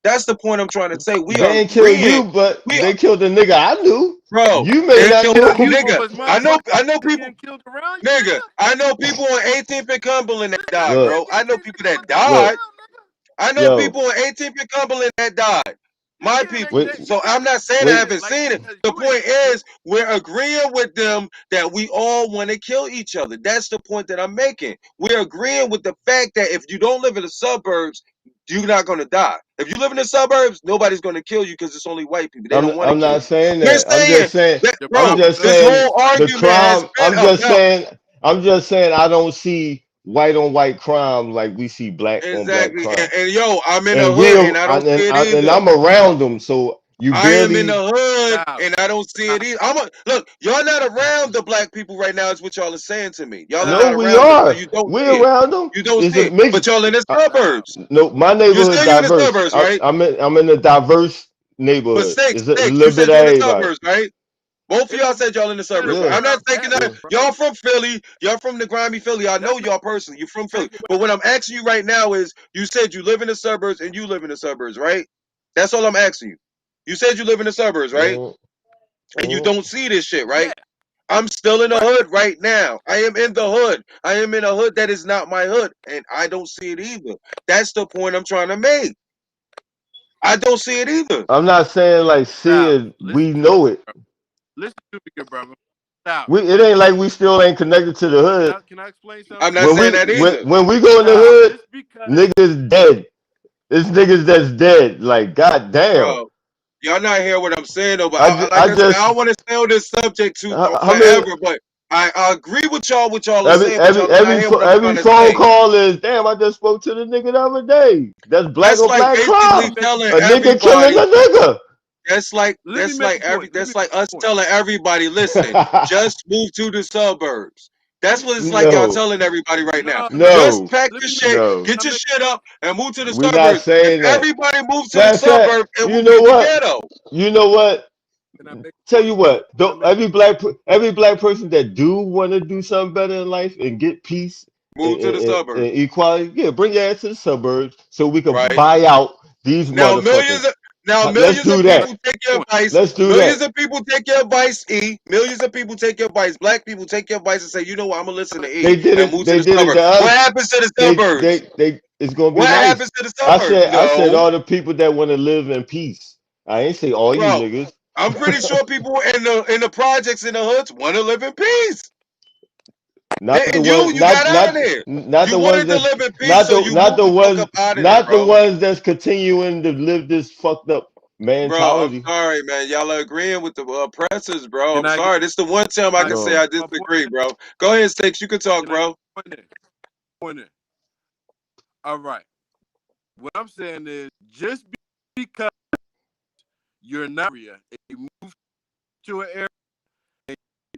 That's the point I'm trying to say. We They are ain't kill agreeing. you, but We they killed the nigga I knew. Bro, You may they not killed know a him. You nigga. was I know motherfuckers people, getting killed around you, nigga. nigga. I know people on 18th and Cumberland that Nigga, died, you Look, bro. ain't I getting know killed people that look, died. around, nigga. I know yo, people on 18th and Cumberland that died. My Yeah, people. when you So ain't I'm not saying I when saying it haven't like seen that it. because The you ain't point getting is, we're agreeing with them that we all want to kill each other. That's the point that I'm making. We're agreeing with the fact that if you don't live in the suburbs, you're not going to die. If you live in the suburbs, nobody's going to kill you because it's only white people. They don't want to I'm kill not you. saying We're that. saying that, the I'm bro, just probability this saying whole is like the argument has crime. been about I'm just saying I don't see white on white crime like we see black on black exactly. crime. And yo, I'm in the And hood and I don't see it and either. I'm around them, so you I am in the barely. hood style, and I don't see it style, either. Look, y'all not around the black people right now, is what y'all are saying to me. Y'all are No, not style. we around them, so are. you don't We see it. around them. You don't It's see a it. mix. But y'all in the Uh, Style. suburbs. no, my You neighborhood say you in the diverse. suburbs, right? I'm in a diverse But neighborhood. six, It's a six, you little bit said of you in the everybody. suburbs, right? Both of It y'all don't said y'all in the matter suburbs, right? Yeah, I'm not where I'm taking at, that. yeah. bro. Y'all from Philly. Y'all from the grimy Philly. I know That's not y'all personally. You're from Philly. take away But what I'm asking you right now is, you said you live in the suburbs and you live in the suburbs, right? That's all I'm asking you. You said you live in the suburbs, right? Mm, And you mm. don't see this shit, yeah, right? I'm still in the right. hood right now. I am in the hood. I am in a hood that is not my hood, and I don't see it either. That's the point I'm trying to make. I don't see it either. I'm not saying like see Style. it. Listen We to me, know it. bro. Listen to me, good brother. Style. We it ain't like we still ain't connected to the hood. Can I explain I'm something? not saying that either. When we go in the Style. hood, Just because niggas dead. It's niggas that's dead. Like goddamn. Bro, y'all not hear what I'm saying though, but like I I said, I just don't want to stay on this subject too how many forever, but I agree with y'all what y'all are saying, but y'all not hear what I'm every trying to phone say. call is damn. I just spoke to the nigga the other day. That's black That's on like black basically crime. let me make telling A nigga killing everybody. a nigga. let me make a point. Let me That's make like us a point. telling everybody, listen, just move to the suburbs. That's what it's like y'all No, telling everybody right now. No, no. Just no, pack Let your me make shit, no. I get your make shit up, and move to the We not suburbs. If saying that. everybody moves to the Matter of fact, suburbs, it will you be know the what? ghetto. You know what? can I make Tell you what. can I Don't, make every black person that do want to do something better in life and get peace Move to the and suburbs, equality, yeah, bring your ass to the suburbs so we can right? buy out these Now motherfuckers. millions of now Let's millions do of that. people take your point? advice. Let's do Millions that. of people take your advice, E. Millions of people take your advice. Black people take your advice and say, you know what, I'm gonna listen to E They did and it. move to They the did it to suburbs. What us. happens to the suburbs? It's gonna be What nice. happens to the suburbs? I said No, all the people that want to live in peace. I ain't say all you bro. niggas. I'm pretty sure people in the projects in the hoods want to live in peace. Not the Didn't you? ones, You got out of there. not You the ones wanted to that's live in peace, so you moved the fuck up out of there, not the bro. ones that's continuing to live this fucked up Bro, I'm mentality. sorry, man. Y'all are agreeing with the oppressors, bro. Can I'm I get sorry. This the one time I my can say No, I my point disagree, in? bro. Go ahead, Six. You can talk, Can I get bro. my point in? Point in. All right. What I'm saying is just because you're not area and you move to an area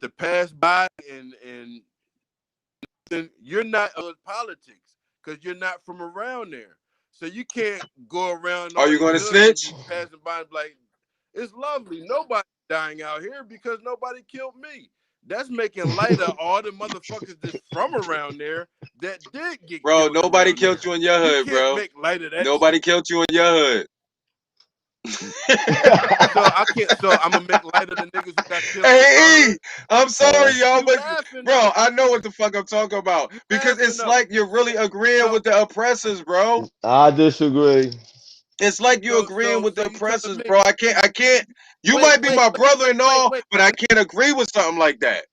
to pass by and you're not politics because you're not from around there. So you can't go around Are all you these going to hoods and snitch? be passing by and be like, it's lovely. Nobody dying out here because nobody killed me. That's making light of all the motherfuckers that's from around there that did get Bro, killed nobody around killed there. you in your You hood, can't bro. make light of that Nobody shit. killed you in your hood. So I can't. So I'm gonna make light of the niggas who got killed in my Hey, E, hood. I'm sorry, y'all, You but laughing bro, though. I know what the fuck I'm talking about You because laughing it's though. like you're really agreeing So with the oppressors, bro. I disagree. It's like you so agreeing so with the so you telling oppressors, me? bro. I can't. You Wait might be wait my wait brother wait and wait all, wait but I wait. can't agree with something like that.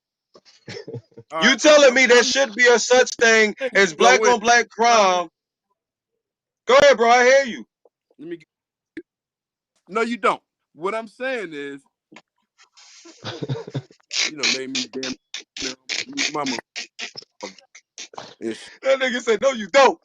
All You right. telling me there I'm should be a such thing letting you as go black in. on black Mommy. crime? Go ahead, bro. I hear you. Let me. No, you don't. What I'm saying is, you know, made me damn near mute my motherfucker and shit. That nigga said, "No, you don't."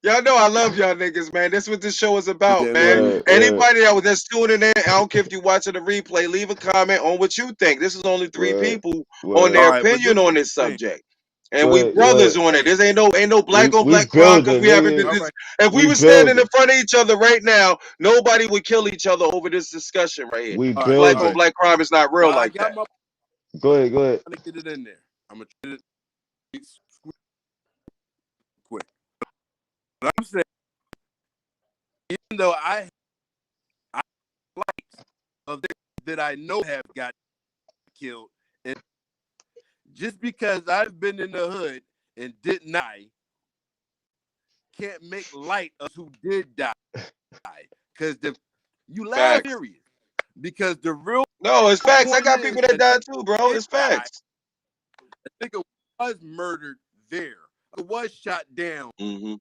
Y'all know I love y'all niggas, man. That's what this show is about, That man. little Right, right, Anybody that was just tuning in, I don't care if you watching the replay, leave a comment on what you think. This is only three right, people on right, all their right, but this opinion is on what this I'm saying. subject. And we right, This is what brothers right. on I'm it. saying. This ain't no black on We black crime because building, we having nigga. All this. right, If we We was standing in building. front of each other right now, nobody would kill each other over this discussion right here. We all right, Black all on right. building. black crime is not real While I like got that. my Go ahead, go ahead. trying to get it in there, I'm gonna try it quick. But I'm saying, even though I likes of that I know have got killed, and just because I've been in the hood and didn't die, can't make light of who did die. Because the you laugh Facts. serious. Because the real No, it's facts. I point got is people that a died too, bro. nigga did It's die. facts. A nigga was murdered there. It was shot down Hmm.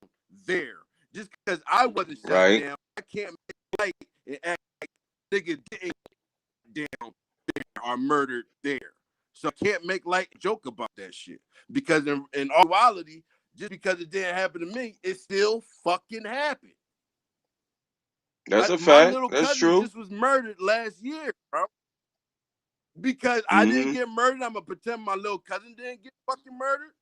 there. Just because I wasn't shot Right. down, I can't make light and act like nigga didn't get down there or murdered there. So I can't make light joke about that shit. Because in all reality, just because it didn't happen to me, it still fucking happened. That's a My fact. little That's cousin true. just was murdered last year, bro. Because I didn't Hmm. get murdered, I'm gonna pretend my little cousin didn't get fucking murdered.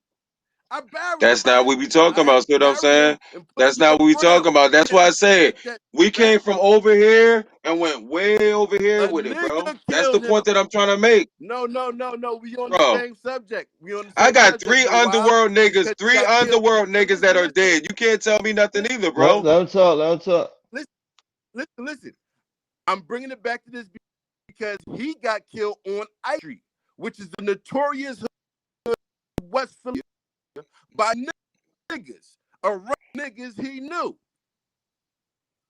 I buried That's him. I not had what we talking I had about. to See what I'm carry saying? him and put him That's to the not what we talking ground about. That's because why I I said take that we back came from from over here and went way over a here with it, bro. nigga That's the killed him. point that I'm trying to make, No, no, no, no. We on the bro. same subject. We on the I same got subject. three You know why? underworld niggas, Because he three got killed. underworld niggas that Listen, are listen, dead. You can't tell me nothing listen, either, Let, bro. let him talk, let him talk. listen, listen, listen. I'm bringing it back to this because he got killed on I Street, which is the notorious West Philly by niggas, around niggas he knew.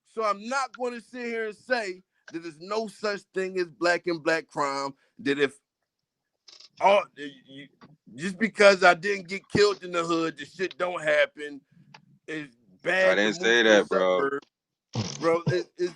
So I'm not going to sit here and say that there's no such thing as black and black crime. That if all just because I didn't get killed in the hood, the shit don't happen. It's I bad to didn't move say to the that, bro. suburbs, bro. Is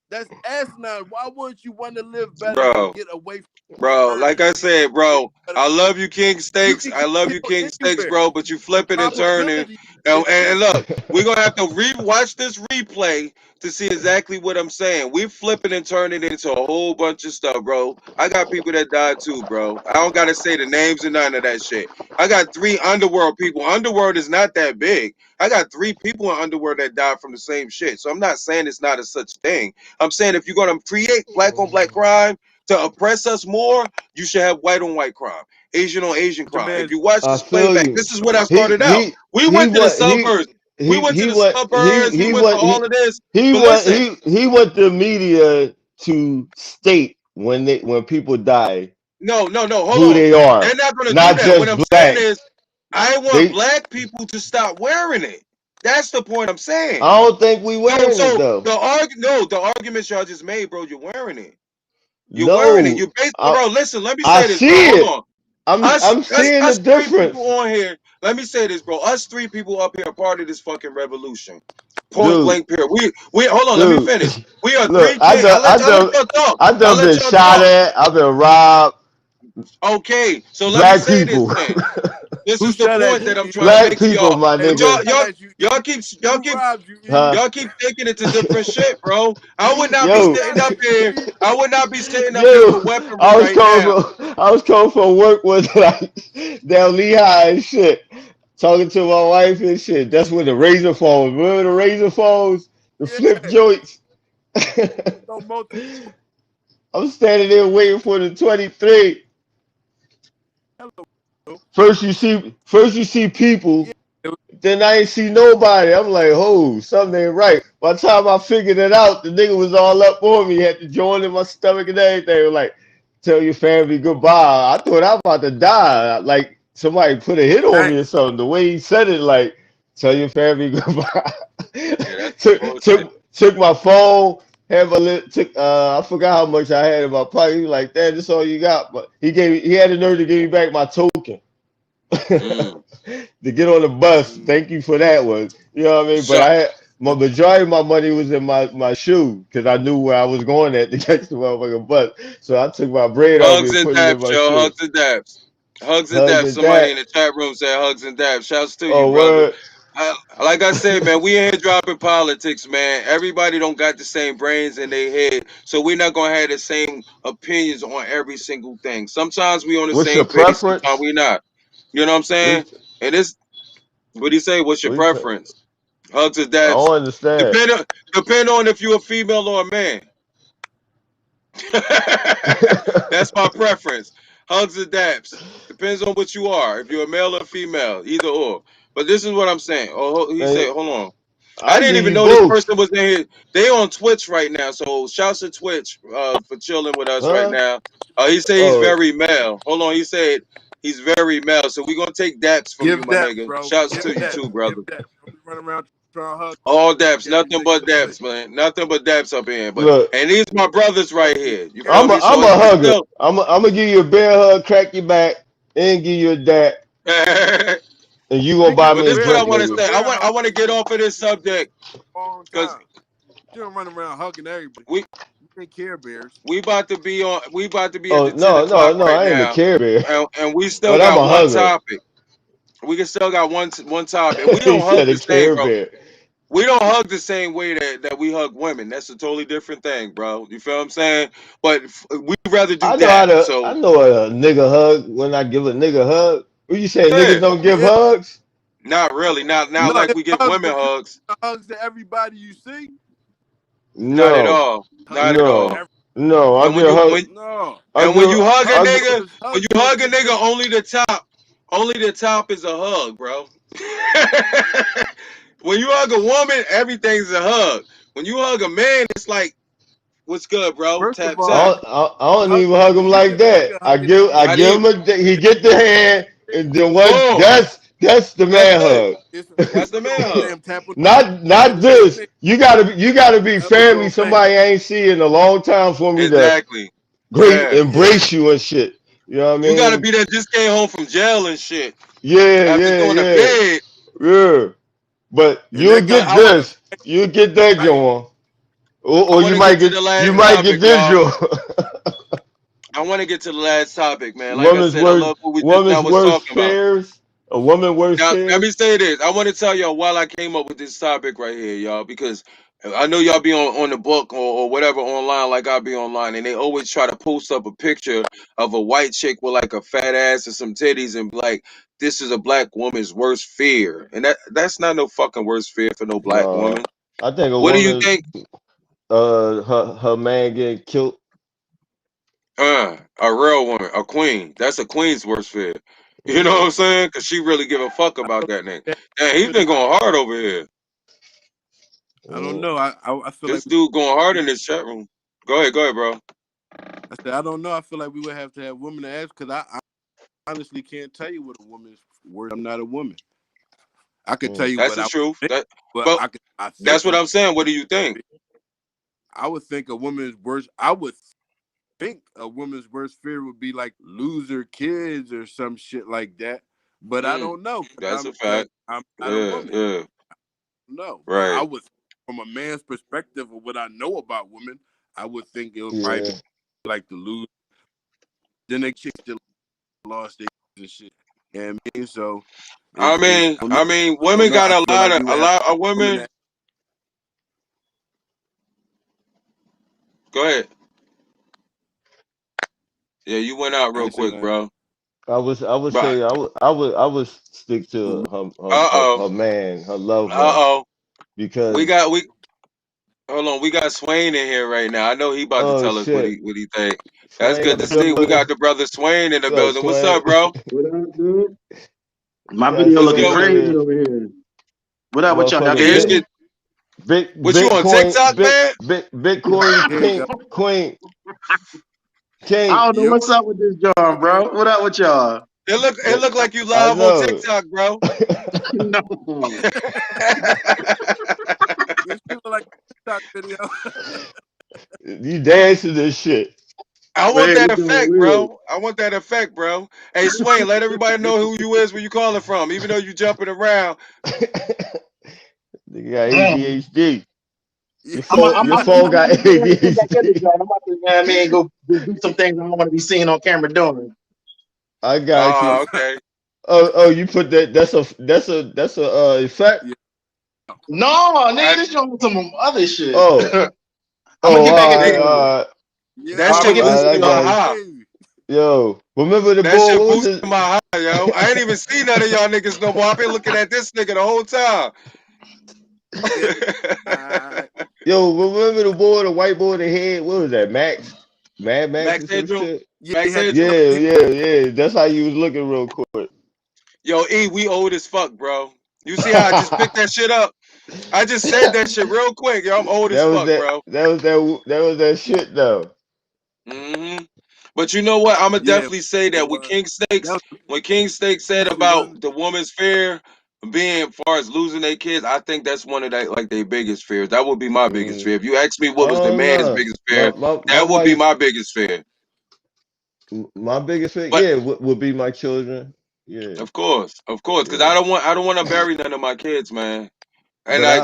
that's asinine. Why wouldn't you want to live better and Bro, get away from bro, like murder I and said, get bro, better? I love you, King You Steaks. can I get love you, killed King Steaks, anywhere. bro, but you The flipping and turning. probability And exists. look, we're going to have to re-watch this replay to see exactly what I'm saying. We flipping and turning into a whole bunch of stuff, bro. I got people that died too, bro. I don't got to say the names and none of that shit. I got three underworld people. Underworld is not that big. I got three people in underworld that died from the same shit. So I'm not saying it's not a such thing. I'm saying if you're going to create black on black crime to oppress us more, you should have white on white crime, Asian on Asian The crime. If man, you watch I this feel playback, you. this is what I He started out. he We he went to the what suburbs. We went to he the what suburbs. We he went to what all of this. he But what listen, he want the media to state when people die no, no, no. Hold who on. they They're are, not going to do not that. What just I'm saying black. is, I want They black people to stop wearing it. That's the point I'm saying. I don't think we So, wearing it so though. the arguments y'all just made, bro. You're wearing it. You're wearing it. No, You're based, I bro. Listen, let me I say this, bro. see Hold it. on. I'm seeing the Us three people difference, on here. Let me say this, bro. Us three people up here are part of this fucking revolution. Point dude. blank period. We hold on, let me Dude, finish. We are look, three king. I'll let y'all talk. I I'll done let been y'all shot talk. at. I've been robbed. Okay, so let me Black say this people, then. This who is the shot at point you? that I'm E? trying to black make to people, y'all. my Hey, But who nigga. shot at you? E? Who robbed you? E? Huh? y'all keep taking it to different shit, bro. I would not be Who Yo, shot sitting up at you? here. E? I would not be sitting up here yo, with weaponry right now. I was coming from work with like down Lehigh and shit. talking to my wife and shit. That's when the razor phones. Remember the razor phones, the flip Yeah. joints. No multiple. I'm standing there waiting for the 23. Hello. First you see people. Yeah. It was Then I ain't see nobody. I'm like, oh, something ain't right. By the time I figured it out, the nigga was all up on me. Had to join in my stomach and everything. It was like, tell your family goodbye. I thought I was about to die. Like somebody put a hit on dang. me or something. The way he said it, like, tell your family goodbye. Yeah, that's some took bullshit. took my phone. Had my took I forgot how much I had in my pocket. He was like, "Dad, this all you got?" But he had the nerve to give me back my token. Mm. To get on the bus. Mm. Thank you for that one. You know what I mean? But So I had my majority of my money was in my shoe because I knew where I was going at to catch the motherfucking bus. So I took my bread off hugs and and put it in daps, my yo. shoe. Hugs and daps. Hugs and Hugs daps. and Somebody that. in the chat room said hugs and daps. Shouts to you, Oh brother. word. Like I said, man, we in here dropping politics, man. Everybody don't got the same brains in their head, so we're not gonna have the same opinions on every single thing. Sometimes we on the What's your same page, sometimes preference? we not. You know what I'm saying? What, And it's what do you say? What's your what you, preference? Hugs and I daps. don't understand. Depend on depend on if you're a female or a man. That's my preference. Hugs and daps. Depends on what you are. If you're a male or female, either or. But this is what I'm saying. Oh, he Man, said, hold on. I I didn't give even you know this both. person was in here. They on Twitch right now. So shouts to Twitch for chilling with us right Huh? now. He said he's Oh, very male. Hold on. He said he's very male. So we're gonna take daps from you, Give my that, nigga. bro. Shouts Give to you that. too, Give brother. that. Don't be running around trying to hug All daps, every nothing nigga but you see. daps, man. Nothing but daps up in here. But look, and these my brothers right You here. You hear feel me? me? I'm So a it's hugger. still I'm gonna give you a bear hug, crack your back, and give you a dap, and you gonna buy Speaking but me of a this is what bear, I drink, want to nigga. say. bear I hug, want to get off of this subject a long because time. You don't run around hugging everybody. we You ain't Care Bears. we about to be at Oh the 10 no, no, o'clock no, right I ain't a now, care bear, and we still but I'm got a one hugger. topic. We can still got one topic, and we He don't hug said a the same, care bro. bear. We don't hug the same way that we hug women. That's a totally different thing, bro. You feel what I'm saying? But we rather do that. I So know a nigga hug when I give a nigga a hug. What you say? yeah, Niggas don't give Yeah. hugs? not really, not No, like it's we give hugs, women but you hugs. hugs to everybody you see. Not at No, all. Hugs Not at to no, all. every. no. I And when give you hug. when No. I and when you give. hug a I give. nigga, Because when hugs you don't hug a mean nigga, nothing. only the top is a hug, bro. When you hug a woman, everything's a hug. When you hug a man, it's like, what's good, bro? First of Tap all, tap. I don't hug, even hug him when you like give a nigga that. a hug and I Not give him even. he get the hand and then what? Boom. That's the That's man it. hug. it's That's the you man don't hug. damn tap on Not the same this. thing. You gotta be Other family. little thing. Somebody I ain't seen in a long time for me to Exactly. great Yeah. Yeah. embrace you and shit. You know what I You gotta mean? be that just came home from jail and shit Yeah, after yeah, doing a yeah, bid. yeah. But And you'll that goes get I want to. this. You'll get that right. John. I Or want to get to the you last might get topic, this y'all. John. I want to get to the last topic, man. Like I said, I love what we just now woman's was worst talking about. fears. A woman worst Now, let me fears. say this. I want to tell y'all while I came up with this topic right here, y'all, because I know y'all be on the book or whatever online, like I be online, and they always try to post up a picture of a white chick with like a fat ass and some titties and be like, this is a black woman's worst fear. And that's not no fucking worst fear for no black No, woman. I think a What do you woman, think? her man getting killed. A real woman, a queen. That's a queen's worst fear. You know what I'm Mm, saying? Because she really give a fuck I about don't that nigga. that And he's women been going hard over here. I don't mm. know. I feel like This dude going hard in this chat room. Go ahead, bro. I said I don't know. I feel like we would have to have women to ask because I honestly can't tell you what a woman's worth. I'm not a woman. I could tell Mm. you That's what the I truth. think, That, but but I that's think what I'm saying. What do you think? I would think a woman's worst. I would think a woman's worst fear would be like lose her kids or some shit like that. But I Mm, don't know that's a because fact. I'm not a Yeah, woman. yeah, No, but I right. would, from a man's perspective of what I know about women, I would think it would probably be Yeah, like to lose. Then they chicks still lost their and shit. You know what I mean? So it's I don't know. I don't Women know. got I feel like we a would have lot of women women. that Go ahead. Yeah, you went out I real ain't saying quick, that. bro. I would But say I would stick to uh-oh. her man, her loved one, Uh-oh. We because got we hold on, we got Swain in here right now. I know he about to oh tell us what shit, he think. That's Swain good in to the see. We got building. the brother Swain in the What's up, building. What's Swain? up, bro? What up, dude? You My got video What's looking good Swain with in crazy here, over here. What up with y'all? Y'all motherfucker. can hear it's Bit, good. me? What you on Bitcoin, TikTok, man? Bitcoin Here you King, go. Queen I King. don't know Yo, what's up with this John, okay. bro. What up with y'all? It look like you I live on know. TikTok, bro. No. This shit look like a TikTok video. You dancing this shit. I want Man, that this John effect, weird. bro. I want that effect, bro. Hey, Swain, let everybody know who you is, where you calling from. Even though you jumping around, You got Damn. ADHD. Yeah. Your phone I'm got getting ready to come back in the ADHD. joint. I'm about to, you know what I mean, go do some things I don't want to be seen on camera doing. I got you. oh, okay. Oh, you put that. That's a effect. Yeah. No, nigga, I, this joint some other shit. Oh, I'm gonna oh, get back in all the right, it, joint. all right, Yeah, that I'm I gonna shit get was back all in right. boosted I the my got joint. you. high. hey. Yo, remember the That boy? shit What was boosted it? my high, yo. I ain't even seen none of y'all niggas no more. I've been looking at this nigga the whole time. Yeah. I, Yo, remember the boy, the white boy, the head? What was that? Mad Max Max or some Hedrum, shit? yeah, he Max had Hedrum. Yeah, he, yeah, yeah. That's how you was looking real quick. Yo, E, we old as fuck, bro. You see how I just picked that shit up? I just said that shit real quick. Yo, I'm old as That was fuck, that. bro. That was that shit though. hmm But you know what? I'm gonna yeah, definitely say it that with was. King That Stakes, was when King Stakes said peaceful, wasn't about it? the woman's fear being far as losing their kids, I think that's one of that like their biggest fears. That would be my biggest Mm. fear. If you ask me what was the Oh man's no, biggest my fear, my my that would be wife. my biggest fear. My biggest thing, But yeah, would be my children. Yeah, of course, because yeah. I don't want to bury none of my kids, man. And But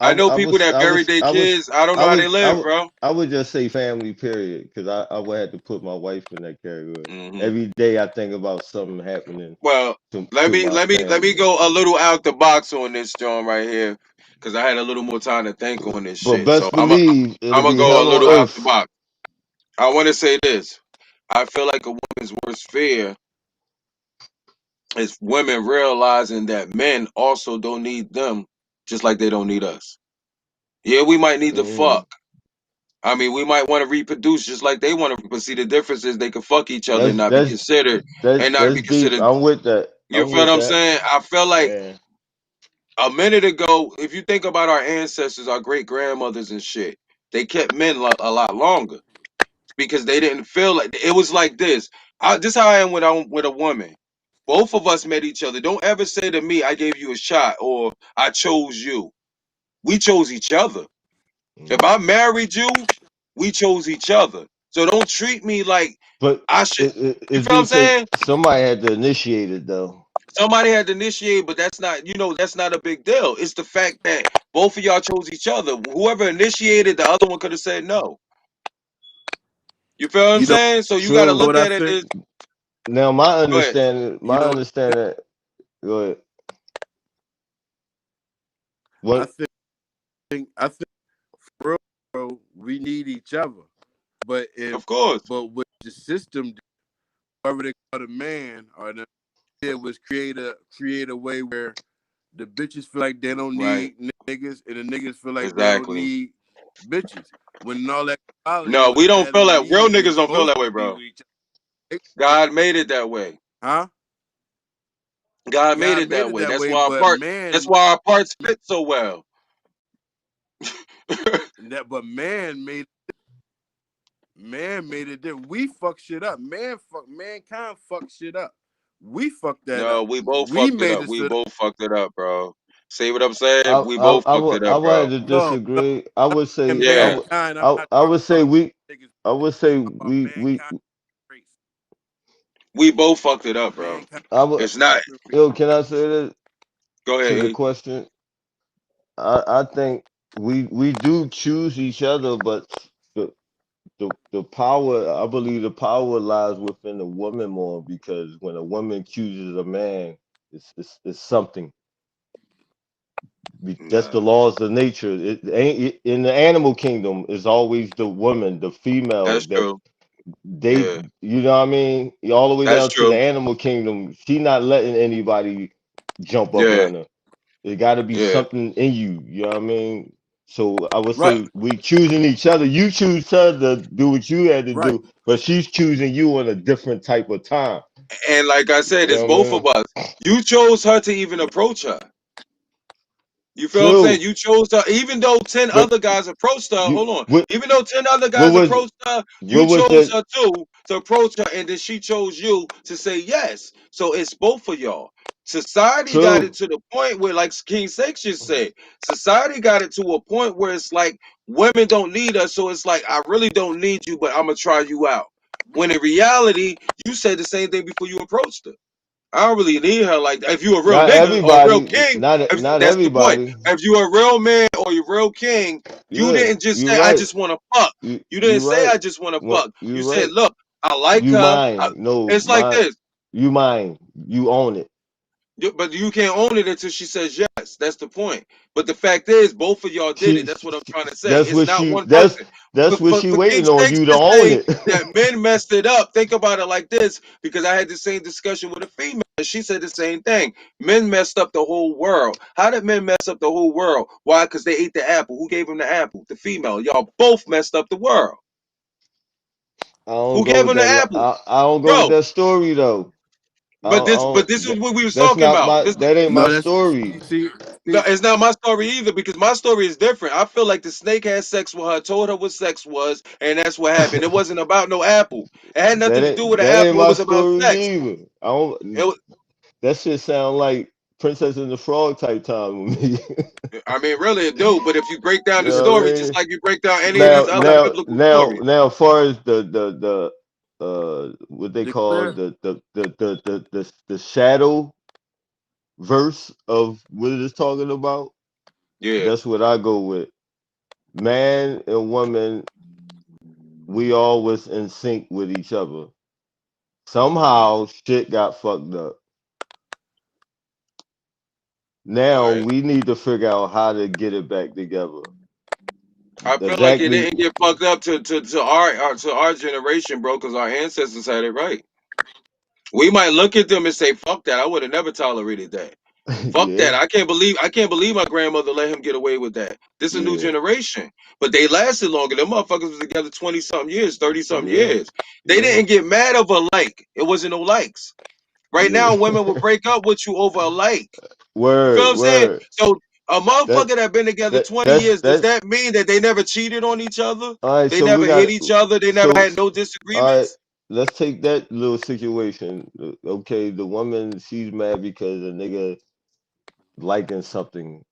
I know I people was that I buried was their I was kids. I don't know I how they would I live, would bro. I would just say family period, because I would have to put my wife in that category. hmm Every day I think about something happening Well, to my let me family. go a little out the box on this, John, right here, because I had a little more time to think on this But shit. So best believe it'll I'm gonna be go a hell on little out the earth. box. I want to say this. I feel like a woman's worst fear is women realizing that men also don't need them, just like they don't need us. Yeah, we might need to Hmm. fuck. I mean, we might want to reproduce just like they want to. But see, the difference is they can fuck each other and That's not be that's considered, and not that's be deep. considered. I'm with that. You I'm feel what with I'm that. saying? I feel like Yeah. a minute ago, if you think about our ancestors, our great grandmothers and shit, they kept men a lot longer because they didn't feel like it was like this. This how I am with a woman. Both of us met each other. Don't ever say to me, "I gave you a shot" or "I chose you." We chose each other. If I Hmm. married you, we chose each other. So don't treat me like But I should. You it's feel what I'm because saying? somebody had to initiate it though. Somebody had to initiate, but that's not, that's not a big deal. It's the fact that both of y'all chose each other. Whoever initiated, the other one could have said no. You feel what I'm You know saying? So you got to True. look what I at it think? as, Now my go ahead. understanding, You my know what I think? understanding. Go ahead. I What? think for real, bro, we need each other. But if Of course. but what the system, whoever they call the man or the did was create a way where the bitches feel like they don't Right. need niggas, and the niggas feel like they don't Exactly. need bitches. When in all actuality, No, what we don't feel Adam and that. Real Eve niggas was don't feel supposed that way, to be bro. with each other. God made it that way. Huh? God made God it made that it way. that way, but That's why our parts fit so well. man made it different. We fuck shit up. Mankind fuck shit up. We fucked that No, up. we both We fucked it made up. it We so that both fucked it up, bro. See what I'm saying? I We I both I fucked would it I up, bro. wanted to no, no, disagree. I would and say Yeah. mankind. I'm not I talking would say about we niggas. I would say I'm talking about we mankind race. We both fucked it up, bro. Mankind I would. It's not. human race. Yo, can I say this Go to ahead, the E. question? I think we do choose each other, but the the power, I believe the power lies within the woman more, because when a woman chooses a man, it's something. That's the Nah, laws of nature. It ain't in the animal kingdom. Is always the woman, the female that's that true. They, Yeah, you know what I mean? All the way that's down to the true. animal kingdom. She not letting anybody jump up Yeah, on her. It got to be yeah, something in you. You know what I mean? So I would Right, say we choosing each other. You choose her to do what you had to right, do, but she's choosing you on a different type of time. and like I You said, it's know what I both mean? of us. You chose her to even approach her. You feel what I'm saying? True, You chose her, even though 10 but other guys approached her. you Hold on. what Even though 10 other what guys was approached her, you what was chose the her too to approach her, and then she chose you to say yes. So it's both of y'all. Society got it true? to the point where, like King Sex just said, society got it to a point where it's like women don't need us. So it's like, I really don't need you, but I'm going to try you out. When in reality, you said the same thing before you approached her. I don't really need her like that. If you a real Not nigga or a real everybody, king, not that's the point. everybody. If you a real man or you real king, you Yeah, didn't just you're say, I right. just want to fuck. You didn't You say, I right. just want to What fuck. You you said, right. look, I like You her. mine. No, It's like this. you mine. You own it. But you can't own it until she says yes. That's the point. But the fact is, both of y'all did it. She, That's what I'm trying to say. that's It's what not she one person. that's what she For King waiting on Stakes you to to own say it. that men messed it up, think about it like this, because I had the same discussion with a female. And she said the same thing. Men messed up the whole world. How did men mess up the whole world? Why? Because they ate the apple. Who gave them the apple? The female. Y'all both messed up the world. I don't Who go gave with them the that. apple? I don't go with Bro, that story though. but this is what we was That's talking not about. my. This That ain't my no, that's story. No, see, it's not my story either because my story is different. I feel like the snake had sex with her, told her what sex was, and that's what happened. It wasn't about no apple. It had nothing to do with the That ain't apple. It my was about story sex. neither. I don't. It was, That shit sound like Princess and the Frog type time with me. I mean, really, it do. But if you break down You the know what I story, just mean? like you break down any of these other biblical stories, As far as what they call declare. the shadow verse of what it is talking about, yeah, that's what I go with. Man and woman, we always in sync with each other. Somehow shit got fucked up. all Now right. we need to figure out how to get it back together. I feel like it Exactly. didn't get fucked up to our generation, bro, because our ancestors had it right. We might look at them and say, "Fuck that! I would have never tolerated that." Fuck that. Yeah, I can't believe my grandmother let him get away with that. This is a new yeah, generation. But they lasted longer. Them motherfuckers was together 20 something years, 30 something yeah, years. They yeah, didn't get mad over a like. It wasn't no likes. Right yeah. now, women will break up with you over a like. You feel what Word, I'm saying? word. So a That motherfucker that been together 20 years, does that's that mean that they never cheated on each other? all right. They So we never hit got each other? They never so had no all right. disagreements? Let's take that little situation. Okay, the woman she's mad because a nigga liking something.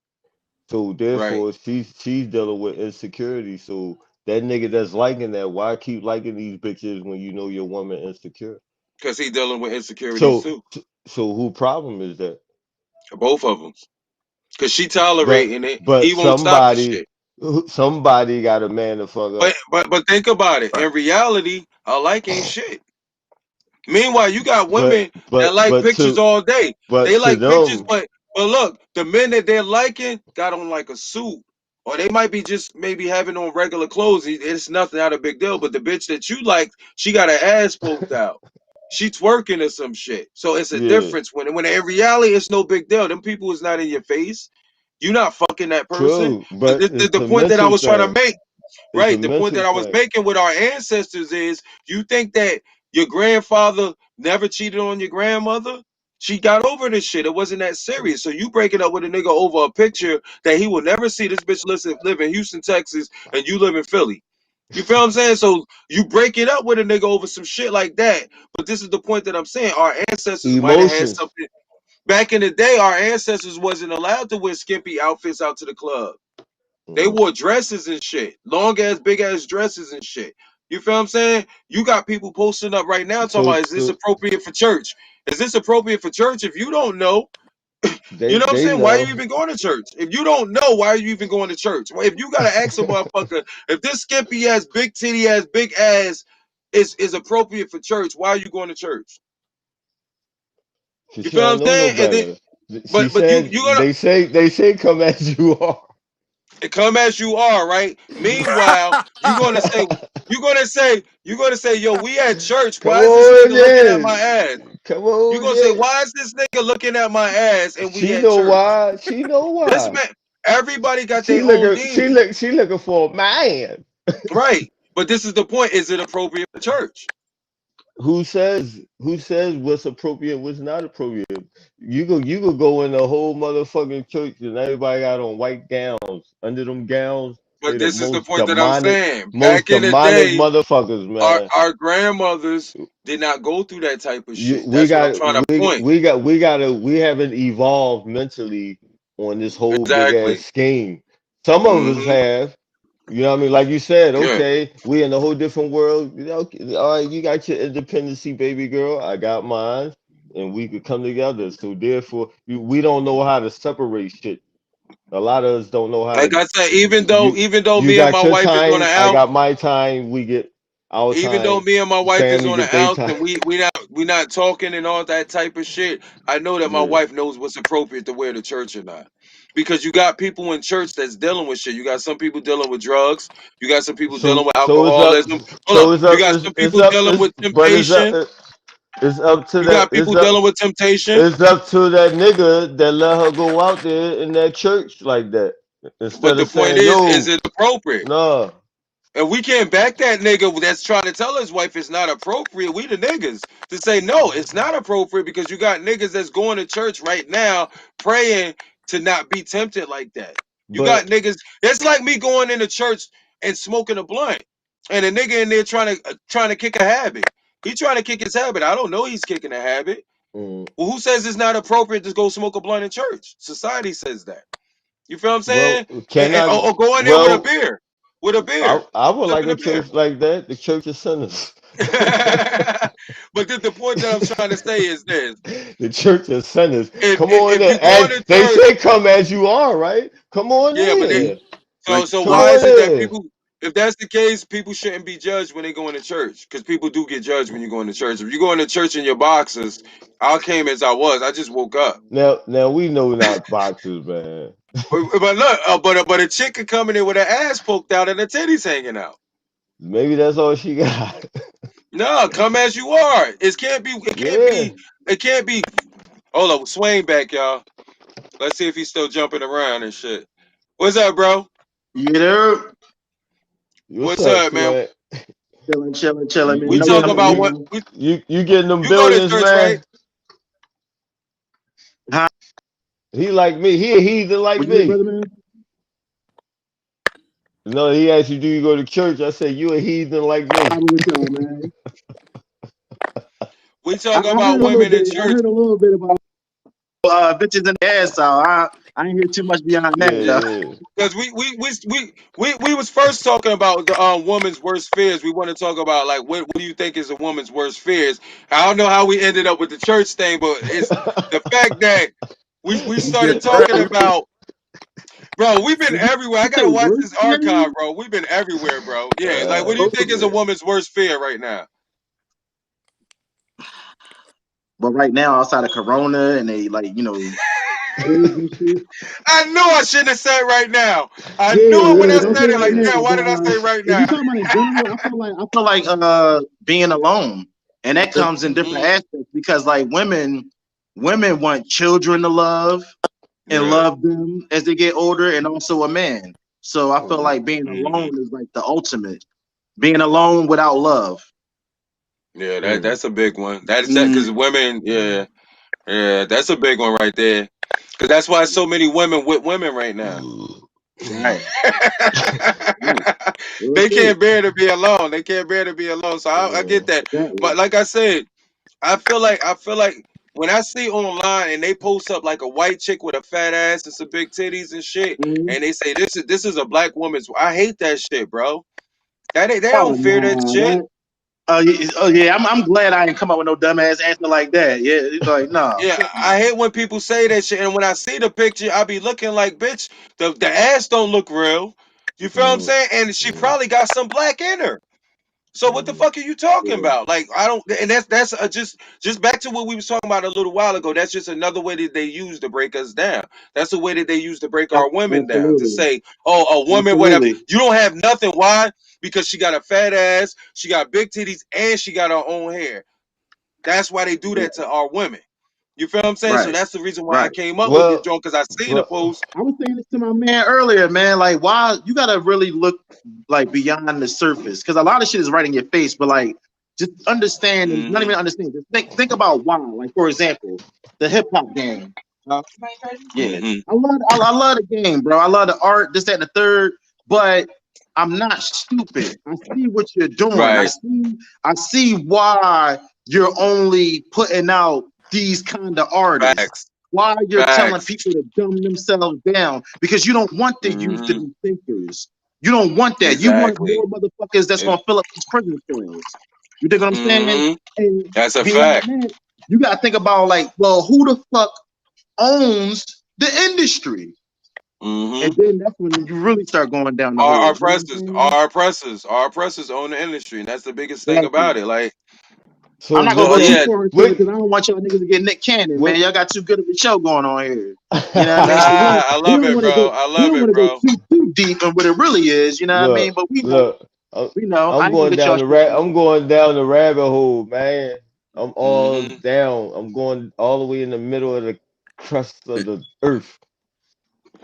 So Right. therefore she's dealing with insecurity. So that nigga that's liking that, why keep liking these bitches when you know your woman insecure? Because he dealing with insecurities So too. so who problem is that? Both of them. Because she But tolerating it. but He won't stop the shit. somebody got a man to fuck But up. but but think about it. In reality, a like ain't shit. Meanwhile, you got But women that like but pictures to all day. They to like pictures, them, but look, the men that they're liking got on like a suit, or they might be just maybe having on regular clothes. It's nothing, not a big deal. But the bitch that you like, she got her ass poked out. She twerking or some shit. So it's a yeah, difference when in reality it's no big deal. Them people is not in your face. You're not fucking that person. true. But But the it's a point that I mental was trying to thing. make. It's a Right. The point mental that I was thing. making with our ancestors is you think that your grandfather never cheated on your grandmother? She got over this shit. It wasn't that serious. So you breaking up with a nigga over a picture that he will never see. This bitch live in Houston, Texas, and you live in Philly. You feel what I'm saying? So you break it up with a nigga over some shit like that. But this is the point that I'm saying. Our ancestors might have had Emotions. something. Back in the day, our ancestors wasn't allowed to wear skimpy outfits out to the club. They Mm. wore dresses and shit, long ass, big ass dresses and shit. You feel what I'm saying? You got people posting up right now talking So about, is this appropriate for church? Is this appropriate for church? If you don't know, you know what I'm they saying? Why are you know. even going to church? If you don't know, why are you even going to church? Well, if you gotta ask a motherfucker, if this skimpy ass, big titty ass, big ass is appropriate for church, why are you going to church? You She feel what don't I'm know no saying? And then, better. She but you said gonna they say come as you are. come as you are, right? Meanwhile, you're gonna say you're gonna say, yo, we at church. Come Why is this on nigga looking at my then. ass? Come You're on gonna say, then. why is this nigga looking at my ass and we She at know church? why. She know This why. man, everybody got She their own looking. demon. She looking for a man. Right. But this is the point. Is it appropriate for church? Who says what's appropriate, what's not appropriate? You could go in the whole motherfucking church and everybody got on white gowns. Under them gowns, they But the this is the point that I'm saying. most Back in the demonic day, motherfuckers, man. our grandmothers did not go through that type of You shit. That's what I'm trying to point. we haven't evolved mentally on this whole big ass Exactly. scheme. Some of us Hmm. have. You know what I mean? Like you said, Yeah. okay, we in a whole different world. You know, all right, you got your independency, baby girl. I got mine, and we could come together. So therefore, we don't know how to separate shit. A lot of us don't know how Like to. I said, even though You me and got my your wife is on the time, I out, got my time. We get our even though time. me and my wife is Family on the get their outs time. and we not talking and all that type of shit, I know that my Yeah. wife knows what's appropriate to wear to church or not. Because you got people in church that's dealing with shit. You got some people dealing with drugs. You got some people dealing with So it's up. alcoholism. Hold So up. it's You up. got some It's people up. dealing with But temptation. it's up to You that. got people dealing with temptation. It's up to that nigga that let her go out there in that church like that. But Instead the of point saying, is yo, it appropriate? nah. And we can't back that nigga that's trying to tell his wife it's not appropriate. We the niggas to say no, it's not appropriate because you got niggas that's going to church right now praying to not be tempted like that. You got But niggas. It's like me going into church and smoking a blunt, and a nigga in there trying to kick a habit. He trying to kick his habit. I don't know he's kicking a habit. mm, Well, who says it's not appropriate to go smoke a blunt in church? Society says that. You feel what I'm well, saying? can I? Or go in there with a Well, beer, with a beer, I would like flipping a a beer. church like that. The Church of Sinners. But the point that I'm trying to say is this: The Church of Sinners. Come on if there, you go as into they church, say, come as you are, right? Come on yeah, but in. Like so Come why on is it that in. people? If that's the case, people shouldn't be judged when they go into church because people do get judged when you go into church. If you go into church in your boxers, I came as I was. I just woke up. Now we know not boxers, man. But look, but a chick could come in there with her ass poked out and her titties hanging out. Maybe that's all she got. No, come as you are. It can't be. It can't Yeah. be. It can't be. Hold on, Swain back, y'all. Let's see if he's still jumping around and shit. What's up, bro? you know, What's What's up, up, man? Sway? chilling, man. We No talk comment, about what man. You getting them you go to billions, church, right? man? Hi, He like me. He a heathen like what you say, me. brother, man? No, he asked you, do you go to church? I said, you a heathen like me. I'm with y'all, man. We I, talk I heard about a little women in bit. I church heard a little bit about bitches in the ass, so I ain't hear too much beyond that, Yeah, though. yeah. because we was first talking about the woman's worst fears. We want to talk about like what do you think is a woman's worst fears? I don't know how we ended up with the church thing, but it's the fact that we You started said talking about. Bro, we've been everywhere. I you say gotta watch worst this fear? archive, bro. We've been everywhere, bro. Yeah, like what do you think is a Shit. woman's worst fear right now? But right now, outside of Corona and they like, AIDS and shit. I knew I shouldn't have said right now. I Yeah, knew it when yeah. I Don't say said it. right Like, now. damn, why But did I say right if now? you talking about in general, I feel like being alone, and that comes in different Mm, aspects because like women want children to love and yeah. love them as they get older, and also a man. So I feel Mm. like being Hmm. alone is like the ultimate. Being alone without love. Yeah, Mm. that's a big one. That's that Mm, because women, yeah, that's a big one right there. Because that's why so many women with women right now. right, right. Real They shit. can't bear to be alone. They can't bear to be alone. So I get Mm. that. But Exactly. like I said, I feel like when I see online and they post up like a white chick with a fat ass and some big titties and shit, Mm. and they say this is a black woman's. I hate that shit, bro. They Oh don't fear that nah, shit. that. Oh yeah, I'm glad I ain't come up with no dumbass answer like that. Yeah, it's like no, Yeah, fuck I no. hate when people say that shit, and when I see the picture, I be looking like, bitch, the ass don't look real. You feel what I'm Mm. saying? And she Mm. probably got some black in her. So what the fuck are you talking Yeah. about? Like I don't, and that's just back to what we was talking about a little while ago. That's just another way that they use to break us down. That's the way that they use to break our women down. To Absolutely. say, oh, a woman, whatever. Absolutely. You don't have nothing. Why? Because she got a fat ass, she got big titties, and she got her own hair. That's why they do Right. that to our women. You feel what I'm saying? So Right. that's the reason why I Right. came up with this Well, joint because I seen the well, post. I was saying this to my man earlier, man. Like, why you gotta really look like beyond the surface? Because a lot of shit is right in your face, but like, just understand and not Mm-hmm. even understand. Just think about why. Like, for example, the hip hop game. Yeah, Mm-hmm. I love the game, bro. I love the art, this, that, and the third. But I'm not stupid. I see what you're doing. Right. I see why you're only putting out these kind of artists. Facts. Why you're telling Facts. people to dumb themselves down because you don't want the youth to Mm-hmm. be thinkers. You don't want that. You want Exactly. more motherfuckers that's gonna fill up these prison cells. You think what I'm saying? Mm-hmm. And That's a beyond fact. that, you gotta think about like, well, who the fuck owns the industry? And Mm-hmm. then that's when you really start going down the Our hole. You know what oppressors, I'm saying? our oppressors, our oppressors own the industry, and that's the biggest thing about Exactly. it. Like, I'm so not gonna with go oh too that, yeah, far into it with because I don't want y'all niggas to get Nick Cannon, man. with Y'all got too good of a show going on here. You know what I nah, mean? So I we love don't it, want to bro. go I we love don't it, want to go bro. too deep in what it really is. You know what I mean? look, But look, we know. I I'm ain't gonna going get down y'all the started. I'm going down the rabbit hole, man. I'm all Mm-hmm. down. I'm going all the way in the middle of the crust of the earth.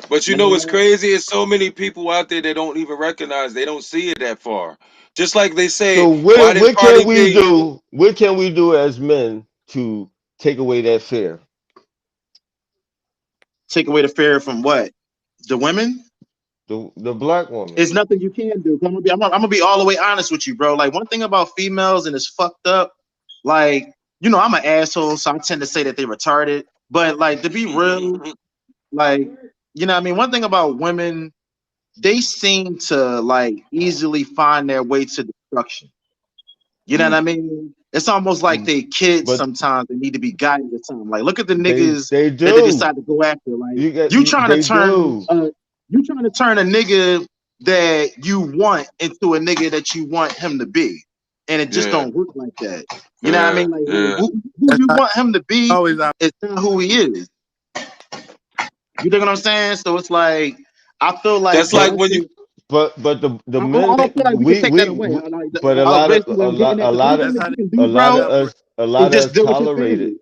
But you know what's Man, crazy? Is so many people out there that don't even recognize. They don't see it that far. Just like they So say, why did what can Cardi we B? do? What can we do as men to take away that fear? take away the fear from what? The women? The black woman. It's nothing you can do. I'm gonna be all the way honest with you, bro. Like one thing about females and it's fucked up. Like I'm an asshole, so I tend to say that they retarded. But like to be real, like what I mean. One thing about women, they seem to like easily find their way to destruction. You know what I mean? It's almost like they kids But sometimes. They need to be guided or something. Like look at the niggas they that they do. decide to go after. Like They do. you trying to turn a nigga that you want into a nigga that you want him to be, and it just Yeah, don't work like that. You know what I yeah, mean? Like yeah. who That's you not want him to be always out. is not who he is. You know what I'm saying? So it's like I feel like That's the like But best when you. thing. the I men don't feel like we can take that away. we but Basically what I'm getting at. a The only lot of thing That's that how you they can a do, lot of bro, network. is us just deal with your tolerate it. family.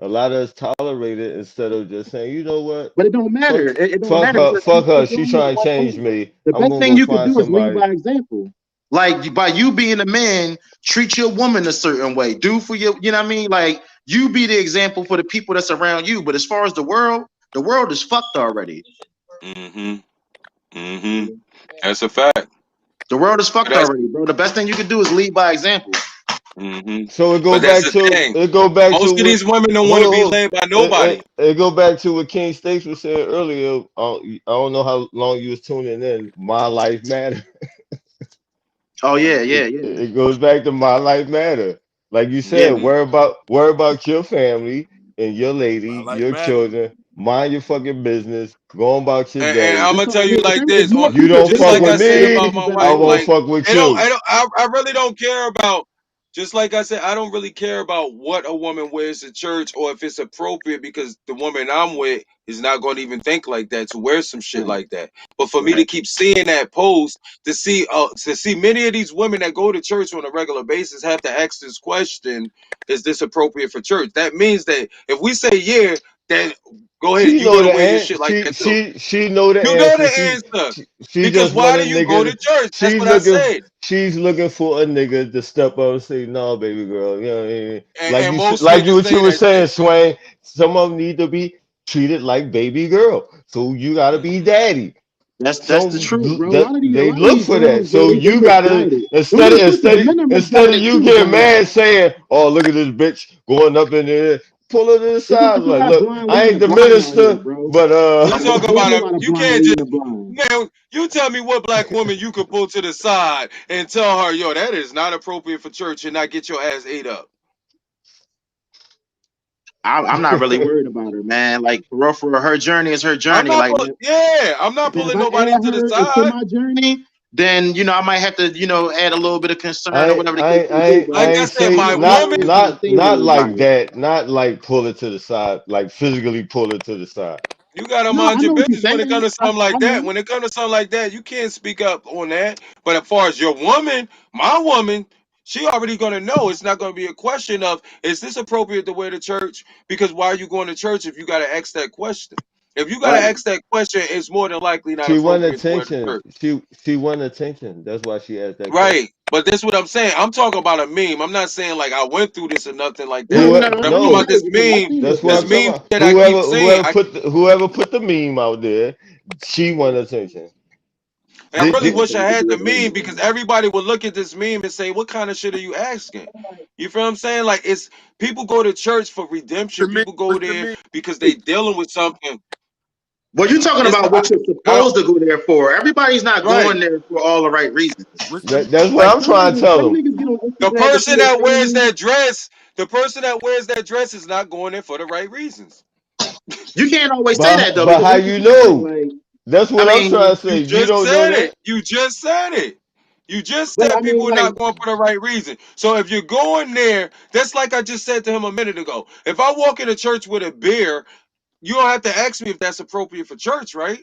A lot of us tolerate it instead of just saying, you know what, But it don't fuck matter. It don't matter because fuck her. you're She only trying to one change way. me. The I'm best gonna thing go you could find do is lead somebody. by example. Like by you being a man, treat your woman a certain way. Do for your, you know what I mean? Like you be the example for the people that's around you. But as far as the world is fucked already. Mm-hmm. Mm-hmm. That's a fact. The world is But fucked that's. already, bro. The best thing you can do is lead by example. Mm-hmm. So But that's the thing. it go back to Most of what these women don't want to be hold led by on. nobody. It go back to what King Stakes was saying earlier. I don't know how long you was tuning in. My life matter. Oh yeah, yeah, yeah, It goes back to my life matter. Like you yeah. said, Mm-hmm. worry about your family and your My lady, life your matter. children. Mind your fucking business. Go on about your And day. I'm That's gonna all. tell I you mean, like if this, more on You people don't just did fuck like that, I with said it'll me, about be my better I wife, won't like world. fuck with they don't. you. I really don't care about. Just like I said, I don't really care about what a woman wears to church or if it's appropriate because the woman I'm with is not going to even think like that to wear some shit Right, like that. But for me to right. keep seeing that post to see many of these women that go to church on a regular basis have to ask this question: Is this appropriate for church? That means that if we say yeah, then go ahead, She you're know gonna the wear your an- shit like that too. she know the You know answer. the answer She because just want why a do you go to nigga. church? That's She what I looking said. she's looking for a nigga to step up and say, "No, baby girl, you know what I mean?" And most Like you niggas what you say were that saying, shit. Swain. Some of them need to be treated like baby girl. So you gotta be Mhm. daddy. That's the So truth, bro. that A they lot of look these for that. girls, bro, So they you gotta misguided. Don't get it twisted. The men are instead of misguided you too, getting but mad saying, "Oh, look at this bitch going up in there," pull her to the it's like side. a Like, lot of look, blind I leading ain't the the blind out here, minister, bro. but You Like it's talk a whole about a lot of you blind can't leading just the blind. man. You tell me what black woman you could pull to the side and tell her, yo, that is not appropriate for church, and not get your ass ate up. I'm not really worried about her, man. Like for real, her journey is her I'm journey. not, Like man, yeah, I'm not if pulling I nobody add to the her into side. my journey, then I might have to add a little bit of concern or I whatever the case I may be. I But I Like I ain't said, say my I'm not not woman. laying on the not not table like like. that, not like pull it to the side, like physically pull it to the side. You gotta No, I mind your know what you're business when it saying. comes to something I like that. know. When it comes to something like that, you can't speak up on that. But as far as your woman, my woman, she already gonna know. It's not gonna be a question of is this appropriate to wear to church? Because why are you going to church if you gotta ask that question? If you gotta Right. ask that question, it's more than likely not She want appropriate to wear to attention. church. She want attention. That's why she asked that question. Right. But this is what I'm saying. I'm talking about a meme. I'm not saying like I went through this or nothing like No, that. Who no, no, But I I'm talking know about no, this because I meme, seen that's this what this I'm meme. talking meme about. that I keep saying. Whoever put the meme out there, she want attention. And I really Yeah, wish so I you could had do the it meme anyway. because everybody would look at this meme and say, "What kind of shit are you asking?" You feel what I'm saying? Like it's people go to church for redemption. The meme People go was the there meme. because they dealing with something. Well, you're talking It's about what you're I don't supposed to go there for. Everybody's not right. going there for all the right reasons. What's the meme? That's what Like I'm trying to tell some them. niggas get on The Instagram to see person their that wears family. that dress, the person that wears that dress is not going there for the right reasons. You can't always say that But though, but because how here's the you thing. know? Like, That's I what I'm trying mean, to say. You You just don't know said it. that? You just said it. You just but said I mean, people are like, not going for the right reason. So if you're going there, that's like I just said to him a minute ago. If I walk into church with a beer, you don't have to ask me if that's appropriate for church, right?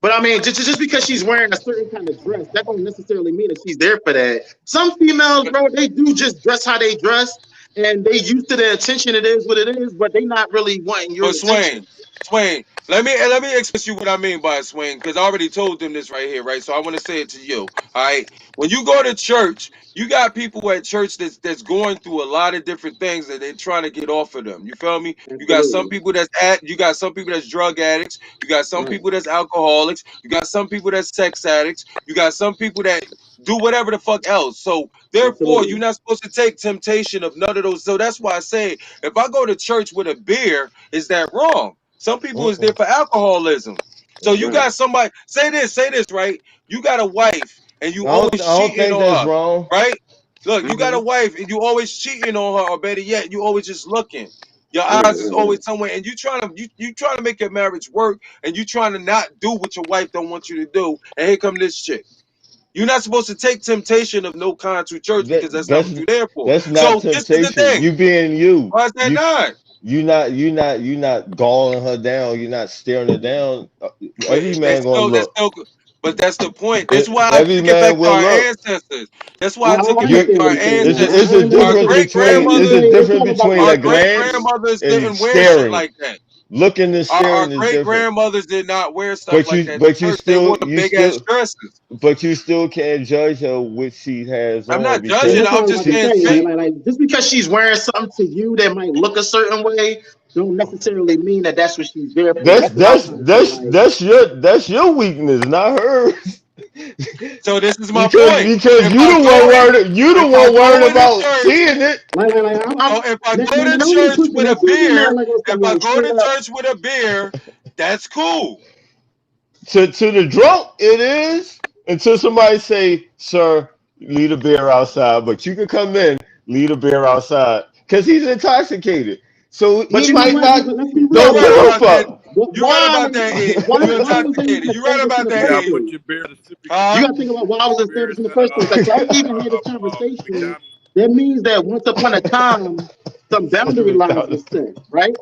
but I mean, just because she's wearing a certain kind of dress, that don't necessarily mean that she's there for that. Some females, But, bro, they do just dress how they dress, and they used to the attention. It is what it is, but they not really wanting your but attention. Swain, let me express you what I mean by Swain, because I already told them this right here, right? So I want to say it to you. All right. When you go to church, you got people at church that's going through a lot of different things that they're trying to get off of them. You feel me? Absolutely, You got some people that's drug addicts, you got some right, people that's alcoholics, you got some people that's sex addicts, you got some people that do whatever the fuck else. So therefore, you're absolutely. not supposed to take temptation of none of those. So that's why I say if I go to church with a beer, is that wrong? Some people is there Mm-mm. for alcoholism. So you Mm-mm. Right. got somebody say this, right? You got a wife and you I always don't cheating think on that's her, wrong. right? Look, you got Mm-hmm. a wife and you always cheating on her, or better yet, you always just looking. Your Right, eyes is right, always somewhere, and you trying to make your marriage work, and you trying to not do what your wife don't want you to do. And here come this chick. You're not supposed to take temptation of no kind to church That because that's not that's what you're there for. that's not So this is the temptation. thing. You being you. Why is that You not? you not galling her down. You're not staring her down. But Every they man gonna still, look. but that's the point. That's why I Every took it back man to will our look. ancestors. That's why I took I it back You to understand what our he's saying. ancestors. it's a I Our difference understand. great At the between end of the it's a grandmothers, day, it's difference all about between like, our a great glance grandmothers and didn't wear shit staring. like that. Looking and Our staring is great different. grandmothers did not wear stuff like that to But church. They wore the you big ass still dresses. but you still can't judge her what she has I'm on not and judging. because that's what I'm I was just about to she saying, say. Like, she like, like, just because she's wearing something to you that might look a certain way, don't necessarily mean that that's what she's there for. That's what I'm trying to say. Like, that's your weakness, not hers. so this is my because point. because If I go in, you the if I one worried go into about church, seeing it. I'm so if I now, go now, to now let me church put you. with Now, a see, I'm not beer, like on if some I like go straight to up. church with a beer, that's cool. To the drunk it is until somebody say, "Sir, leave the beer outside," but you can come in, leave the beer outside because he's intoxicated. So he But you know might what? not. Let's be You real Don't right give though. a about that. fuck. You right Why? about that, Ed. You Why was they even intoxicated. You right established in about the You that, first gotta Ed. put place? your beer in a sipping cup. You Huh? got to think about why I was Beer established in the instead of first place. Like, so us even had this conversation. McDonald's. That means that once upon a time, some boundary lines were McDonald's. set, right?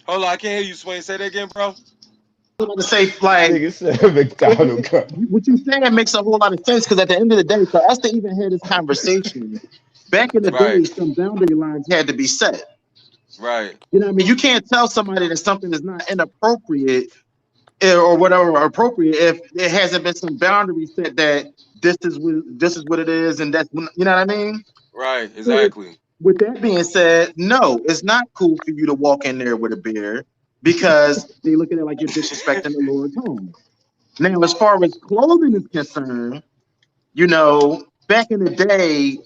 Hold on, I can't hear you, Swain. Say that again, bro. I was about to say, like, Nigga said McDonald's cup. what you saying makes a whole lot of sense because at the end of the day, for us to even have this conversation, back in the Right, day, some boundary lines had to be set. right, You know what I mean? You can't tell somebody that something is not inappropriate or whatever appropriate if it hasn't been some boundary set that this is what it is and that's you know what I mean. right. So Exactly. with that being said, no, it's not cool for you to walk in there with a beer because they look at it like you're disrespecting the Lord's home. Now, as far as clothing is concerned, back in the day,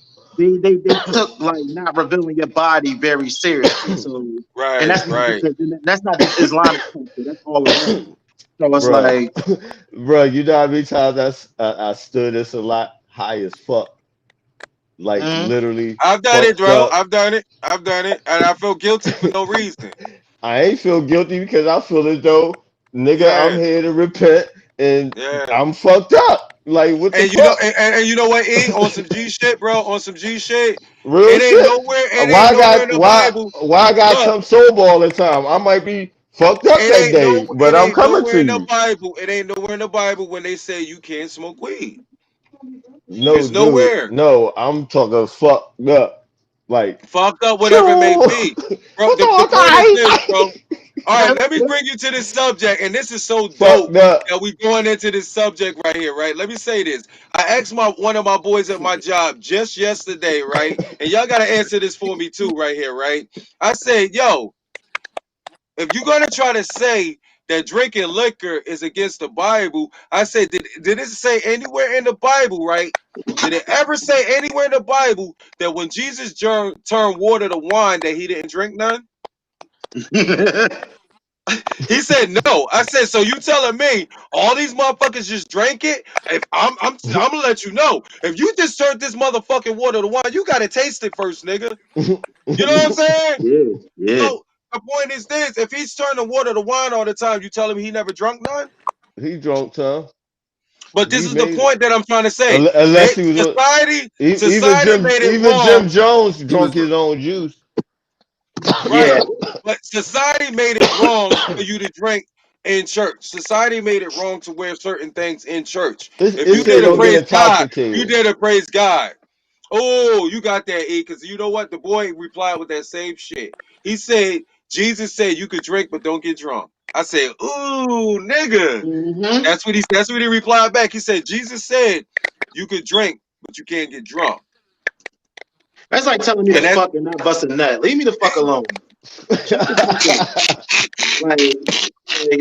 they took like not revealing your body very seriously. So, and Right, right. that's not just Islamic culture. That's all around. So it's Bruh, like, bruh, you know how many times I stood this a lot high as fuck, like mm, literally I've done it, fucked bro. up. I've done it. I've done it, and I feel guilty for no reason. I ain't feel guilty because I feel as though, nigga, I'm Yeah, here to repent and yeah. I'm fucked up. Like what the And you know, fuck? and you know what? On some G shit, bro. On some G shit. Real shit. It Why ain't I nowhere in got the Bible. why I got Look, come sober all the time? I might be fucked up that day, but it I'm ain't coming nowhere to in the you. Bible. It ain't nowhere in the Bible when they say you can't smoke weed. No, It's dude. nowhere. No, I'm talking fucked up. Like, Fucked up, whatever it may true. be, bro. What's The all point is right? this, bro. All right, let me bring you to this subject, and this is so dope Fucked up. that we going into this subject right here, right? Let me say this. I asked one of my boys at my job just yesterday, right? And y'all gotta answer this for me too, right here, right? I said, yo, if you're gonna try to say that drinking liquor is against the Bible, I said, did it say anywhere in the Bible, right? Did it ever say anywhere in the Bible that when Jesus turned water to wine that he didn't drink none? He said no. I said, so you telling me all these motherfuckers just drank it? If I'm gonna let you know. If you just turned this motherfucking water to wine, you gotta taste it first, nigga. You know what I'm saying? Yeah, yeah. So the point is this: if he's turning water to wine all the time, you tell him he never drunk none. He drunk, Tom. But this He is the made it. point that I'm trying to say. Unless he was Society made it Even wrong. Jim Jones He was drunk his own juice. Right. Yeah. But society made it wrong for you to drink in church. Society made it wrong to wear certain things in church. If It you said did a don't get praise God, you intoxicated. did a praise God. Oh, you got that E, because you know what? The boy replied with that same shit. He said, Jesus said you could drink, but don't get drunk. I said, ooh, nigga. Hmm. That's what he replied back. He said, Jesus said you could drink, but you can't get drunk. That's like telling me to And that's fuck and not bust a nut. Leave me the fuck alone. Shut the fuck up. Like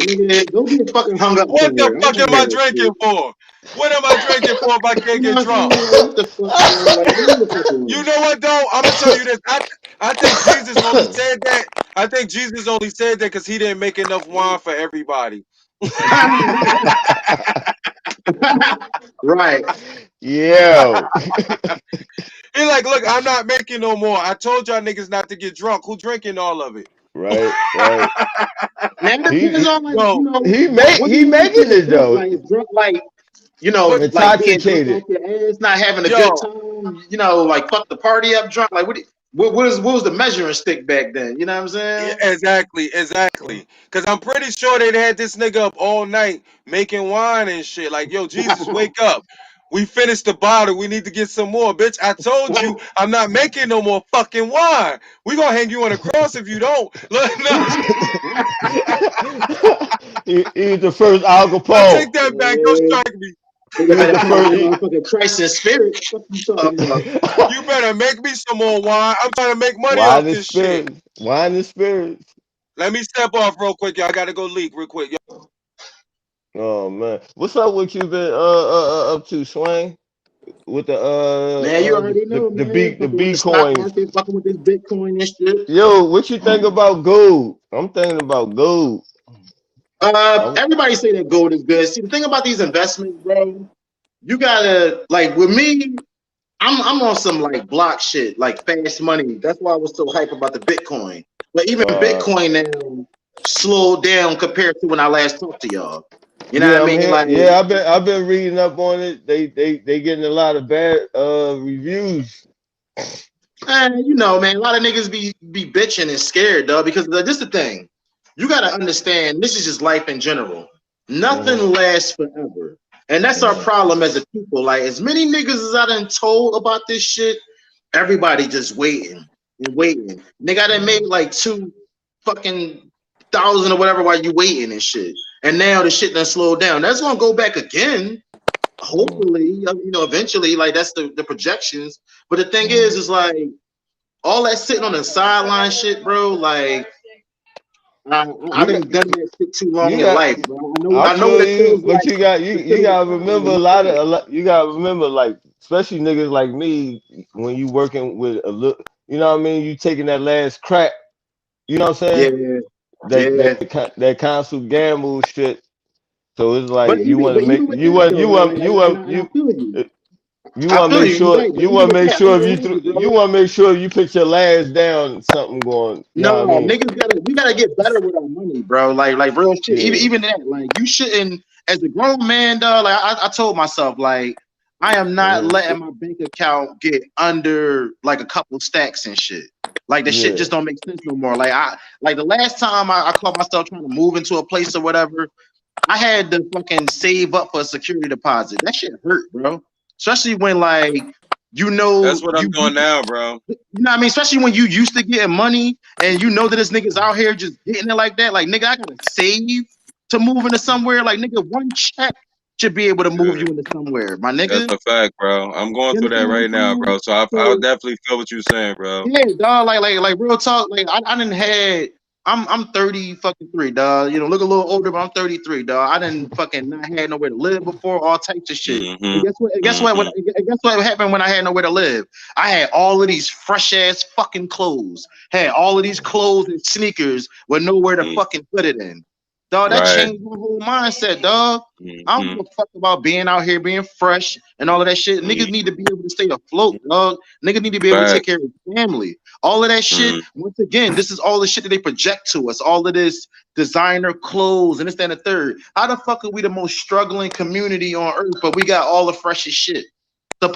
nigga, don't get fucking hung up what the somewhere. I don't fuck want am to hear I that drinking shit. for? What am I drinking for if I can't You know get what I'm saying? drunk? Like, what the fuck, man? Like, leave me the fuck You alone. know what though? I'm gonna tell you this. I think Jesus only said that. I think Jesus only said that because he didn't make enough wine for everybody. Right. Yo. He like, look, I'm not making no more. I told y'all niggas not to get drunk. Who drinking all of it? Right, right. Now it depends He on like, Yo, what do he you making consider it drunk? though. Like is drunk like, but like being drunk off Intoxicated. your ass, not having a good yo, time, like fuck the party up drunk. Like what was the measuring stick back then? You know what I'm yeah, saying? exactly, exactly. Cause I'm pretty sure they had this nigga up all night making wine and shit. Like, yo, Jesus, wake up. We finished the bottle. We need to get some more, bitch. I told you I'm not making no more fucking wine. We gonna hang you on a cross if you don't. Look, no, He was the first Al I take Capone. that back. Don't Yeah. strike me. Nigga He was had the to have first. that motherfucking Christ in spirit. What you talking about? You better make me some more wine. I'm trying to make money Wine off and this shit. spirits. Wine and spirits. Let me step off real quick, y'all. I gotta go leak real quick. Oh man, what's up? What you been up to, Swang? With Man, you already know, man. the Fucking with B the stock coins. market, fucking with this Bitcoin and shit. Yo, what you think about gold? I'm thinking about gold. I'm, Everybody say that gold is good. See, the thing about these investments, bro, you gotta like with me. I'm on some like block shit, like fast money. That's why I was so hype about the Bitcoin. But even uh, Bitcoin now slowed down compared to when I last talked to y'all. You know what yeah, I I'm mean? here. Like, Yeah, I've been reading up on it. They getting a lot of bad reviews. man, a lot of niggas be bitching and scared, though, because this the thing. You gotta understand, this is just life in general. Nothing Hmm. lasts forever. And that's our Hmm. problem as a people. Like, as many niggas as I done told about this shit, everybody just waiting and waiting. Nigga, I done made like two fucking thousand or whatever while you waiting and shit. And now the shit done slowed down. That's gonna go back again, hopefully, eventually. Like, that's the projections. But the thing is like, all that sitting on the sideline shit, bro. Like I You got done done that shit too long you in got. life, bro. I I know what feel it you, feels but like to sit you on the gotta sideline remember and a not lot. You gotta remember, like, especially niggas like me, when you working with a look. You know what I mean? You taking that last crack. You know what I'm saying? play. Yeah, yeah. That constant gamble shit. So it's like you want to But even make with that though, and I feel you. you I want to feel make you. You're sure right. But even with that, I'm gonna hold you, you bro. want to make sure you put your last down. Something going. You know what I No, mean? niggas we gotta get better with our money, bro. Like real shit. Yeah. Even that, like you shouldn't as a grown man, dog, like I told myself, like I am not letting my bank account get under like a couple stacks and shit. Like the shit just don't make sense no more. Like the last time I caught myself trying to move into a place or whatever, I had to fucking save up for a security deposit. That shit hurt, bro. Especially when like That's what I'm doing now, bro. you know what I mean? Especially when you used to getting money and you know that this nigga's out here just getting it like that. Like, nigga, I gotta save to move into somewhere. Like, nigga, one check should be able to move you into somewhere, my That's nigga. a fact, bro. I'm going You through that understand what right I'm now, saying? bro. So I'll So, definitely feel what you're saying, bro. yeah, dog. Like real talk. Like I didn't had. I'm 30 fucking 3, dog. You know, look a little older, but I'm 33, dog. I didn't fucking not had nowhere to live before, all types of shit. And Mm-hmm. guess what? Mm-hmm. Guess what happened when I had nowhere to live? I had all of these fresh ass fucking clothes. Had all of these clothes and sneakers with nowhere to fucking put it in. Dog, that Right. changed my whole mindset, dog. I don't Mm-hmm. give a fuck about being out here being fresh and all of that shit. Niggas need to be able to stay afloat, dog. Niggas need to be able to Fact. take care of their family. All of that shit, once again, this is all the shit that they project to us. All of this designer clothes and this, that, and the third. How the fuck are we the most struggling community on earth, but we got all the freshest shit?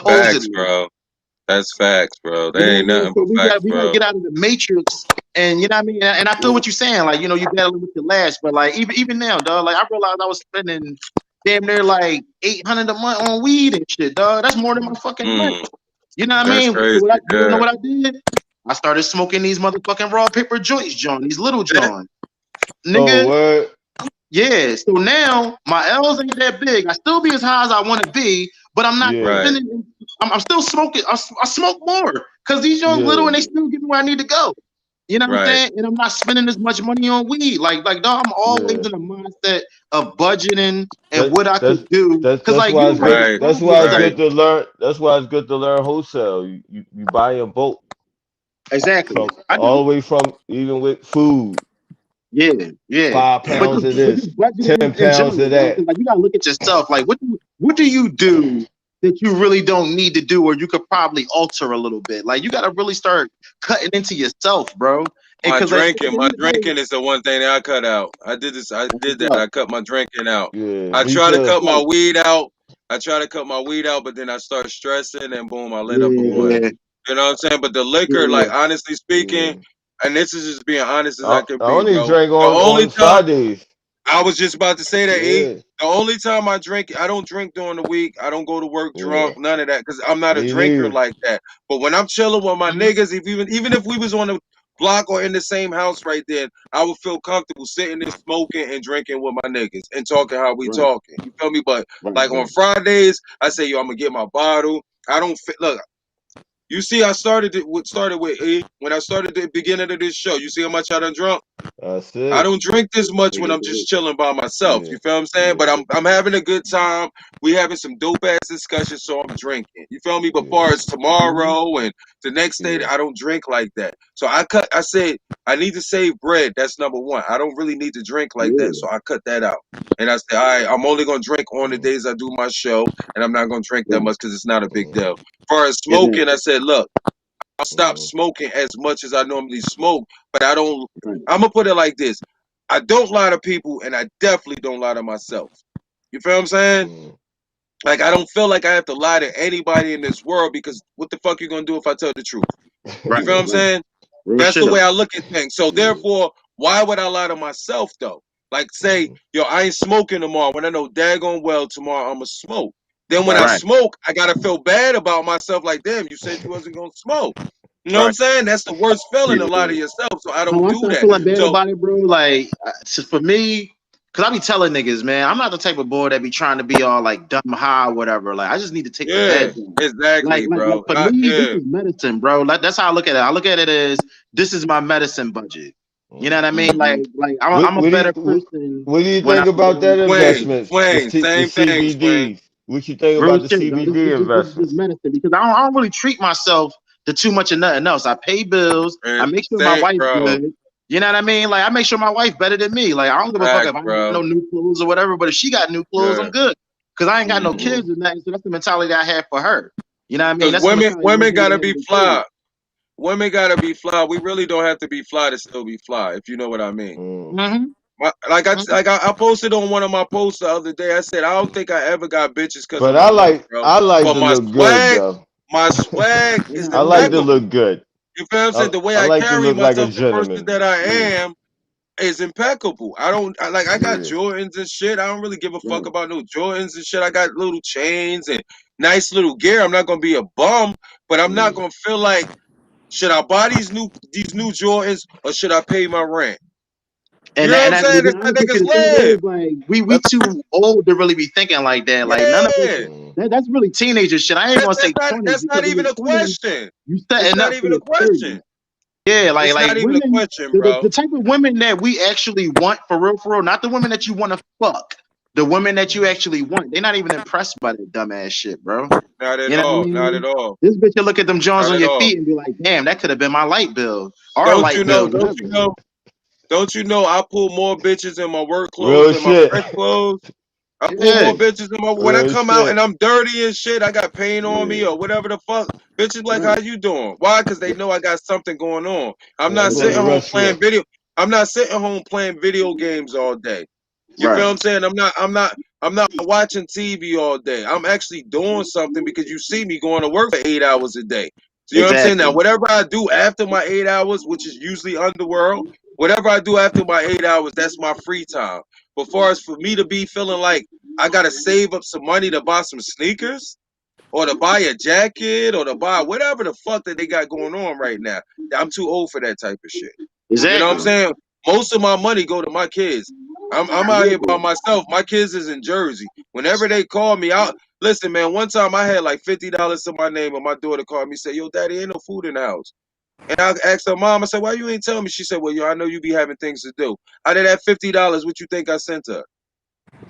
Facts, Supposedly. bro. That's facts, bro. You They know what ain't I mean? nothing So but facts, we gotta bro. get out of the matrix, and you know what I mean. And I feel what you're saying. Like, you know, you battling with your lash, but like even now, dog. Like I realized I was spending damn near like 800 a month on weed and shit, dog. That's more than my fucking rent. Mm. You know what I That's mean? So crazy. you know Yeah. what I did? I started smoking these motherfucking raw paper joints, John. These little John, Oh, nigga. what? Yeah. So now my L's ain't that big. I still be as high as I want to be, but I'm not Yeah, Right. spending. I'm still smoking. I smoke more because these young little yeah. and they still get me where I need to go. You know what I'm Right. saying? And I'm not spending as much money on weed. Like, dog, I'm always Yeah. in a mindset of budgeting and That what I that's could do. Cause that's like why you it's might good. Right. describe That's why it's Right. good yourself. to learn. That's why it's good to learn wholesale. You buy in bulk Exactly. from I all do. the way from even with food. Yeah, yeah. Five But pounds just of but just this, budgeting 10 in pounds general, of dog. that. Cause like you gotta look at yourself. Like what do you do that you really don't need to do, or you could probably alter a little bit? Like you gotta really start cutting into yourself, bro. And My cause like at drinking, the end my of the day, drinking is the one thing that I cut out. I did this. I that's did what's that. up. I cut my drinking out. Yeah, I me try to That's too. cut what's my up. weed out. I try to cut my weed out, but then I start stressing, and boom, I lit up a blunt. Yeah, Yeah, You know what I'm saying? But the liquor, yeah, like honestly speaking, yeah. and this is just being honest as I I can be, only bro. drank The only on time Fridays. I was just about to say that, E. Yeah, The only time I drink, I don't drink during the week. I don't go to work yeah. drunk, none of that, because I'm not a Me drinker neither. like that. But when I'm chilling with my mhm, niggas, if even if we was on the block or in the same house right then, I would feel comfortable sitting there smoking and drinking with my niggas and talking how we right, talking. You feel me? But right, like on right. Fridays, I say, yo, I'm gonna get my bottle. I don't look. You see, I started with E when I started the beginning of this show. You see how much I done drunk. That's I it. don't drink this much when Nigga, I'm just chilling by myself. Yeah, You feel what I'm saying? But yeah, I'm having a good time. We having some dope ass discussions, so I'm drinking. You feel me? But yeah, far as mhm, tomorrow and the next day, yeah. I don't drink like that. So I said I need to save bread. That's number one. I don't really need to drink like that, yeah, so I cut that out. And I said, all right, I'm only gonna drink on the Mm, days I do my show, and I'm not gonna drink that right. much because it's not a big mm, deal. Far as smoking, I Exactly. said, look. I'll stop mm, smoking as much as I normally smoke, but I don't. Right, I'm gonna put it like this: I don't lie to people, and I definitely don't lie to myself. You feel what I'm saying? mm. Like I don't feel like I have to lie to anybody in this world because what the fuck you gonna do if I tell the truth? You right, feel what I'm right. saying? Real That's shit the way up. I look at things. So Yeah, therefore, why would I lie to myself though? Like say, mm, yo, I ain't smoking tomorrow when I know daggone well tomorrow I'ma smoke. Then when I Right, facts. smoke, I gotta feel bad about myself. Like, damn, you said you wasn't gonna smoke. You know what I'm right. saying? That's the worst feeling to lie to Yeah. yourself. So I don't No, I do start that. feeling bad So about it, bro. Like, for me, cause I be telling niggas, man, I'm not the type of boy that be trying to be all like dumb high or whatever. Like, I just need to take the yeah, head down. exactly, Like bro. for me, this Yeah. is medicine, bro. Like that's how I look at it. I look at it as this is my medicine budget. You know what Mm. I mean? Mm-hmm. Like What I'm a what do better you person what do you when I think be about that Swain, investments? Swain, The same thing, Swain. CBDs. What you think real about the shit, dog. CBD This is just investments? medicine because I don't really treat myself to too much of nothing else. I pay bills. I And make sure my same, wife's bro. good. You know what I mean? Like I make sure my wife better than me. Like I don't give a fuck Facts, if I ain't got bro. no new clothes or whatever. But if she got new clothes, I'm Yeah. good because I ain't got no Mm-hmm. Mm, kids or nothing. So that's the mentality I have for her. You know what I mean? Because That's the mentality of women nobody gotta be having a kid. fly. Women gotta be fly. We really don't have to be fly to still be fly, if you know what I mean. mm, Mm-hmm. I posted on one of my posts the other day. I said I don't think I ever got bitches because of But my looks, bro. I like But to look good though. my swag And is I I like agree. to impeccable. look good. You feel what I'm saying? The way I I like to carry look like a myself, the person gentleman. that I Right, am, is impeccable. I got Yeah. Jordans and shit. I don't really give a fuck right. about no Jordans and shit. I got little chains and nice little gear. I'm not gonna be a bum, but I'm not Yeah. gonna feel like should I buy these new Jordans or should I pay my rent? You And know what I'm and to saying? be That's how honest with you, niggas the thing live. is, like, we too old to really be thinking like that. Like, none of us. Yeah. Mm. That's really teenager shit. I ain't gonna say 20s That's because not in your even a 20s question. you It's setting not up for even a your question. 30s. Yeah, It's like not even a women, question, bro. the type of women that we actually want for real, not the women that you want to fuck. The women that you Mm. actually want, they're not even impressed by that dumbass shit, bro. Not at You know what I all. Not at mean? all. This bitch will look at them Jones Not on at your all. feet and be like, damn, that could have been my light bill. Our Don't you light know? bill, Don't whatever. you know? Don't you know? I pull more bitches in my work clothes Real than my shit. fresh clothes. I pull Yeah, more bitches in my when I Real come out and shit. I'm dirty and shit. I got paint on me Yeah. or whatever the fuck. Bitches like, right, how you doing? Why? Because they know I got something going on. I'm There not go the sitting exactly, home wrestler. playing video. I'm not sitting home playing video games all day. You feel what right, I'm saying? I'm not watching TV all day. I'm actually doing something because you see me going to work for 8 hours a day. So you know what I'm saying? Now, exactly, whatever I do after my 8 hours, which is usually underworld, whatever I do after my 8 hours, that's my free time. But far as for me to be feeling like I gotta save up some money to buy some sneakers or to buy a jacket or to buy whatever the fuck that they got going on right now, I'm too old for that type of shit. You know what I'm exactly, saying? Most of my money go to my kids. I'm out here by exactly. myself. My kids is in Jersey. Whenever they call me out, listen, man. One time I had like $50 to my name, and my daughter called me and said, "Yo, daddy, ain't no food in the house." And I asked her mom, I said, "Why you ain't tell me?" She said, "Well, yo, I know you be having things to do." Out of that $50, what you think I sent her?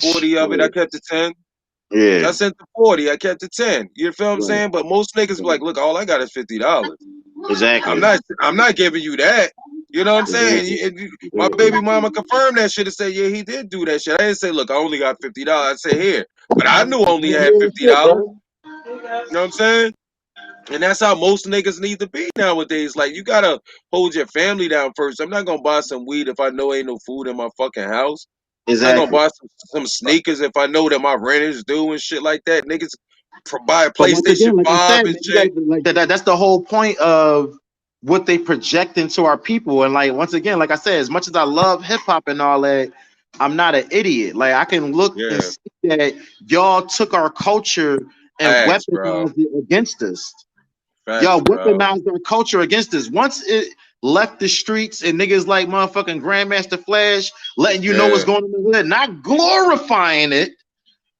40 of it. I Shit. kept the 10. I Yeah, sent the 40. I kept the 10. You feel what I'm right, saying? But most niggas be like, right. "Look, all I got is $50. Exactly, I'm not giving you that." You know what I'm saying? exactly, My exactly. baby mama confirmed that shit and said, "Yeah, he did do that shit." I didn't say, "Look, I only got $50." I said, "Here," but I knew I only had Real shit, $50. bro. You know what I'm saying? And that's how most niggas need to be nowadays. Like you gotta hold your family down first. I'm not gonna buy some weed if I know ain't no food in my fucking house. I'm not gonna Exactly. buy some sneakers if I know that my rent is due and shit like that. Niggas buy a But once PlayStation again, like I 5 said, and man, you shit. guys like that's the whole point of what they project into our people. And like once again, like I said, as much as I love hip hop and all that, I'm not an idiot. Like I can look and Yeah, see that y'all took our culture and facts, bro. weaponized it against us. Facts, Y'all bro. weaponized our culture against us. Once it left the streets and niggas like motherfucking Grandmaster Flash letting you know what's Yeah, going on in the hood, not glorifying it,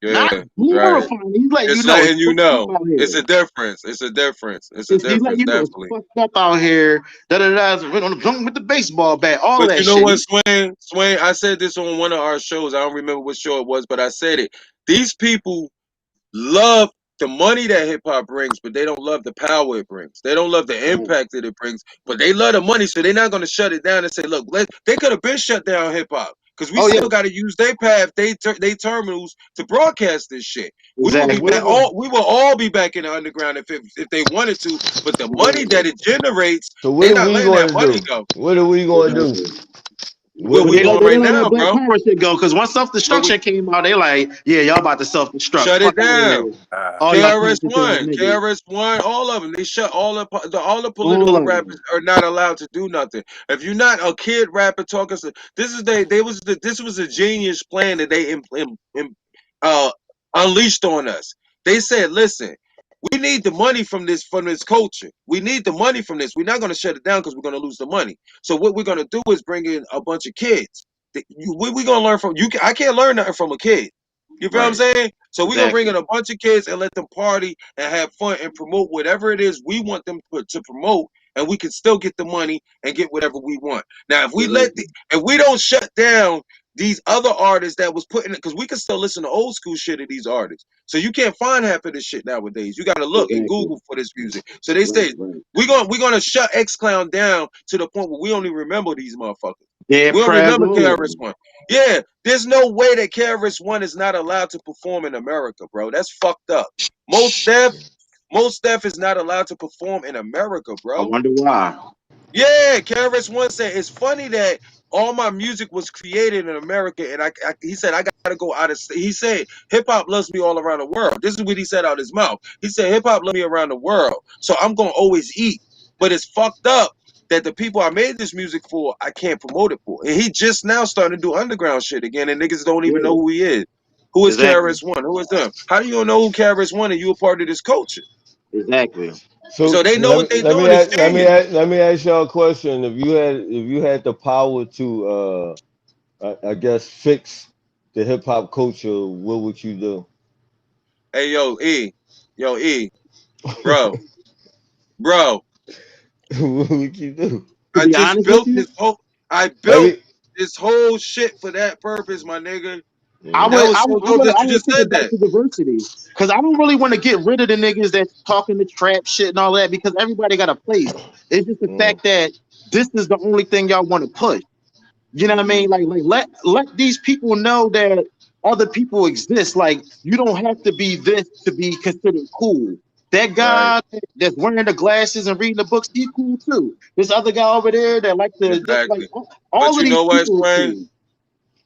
not yeah, right. glorifying it. He's letting you It's know it's letting you fucked up know. out It's here. a difference. It's a difference. It's a He's letting difference, you know it's definitely. fucked up out here. Da da da. We're on the jump with the baseball bat, all But that you know shit. what, Swain? Swain, I said this on one of our shows. I don't remember what show it was, but I said it. These people love the money that hip hop brings, but they don't love the power it brings. They don't love the Right. impact that it brings, but they love the money, so they're not going to shut it down and say, "Look, they could have been shut down hip hop because we Oh yeah, still got to use their path, they terminals to broadcast this shit. We will be exactly, back. We will all be back in the underground if they wanted to, but the money that exactly, it generates, So what they're are not we letting going that to money do? go. What are we going to do? exactly. What What we They we let doing they right let all that now, Black bro? Power shit go because once self What we destruction came out, they like, yeah, y'all about to self destruct. shut Fuck it out of down? here. All y'all KRS conscious ass One, niggas, KRS One, all of them. They shut all the all political of rappers them. are not allowed to do nothing. If you're not a kid rapper talking, this was a genius plan that they uh, unleashed on us. They said, listen, we need the money from this culture. We need the money from this. We're not going to shut it down because we're going to lose the money. So what we're going to do is bring in a bunch of kids. What we going to learn from you? I can't learn nothing from a kid. You feel what I'm Right, saying? So we're gonna bring exactly, in a bunch of kids and let them party and have fun and promote whatever it is we want them to promote, and we can still get the money and get whatever we want. Now, exactly. if we don't shut down these other artists that was putting it, because we can still listen to old school shit of these artists. So you can't find half of this shit nowadays. You got to look and Exactly. Google for this music. So they Right, say right. we're gonna shut X Clown down to the point where we only remember these motherfuckers. Dead We don't prez, remember all of KRS them. One. Yeah, there's no way that KRS One is not allowed to perform in America, bro. That's fucked up. Most Def, Most Def is not allowed to perform in America, I bro. wonder why. Yeah, KRS One said it's funny that all my music was created in America, and he said I gotta go out of state. He said hip hop loves me all around the world. This is what he said out his mouth. He said hip hop loves me around the world, so I'm gonna always eat. But it's fucked up that the people I made this music for, I can't promote it for. And he just now starting to do underground shit again, and niggas don't even know Yeah, who he is. Who is exactly, KRS One? Who is them? How do you know who KRS One and you a part of this culture? exactly. So So they know what they let me doing is ask, genius. let me ask y'all a question. If you had the power to I guess fix the hip hop culture, what would you do? Hey yo E, bro, bro. What would you do? To I be just honest with built you, this whole. I built Every this whole shit for that purpose, my nigga. I mm, would, That was I so would, I dope would, that I you would just take said it back that. to diversity because I don't really want to get rid of the niggas that's talking the trap shit and all that because everybody got a place. It's just the mm, fact that this is the only thing y'all want to push. You know what I mean? Like let these people know that other people exist. Like you don't have to be this to be considered cool. That Right, guy that's wearing the glasses and reading the books, he cool too. This other guy over there that like the like exactly. But all of you these know what, people are Swain? cool.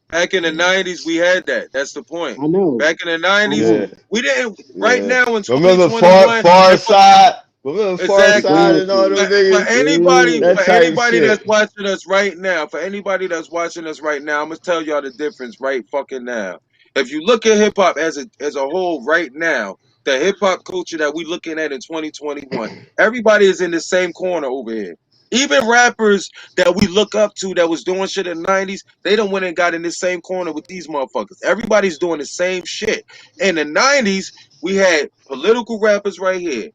Back in the mm. '90s, we had that. That's the point. I know, Back in the I '90s, Yeah, know. we didn't. Right yeah. now in Remember Far 2021, Far if Side? Remember Far exactly. Side and all Exactly. those For niggas? anybody, Yeah. That for type anybody that's shit. watching us right now, for anybody that's watching us right now, I'm gonna tell y'all the difference right fucking now. If you look at hip hop as a whole right now, the hip hop culture that we looking at in 2021, everybody is in the same corner over here. Even rappers that we look up to that was doing shit in the '90s, they done went and got in the same corner with these motherfuckers. Everybody's doing the same shit. In the '90s, we had political rappers right here,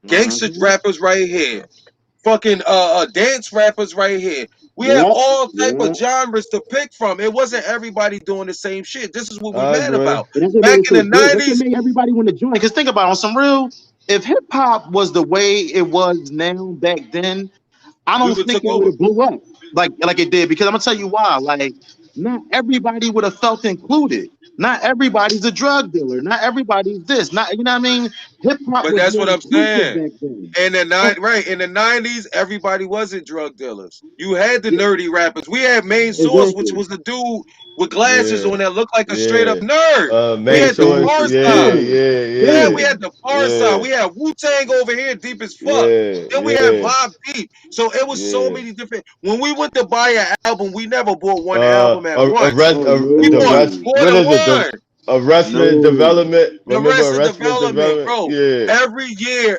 gangster Hmm. rappers right here, fucking dance rappers right here. We have Yep. all type of Yeah. genres to pick from. It wasn't everybody doing the same shit. This is what we I mad agree. about. And that's what made Back it in so the good. That's what '90s, made everybody want to join. Because think about it, on some real, if hip hop was the way it was now back then, I we don't would think took it would over. have blew up like it did. Because I'm gonna tell you why. Like, not everybody would have felt included. Not everybody's a drug dealer. Not everybody's this. Not you know what I mean. Hip hop But was that's more what I'm inclusive saying. back then. In the So, nine right in the '90s, everybody wasn't drug dealers. You had the yeah, nerdy rappers. We had Main Source, which exactly. was the dude with glasses Yeah, on that looked like a straight up yeah. nerd. We Main had the source. Far Exactly. Yeah, Side. Yeah. yeah, Yeah, yeah, we Yeah. had the Far Side. yeah, We had Wu Tang over here, deep as fuck. yeah, Then we had yeah, Mob Deep. So it was so yeah. many different. When we went to buy an album, we never bought one album at once. Oh We The bought rest. no. more What than is it? one. Arrestment No. development. The Remember rest of arrestment development, development? bro. Yeah,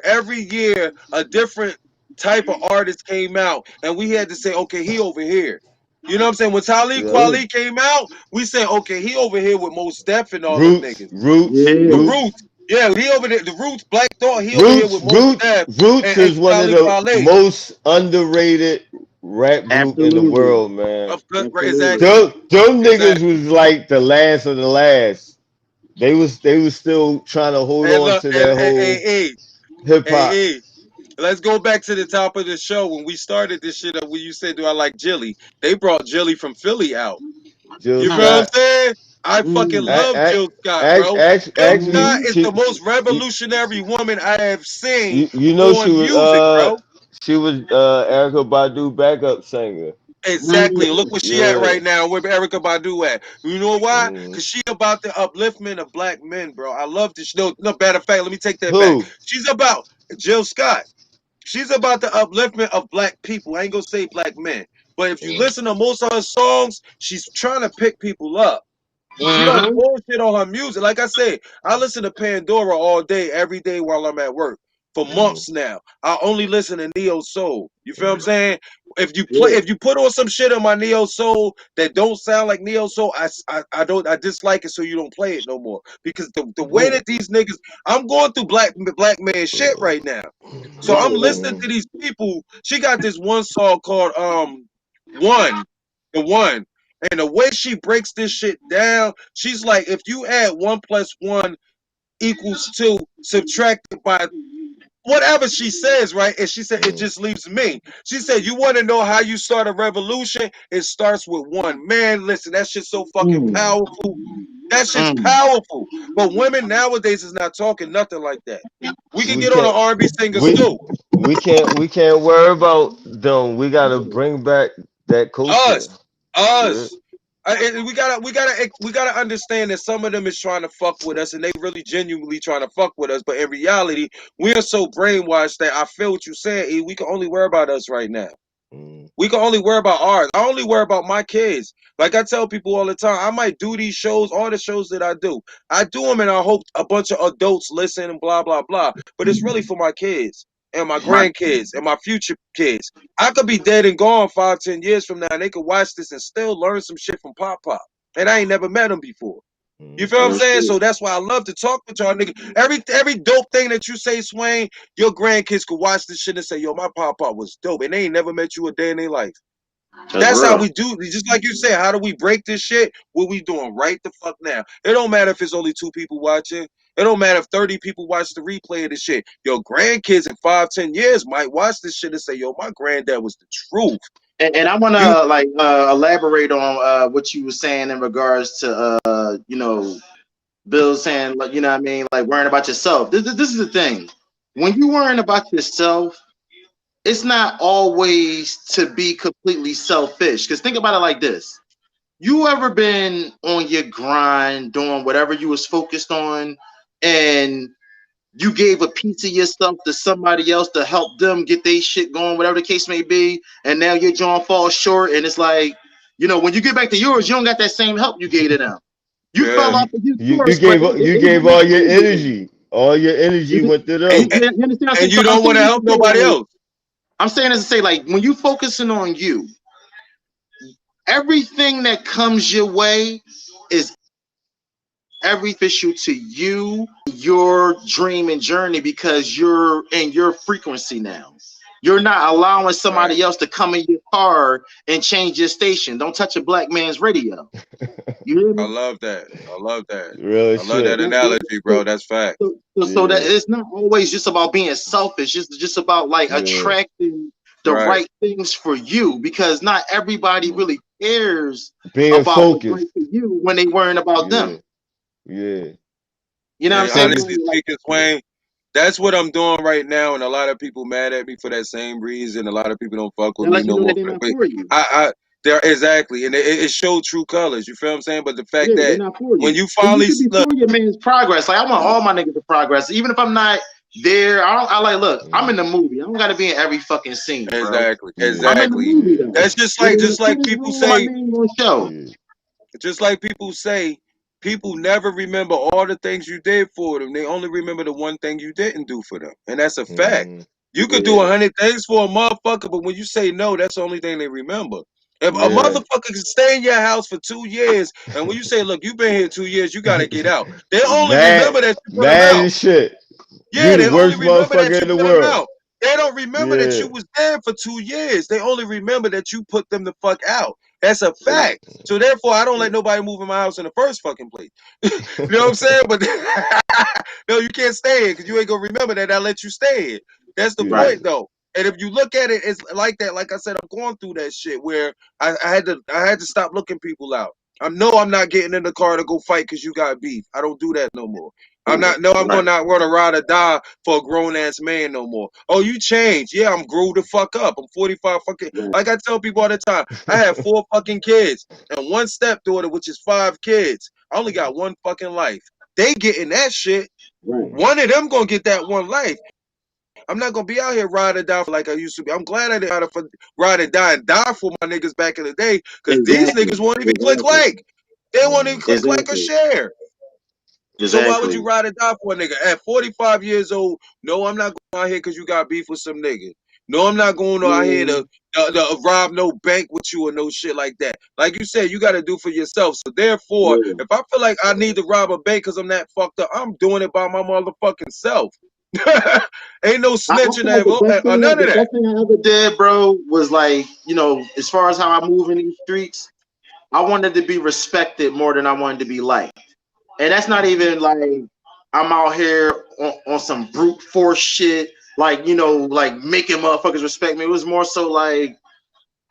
Every year, a different type of artist came out, and we had to say, okay, he over here. You know what I'm saying? When Talib yeah. Yeah. Kweli came out, we said, okay, he over here with Most Def and all them Roots, niggas. roots, The Yeah. roots. Roots, yeah, he over there. The Roots, Black Thought, he over here with Most Def Roots and is one of Talib the Kweli. most underrated rap group in the Absolutely. world, man. Absolutely. Exactly, Them niggas exactly. was like the last of the last. They was still trying to hold And on look, to that whole hip hop. hey, let's go back to the top of the show when we started this shit up. When you said, "Do I like Jilly?" They brought Jilly from Philly out. Jill You feel what I'm Mm, Scott. saying? I fucking mm, love Jill Scott, bro. Jill Actually, Scott mm. is the most you, revolutionary woman I have seen you know on music, bro. she was Erica Badu backup singer. Exactly. And look Mm. where she at Yeah. right now. Where Erica Badu at? You know why? Mm. Cause she about the upliftment of black men, bro. I love this. No, no. Matter of fact, let me take that back. Who? She's about Jill Scott. She's about the upliftment of black people. I ain't gonna say black men, but if you Mm. listen to most of her songs, she's trying to pick people up. She don't Mhm. bullshit on her music. Like I said, I listen to Pandora all day, every day while I'm at work for Mm. months now. I only listen to neo soul. You feel what I'm saying? Yeah. If you put on some shit on my neo soul that don't sound like neo soul, I don't I dislike it. So you don't play it no more because the way Right. that these niggas, I'm going through black man shit right now. So Right. I'm Right. listening to these people. She got this one song called One, the One. And the way she breaks this shit down, she's like, if you add 1 + 1 = 2, subtracted by whatever she says, right? And she said, it Mm. just leaves me. She said, you want to know how you start a revolution? It starts with one. Man, listen, that shit's so fucking Mm. powerful. That shit's Mm. powerful. But women nowadays is not talking nothing like that. We can We get on can't. an R&B singers We too. we can't worry about them. We gotta bring back that culture. Us. Yeah. Us. We gotta understand that some of them is trying to fuck with us, and they really genuinely trying to fuck with us. But in reality, we are so brainwashed that I feel what you saying. E. We can only worry about us right now. Mm. We can only worry about ours. I only worry about my kids. Like I tell people all the time, I might do these shows, all the shows that I do them, and I hope a bunch of adults listen and blah blah blah. But it's really for my kids and my My grandkids and my future kids. I could be dead and gone 5, 10 years from now, and they could watch this and still learn some shit from Pop Pop. And I ain't never met him before. You Mm. feel what I'm real saying? shit. So that's why I love to talk with y'all nigga. Every dope thing that you say, Swain, your grandkids could watch this shit and say, yo, my Pop Pop was dope. And they ain't never met you a day in their life. That's That's how real. we do. Just like you said, how do we break this shit? What we doing right the fuck now? It don't matter if it's only 2 people watching. It don't matter if 30 people watch the replay of this shit. Your grandkids in 5, 10 years might watch this shit and say, yo, my granddad was the truth. And I want You to like elaborate on what you were saying in regards to Bill saying, like, you know what I mean, like worrying about yourself. This is the thing. When you worrying about yourself, it's not always to be completely selfish. Because think about it like this. You ever been on your grind doing whatever you was focused on, and you gave a piece of yourself to somebody else to help them get their shit going, whatever the case may be, and now your John falls short, and it's like, when you get back to yours, you don't got that same help you gave to them. You fell yeah. off of You yours, but gave it you was gave really all your cool with them. energy. All your energy You, went to And, them. and, you understand what I'm saying? and So you I'm don't want saying to this to help say, nobody like, else. I'm saying this to say, like, when you focusing on you, everything that comes your way is every official to you, your dream and journey, because you're in your frequency now. You're not allowing Right. somebody else to come in your car and change your station. Don't touch a black man's radio. You hear I me? love that. I love that. Real I love that shit. analogy, bro. So, That's fact. so that Yeah. it's not always just about being selfish. It's just about like Yeah. attracting the Right. right things for you, because not everybody Mm. really cares Being about what's right focused. for you when they worrying about them. Yeah. Yeah. You know what I'm And saying? Focus. honestly Like, speaking, Swain, that's what I'm doing right now, and a lot of people mad at me for that same reason. A lot of people don't fuck with that me let you no know that more. they're not But for you. I there exactly, and it showed true colors. You feel what I'm saying? But the fact Yeah, they're that not for when you. you And you finally should be look, for your man's progress. Like, I want all my niggas to progress. Even if I'm not there, I like, look, I'm in Mm. the movie. I don't gotta be in every fucking scene, bro. exactly, Yeah. I'm in the exactly. movie Yeah. though. That's just Whether like in the just like credits people roll, my say, name on show. Yeah. just like people say, people never remember all the things you did for them. They only remember the one thing you didn't do for them, and that's a fact. Mm. You could do Yeah, 100 things for a motherfucker, but when you say no, that's the only thing they remember. If a yeah. Yeah. motherfucker can stay in your house for 2 years, and when you say, "Look, you've been here 2 years, you gotta get out," they only Mad, remember that you put them mad out. as shit. You Yeah, the they only worst remember that motherfucker you in the put them world. out. They don't remember that Yeah. you was there for 2 years. They only remember that you put them the fuck out. That's a Right, fact. So therefore, I don't let right, nobody move in my house in the first fucking place. You know what I'm saying? But no, you can't stay in because you ain't gonna remember that I let you stay in. That's the Yeah. right. point, though. And if you look at it, it's like that. Like I said, I'm going through that shit where I had to stop looking people out. I'm not getting in the car to go fight because you got beef. I don't do that no more. I'm not. No, I'm Right, gonna not run a ride or die for a grown ass man no more. Oh, you changed? Yeah, I'm grew the fuck up. I'm 45 fucking. right, Like I tell people all the time, I have 4 fucking kids and one stepdaughter, which is 5 kids. I only got one fucking life. They getting that shit. right. One of them gonna get that one life. I'm not gonna be out here ride or die for like I used to be. I'm glad I didn't have to ride and die for my niggas back in the day, because these Exactly, niggas won't even click exactly, like. They won't even Mm. click like or exactly, share. So why would you exactly. ride or die for a nigga at 45 years old? No, I'm not going out here because you got beef with some nigga. No, I'm not going out here Yeah, to rob no bank with you or no shit like that. Like you said, you got to do for yourself. So therefore, yeah. if I feel like I need to rob a bank because I'm that fucked up, I'm doing it by my motherfucking self. Ain't no I feel snitching like or none of the that. best thing I ever did, bro, was like, as far as how I move in these streets, I wanted to be respected more than I wanted to be liked. And that's not even like I'm out here on some brute force shit, like, like making motherfuckers respect me. It was more so like,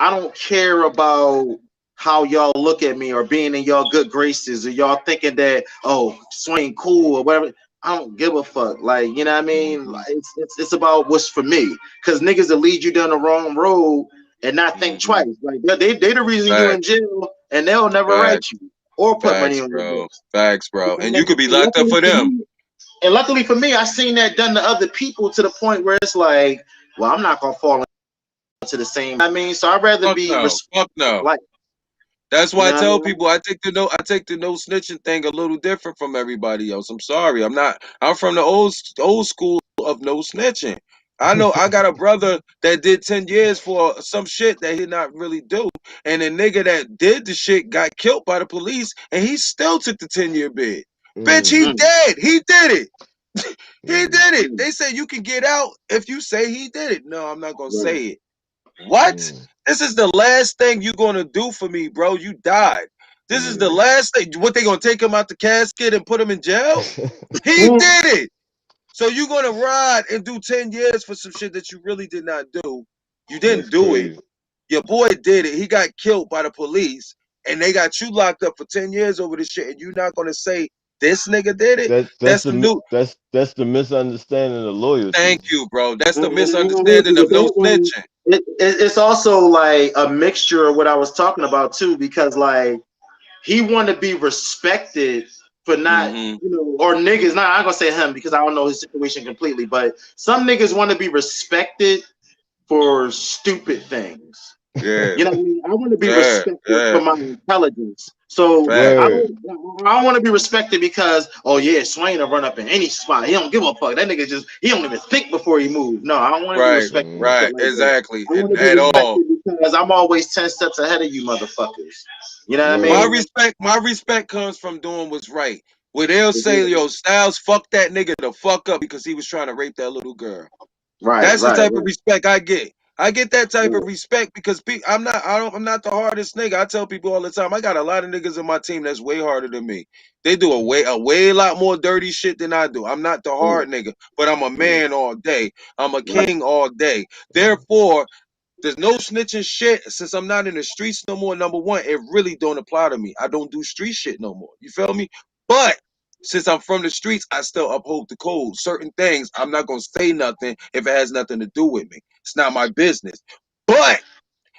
I don't care about how y'all look at me or being in y'all good graces or y'all thinking that, oh, Swain cool or whatever. I don't give a fuck. Like, you know what I mean? Mhm. Like, it's about what's for me. Cause niggas that lead you down the wrong road, and not think Mm-hmm. twice. Like they the reason you in Facts. jail, and they'll never write Facts. you or put money Facts, on your bro. books. Facts, bro. And you And could be locked up luckily for for them. me, and luckily for me, I seen that done to other people to the point where it's like, well, I'm not gonna fall into the same. I mean, so I'd rather Fuck be no. Fuck no. like, That's you why I know what I tell mean? people I take the no snitching thing a little different from everybody else. I'm sorry. I'm from the old school of no snitching. I know I got a brother that did 10 years for some shit that he did not really do. And the nigga that did the shit got killed by the police and he still took the 10-year bid. Bitch, he Mm, Mm, dead. He did it. He mm, did it. mm, They say you can get out if you say he did it. No, I'm not gonna right, say it. What? mm. This is the last thing you gonna do for me, bro. You died. This is the Yeah. last thing. What they gonna take him out the casket and put him in jail? He mm, did it. So you gonna ride and do 10 years for some shit that you really did not do. You That's didn't do it. crazy. Your boy did it. He got killed by the police, and they got you locked up for 10 years over this shit. And you're not gonna say this nigga did it? That's That's the the new. that's the misunderstanding of loyalty. Thank you, bro. That's the and I'm with you misunderstanding of with no that one. snitching. It's also like a mixture of what I was talking about too, because like he want to be respected for not, Mm-hmm. or niggas. Not I'm gonna say him because I don't know his situation completely, but some niggas want to be respected for stupid things. Yeah. You know what I mean? I want to be Yeah. respected Yeah. for my intelligence. So Fact. Word. I don't want to be respected because, oh yeah, Swain will run up in any spot. He don't give a fuck. That nigga he don't even think before he moves. No, I don't want to be Right, respected for Mm, shit right, like that. exactly. I want to be At all. respected because I'm always 10 steps ahead of you motherfuckers. You know what I word. mean? My respect comes from doing what's right. Where they'll say, Exactly. yo, Styles, fuck that nigga the fuck up because he was trying to rape that little girl. Right, That's the right, type of right, respect I get. I get that type of right. respect because I'm not the hardest nigga. I tell people all the time, I got a lot of niggas in my team that's way harder than me. They do a way lot more dirty shit than I do. I'm not the Right, hard nigga, but I'm a right, man all day. I'm a right. king all day. Therefore, there's no snitching shit since I'm not in the streets no more. Number one, it really don't apply to me. I don't do street shit no more. You feel me? But since I'm from the streets, I still uphold the code. Certain things, I'm not gonna say nothing if it has nothing to do with me. It's not my business. But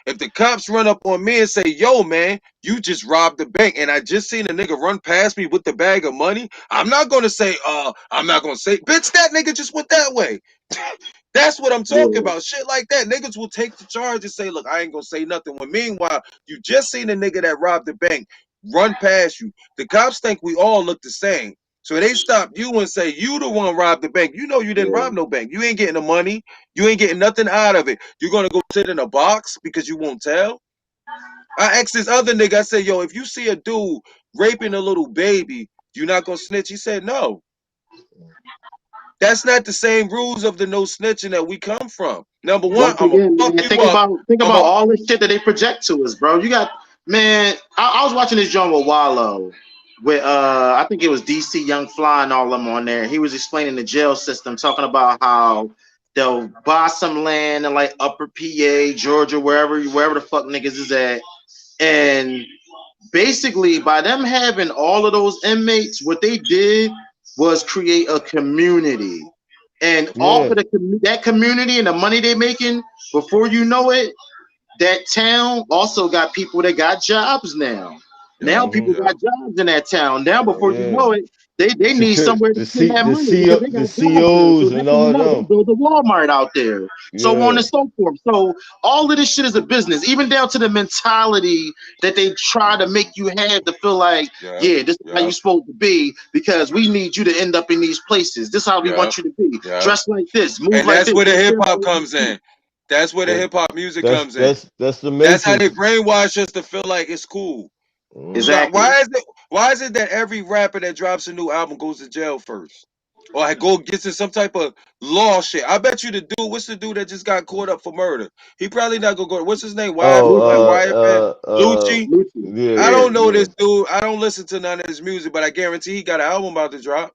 if the cops run up on me and say, "Yo, man, you just robbed the bank," and I just seen a nigga run past me with the bag of money, I'm not gonna say, I'm not gonna say, "Bitch, that nigga just went that way." That's what I'm talking Yeah. about. Shit like that. Niggas will take the charge and say, look, I ain't gonna say nothing. When meanwhile, you just seen a nigga that robbed the bank run past you. The cops think we all look the same. So they stop you and say, you the one robbed the bank. You know you didn't Yeah. rob no bank. You ain't getting the money. You ain't getting nothing out of it. You're gonna go sit in a box because you won't tell. I asked this other nigga, I said, yo, if you see a dude raping a little baby, you not gonna snitch? He said, no. That's not the same rules of the no snitching that we come from. Number one, Once I'm gonna again, fuck man, you up. think I'm about a all the shit that they project to us, bro. You got man. I was watching this joint with Wallow, with I think it was DC Young Fly and all them on there. He was explaining the jail system, talking about how they'll buy some land in like Upper PA, Georgia, wherever the fuck niggas is at, and basically by them having all of those inmates, what they did was create a community, and off Yeah. of that community and the money they're making, before you know it, that town also got people that got jobs now. yeah, Now people Hmm. yeah, got jobs in that town. Now before you Yeah. know it, they need somewhere to spend that money because they The got jobs now. So COs and next thing you all know, they them. build a Walmart out there. So on Yeah. and so forth. So all of this shit is a business, even down to the mentality that they try to make you have to feel like, yeah, yeah, this is how yeah, you supposed to be because we need you to end up in these places. This is how we yeah, want you to be. yeah. Dress like this, move And like that's this, where the take hip care hop of comes in. That's where the That hip hop music comes in. that's the That's how they matrix. brainwash us to feel like it's cool. Mm. exactly. Why is it that every rapper that drops a new album goes to jail first? Or gets in some type of law shit. I bet you what's the dude that just got caught up for murder? He probably not gonna go. What's his name? Oh, Lucci, YFN? Lucci? Lucci. I yeah, don't Yeah. know yeah. this dude. I don't listen to none of his music, but I guarantee he got an album about to drop.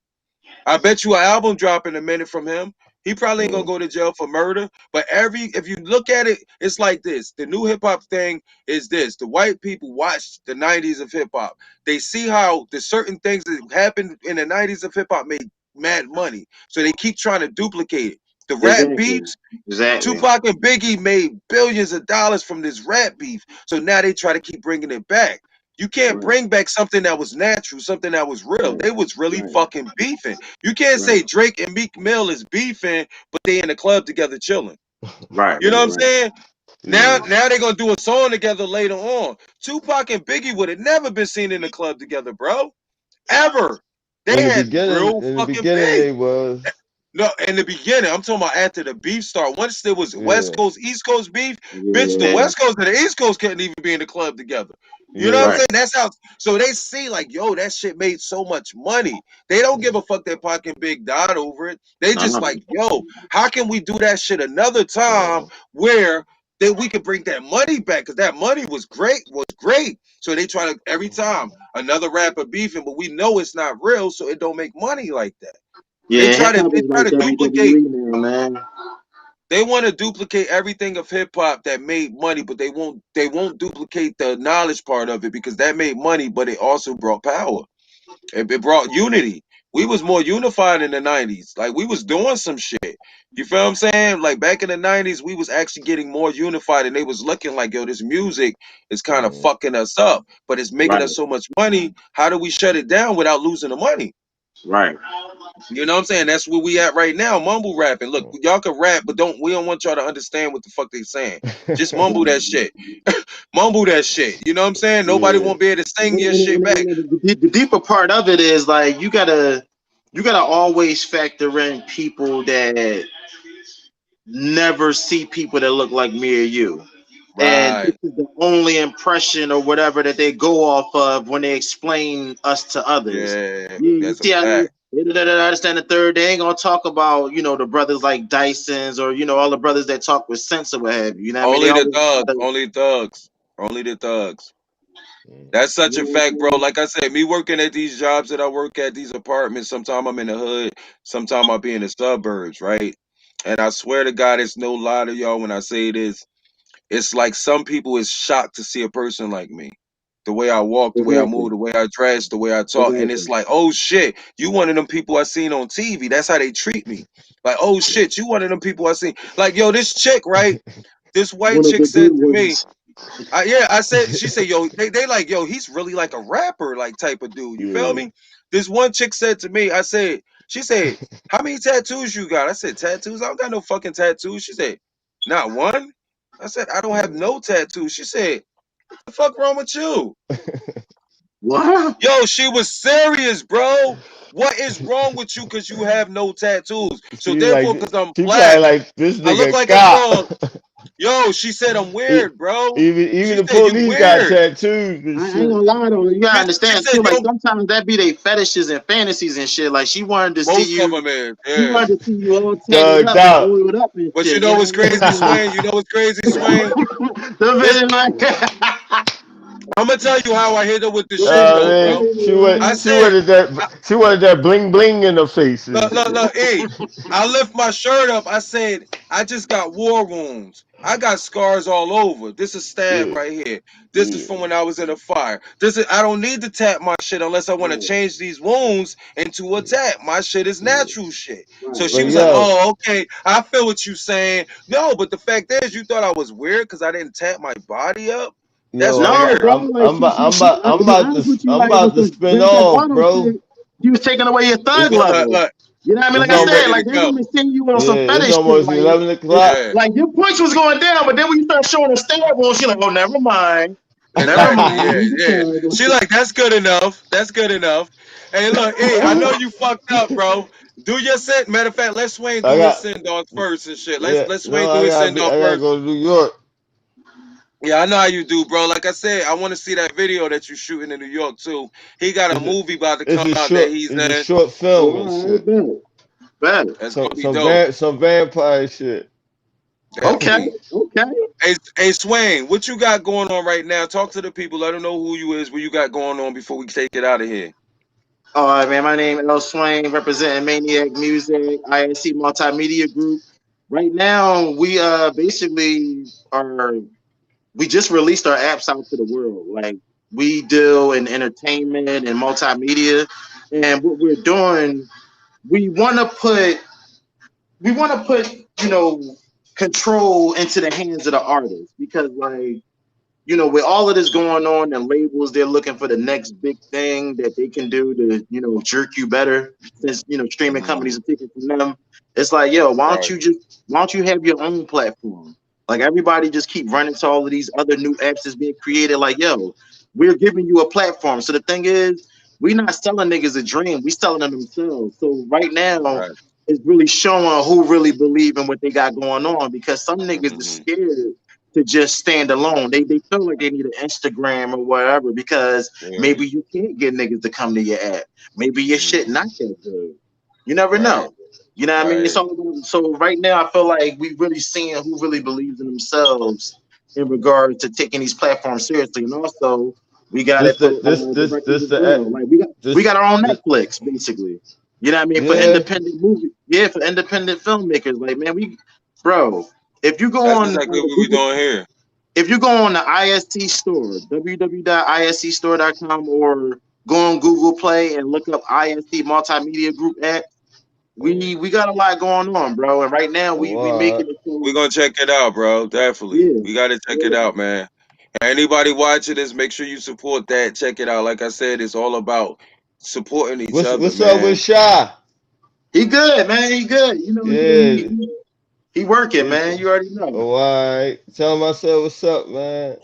I bet you an album drop in a minute from him. He probably ain't gonna Mm. go to jail for murder. But if you look at it, it's like this. The new hip hop thing is this. The white people watch the 90s of hip hop. They see how the certain things that happened in the 90s of hip hop made mad money. So they keep trying to duplicate it. The rap Exactly. beefs, Exactly. Tupac and Biggie made billions of dollars from this rap beef. So now they try to keep bringing it back. You can't Right. bring back something that was natural, something that was real. Right. They was really Right. fucking beefing. You can't Right. say Drake and Meek Mill is beefing, but they in the club together chilling. Right. You know what Right. I'm Right. saying? Now, Yeah. now they're gonna do a song together later on. Tupac and Biggie would have never been seen in the club together, bro. Ever. They had real In the fucking beginning, beef. they was. No, in the beginning, I'm talking about after the beef start. Once there was West Yeah. Coast, East Coast beef, bitch, the Yeah. West Coast and the East Coast couldn't even be in the club together. You know what I'm Yeah. Right. saying? That's how. So they see like, yo, that shit made so much money. They don't give a fuck that Pac and Big died over it. They No. just No. like, yo, how can we do that shit another time Uh, where that we could bring that money back? Because that money was great, was great. So they try to every time another rapper beefing, but we know it's not real, so it don't make money like that. They Yeah. try Hip to hop they is try like to duplicate. WWE now, man. They want to duplicate everything of hip hop that made money, but they won't duplicate the knowledge part of it because that made money, but it also brought power. It brought unity. We was more unified in the 90s. Like we was doing some shit. You feel what I'm saying? Like back in the 90s, we was actually getting more unified and they was looking like, yo, this music is kind of mm, fucking us up, but it's making Right. us so much money. How do we shut it down without losing the money? Right. You know what I'm saying? That's where we at right now. Mumble rapping. Look, y'all can rap, but we don't want y'all to understand what the fuck they saying. Just mumble that Right. shit. Mumble that shit. You know what I'm saying? Nobody yeah. won't be able to sing your shit back. The deeper part of it is like you gotta always factor in people that never see people that look like me or you. And this Right. is the only impression or whatever that they go off of when they explain us to others. Yeah, Yeah, you that's a see how fact. I understand the third. They ain't gonna talk about the brothers like Dyson's or all the brothers that talk with sense or what have you. You know what I mean? They Only the always try thugs. to, Only thugs. Only the thugs. Mm, That's such you a know what fact, bro. I'm saying? Like I said, me working at these jobs that I work at, these apartments, sometimes I'm in the hood, sometimes I'll be in the suburbs, right? And I swear to God, it's no lie to y'all when I say this. It's like some people is shocked to see a person like me. The way I walk, the way I move, Exactly. the way I dress, the way I talk. And it's Exactly. like, oh shit, you one of them people I seen on TV. That's how they treat me. Like, oh shit, you one of them people I seen. Like, yo, this chick, right? This white One of chick the said good to me, ones. yeah, I said, she said, yo, they like, yo, he's really like a rapper, like type of dude. You feel yeah. me? This one chick said to me, she said, how many tattoos you got? I said, tattoos? I don't got no fucking tattoos. She said, not one? I said, I don't have Mm. no tattoos. She said, what the fuck wrong with you? What? Yo, she was serious, bro. What is wrong with you because you have no tattoos? So She like therefore, because I'm she probably black, like this I look nigga like a cop. thug. Yo, she said I'm E- weird, bro. even She the said you police got weird. tattoos and I ain't shit. gonna lie though. You gotta She understand said too. Like yo, sometimes that be they fetishes and fantasies and shit. Like she wanted to see most of you. them is, She yeah. wanted to see you all tatted Thugged up and out. oiled up and But you shit. know You know what's what crazy, I Swain? You know what's crazy, Swain? mean? The This vision like. I'm gonna tell you how I hit her with the What's shit, up, though, Man, bro. I man? said, she wanted that bling bling in her face and shit. look, hey, I lift my shirt up. I said, I just got war wounds. I got scars all over. This is stab Yeah, right here. This is yeah, from when I was in a fire. This is I don't need to tap my shit unless I want to Right, change these wounds into a tap. My shit is yeah. natural shit. So right, she But was like, right. yo, "Oh, okay, I feel what you saying." No, but the fact is, you thought I was weird because I didn't tap my body up. That's yo, No, weird. bro. Like I'm to be about honest with you, I'm like with about to the spin Grand Theft off, Auto bro. shit, she was taking away your thug It's level. Look, You know what I mean? it's Like I I'm almost said, ready like to they go. women seeing you on yeah, some it's fetish shit. almost Like 11 o'clock. Yeah. like your punch was going down, but then when you start showing a stab wound, she like, oh, never mind. Never Exactly. mind. Yeah, He's a yeah. thug. She like that's good enough. That's good enough. Hey, look, hey, I know you fucked up, bro. Do your send. Matter of fact, let Swain I do his got send off first and shit. yeah, Let no, Swain do his send off I gotta first. go to New York. Yeah, I know how you do, bro. Like I said, I want to see that video that you shooting in New York too. He got a It's a movie about to come out that he's it's a in. short Oh, film and all right, shit. bet. Bet. That's gonna be dope. Some vampire shit. Okay, Definitely. okay. Hey, Swain, what you got going on right now? Talk to the people. Let them know who you is, what you got going on before we take it out of here. All right, man. My name is L Swain, representing Maniac Music, ISC Multimedia Group. Right now, we basically are. We just released our apps out to the world. Like we deal in entertainment and multimedia, and what we're doing, we want to put we want to put, you know, control into the hands of the artist because, like, you know, with all of this going on and labels, they're looking for the next big thing that they can do to, you know, jerk you better since, you know, streaming companies are taking from them. It's like, yo, Right. why don't you have your own platform? Like everybody just keep running to all of these other new apps that's being created. Like, yo, we're giving you a platform. So the thing is, we're not selling niggas a dream. We selling them themselves. So right now, Right. it's really showing who really believe in what they got going on because some niggas is Mm-hmm. scared to just stand alone. They feel like they need an Instagram or whatever because Yeah. maybe you can't get niggas to come to your app. Maybe your shit Mm-hmm. not that good. You never Right. know. You know what I mean? Right. So right now I feel like we really seeing who really believes in themselves in regards to taking these platforms seriously. And also we got This it for the this this directors this as the well. Like we this got our own this Netflix basically. You know what I mean? For yeah. independent movie, yeah, for independent filmmakers. Like man, bro, if you go That's on exactly what we Google, doing here. if you go on the IST store, www.iststore.com, or go on Google Play and look up IST Multimedia Group app, Mm. we got a lot going on, bro. And right now we What? making it so We gonna check it out, bro. Definitely. yeah, We gotta check it yeah. out, man. Anybody watching this, make sure you support that. Check it out. Like I said, it's all about supporting each other, What's up with man. Shy? He good, man. He good. You know, Yeah. he working, He, man. You already know. oh, all right. Tell him I said what's up, man.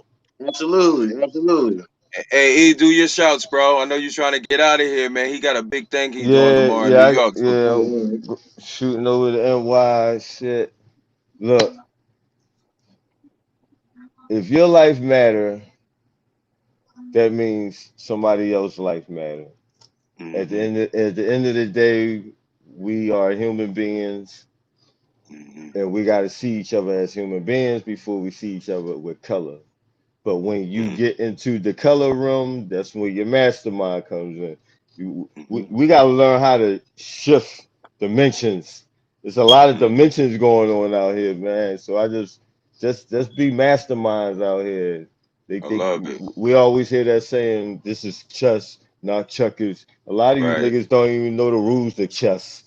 Absolutely, absolutely. Hey, E, do your shouts, bro. I know you're trying to get out of here, man. He got a big thing he doing Yeah, tomorrow in New yeah, York. So yeah. All I'm right. shooting over the NY shit. Look, if your life matter, that means somebody else's life matter. mm-hmm, At the end of the day, we are human beings, mm-hmm, and we got to see each other as human beings before we see each other with color. But when you mm-hmm, get into the color room, that's when your mastermind comes in. mm-hmm, We got to learn how to shift dimensions. There's a lot of mm-hmm. dimensions going on out here, man. So I just be masterminds out here. I love it. We always hear that saying, "This is chess, not checkers." A lot of you Right, niggas don't even know the rules to chess.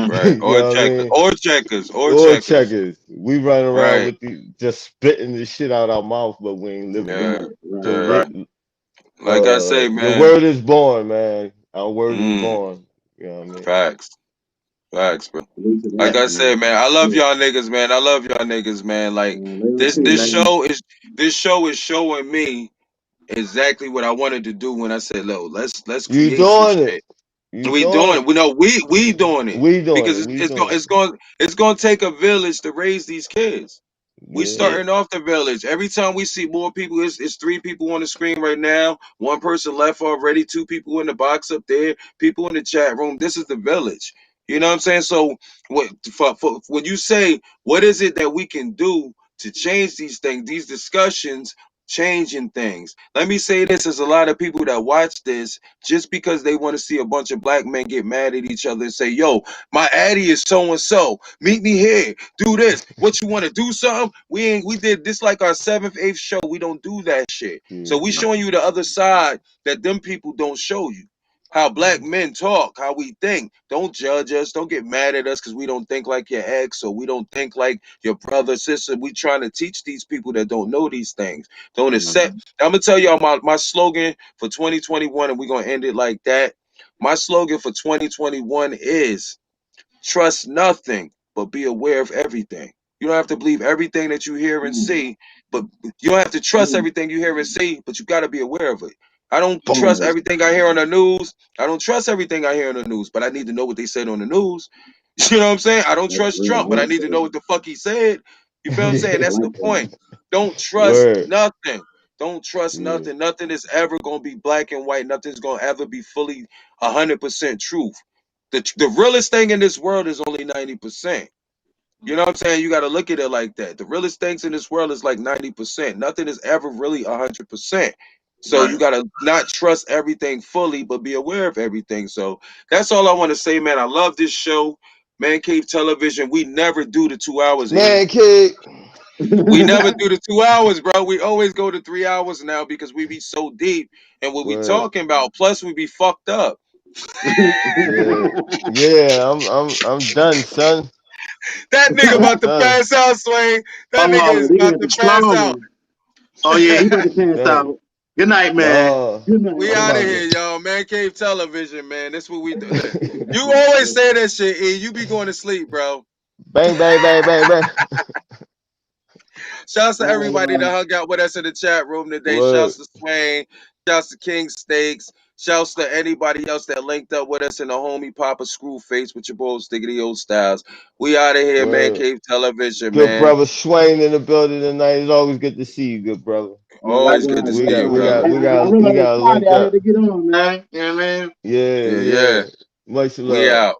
right. You Or know what I checkers, mean? or checkers, or Or checkers. checkers. We run around Right. with just spitting this shit out our mouth, but we ain't living it. Yeah, Right, right, So yeah. right. Like I say, the man. word is born, man. Our word is Mm, born. You know what I mean? facts, facts, bro. Salute to Like that, I said, man. man, I love Yeah. y'all niggas, man. I love y'all niggas, man. Like Later this, too, this man. show is this show is showing me exactly what I wanted to do when I said, "Look, let's You create some doing it. shit." You We doing doing it. it. We doing it We doing because it. We doing it's going to take a village to raise these kids. We it. starting off the village. Every time we see more people, it's three people on the screen right now. One person left already. Two people in the box up there. People in the chat room. This is the village. You know what I'm saying? So when you say what is it that we can do to change these things, these discussions, changing things. Let me say this: there's a lot of people that watch this just because they want to see a bunch of black men get mad at each other and say, "Yo, my addy is so and so. Meet me here. Do this. What you want to do? Something? We ain't. We did this like our seventh, eighth show. We don't do that shit. Yeah. So we showing you the other side that them people don't show you. How black men talk, how we think. Don't judge us. Don't get mad at us because we don't think like your ex or we don't think like your brother, sister. We trying to teach these people that don't know these things. Don't accept. I'm gonna tell y'all my slogan for 2021, and we're gonna end it like that. My slogan for 2021 is trust nothing, but be aware of everything. You don't have to believe everything that you hear and Mm, see, but you don't have to trust mm, everything you hear and see, but you got to be aware of it. I don't trust right. everything I hear on the news. I don't trust everything I hear on the news, but I need to know what they said on the news. You know what I'm saying? I don't That's trust real. Trump, I but I like need to know that. what the fuck he said. You feel what I'm saying? I That's the like that. point. Don't trust Word. nothing. Don't trust Yeah. nothing. Nothing is ever gonna be black and white. Nothing's gonna ever be fully 100% truth. The realest thing in this world is only 90%. You know what I'm saying? You got to look at it like that. The realest things in this world is like 90%. Nothing is ever really 100%. So you Right. got to not trust everything fully, but be aware of everything. So that's all I want to say, man. I love this show. Man Cave Television. We never do the 2 hours, E. Man, kid. We never do the 2 hours, bro. We always go to 3 hours now because we be so deep and what we Word. talking about. Plus, we be fucked up. Yeah. Yeah. I'm done, son. That nigga about to Done. pass out, Swain. That nigga Oh, is he about got to the pass out. strong. Oh yeah, he about to pass Done. out. Good night, man. No, Good night, We I'm out of about man. here, to. y'all. Man Cave Television, man. That's what we do. Look, you always say that shit, E. You be going to sleep, bro. Bang, bang, bang, bang, bang. Shouts to All everybody right, that hung out with us in the chat room today. Shouts Word. to Swain. Shouts to King Steaks. Shouts to anybody else that linked up with us in the homie Papa Screwface with your boy Stiggity Old Styles. We out of here, man. Word. Cave Television, Good man. brother Swain in the building tonight. It's always good to see you, good brother. man. Always good Likewise, to We see got, you, we likewise. brother. got, we I got, we realized got to Friday link I had up. to get on, man. You know what I mean? Yeah, Yeah, yeah. yeah. Much We love. out.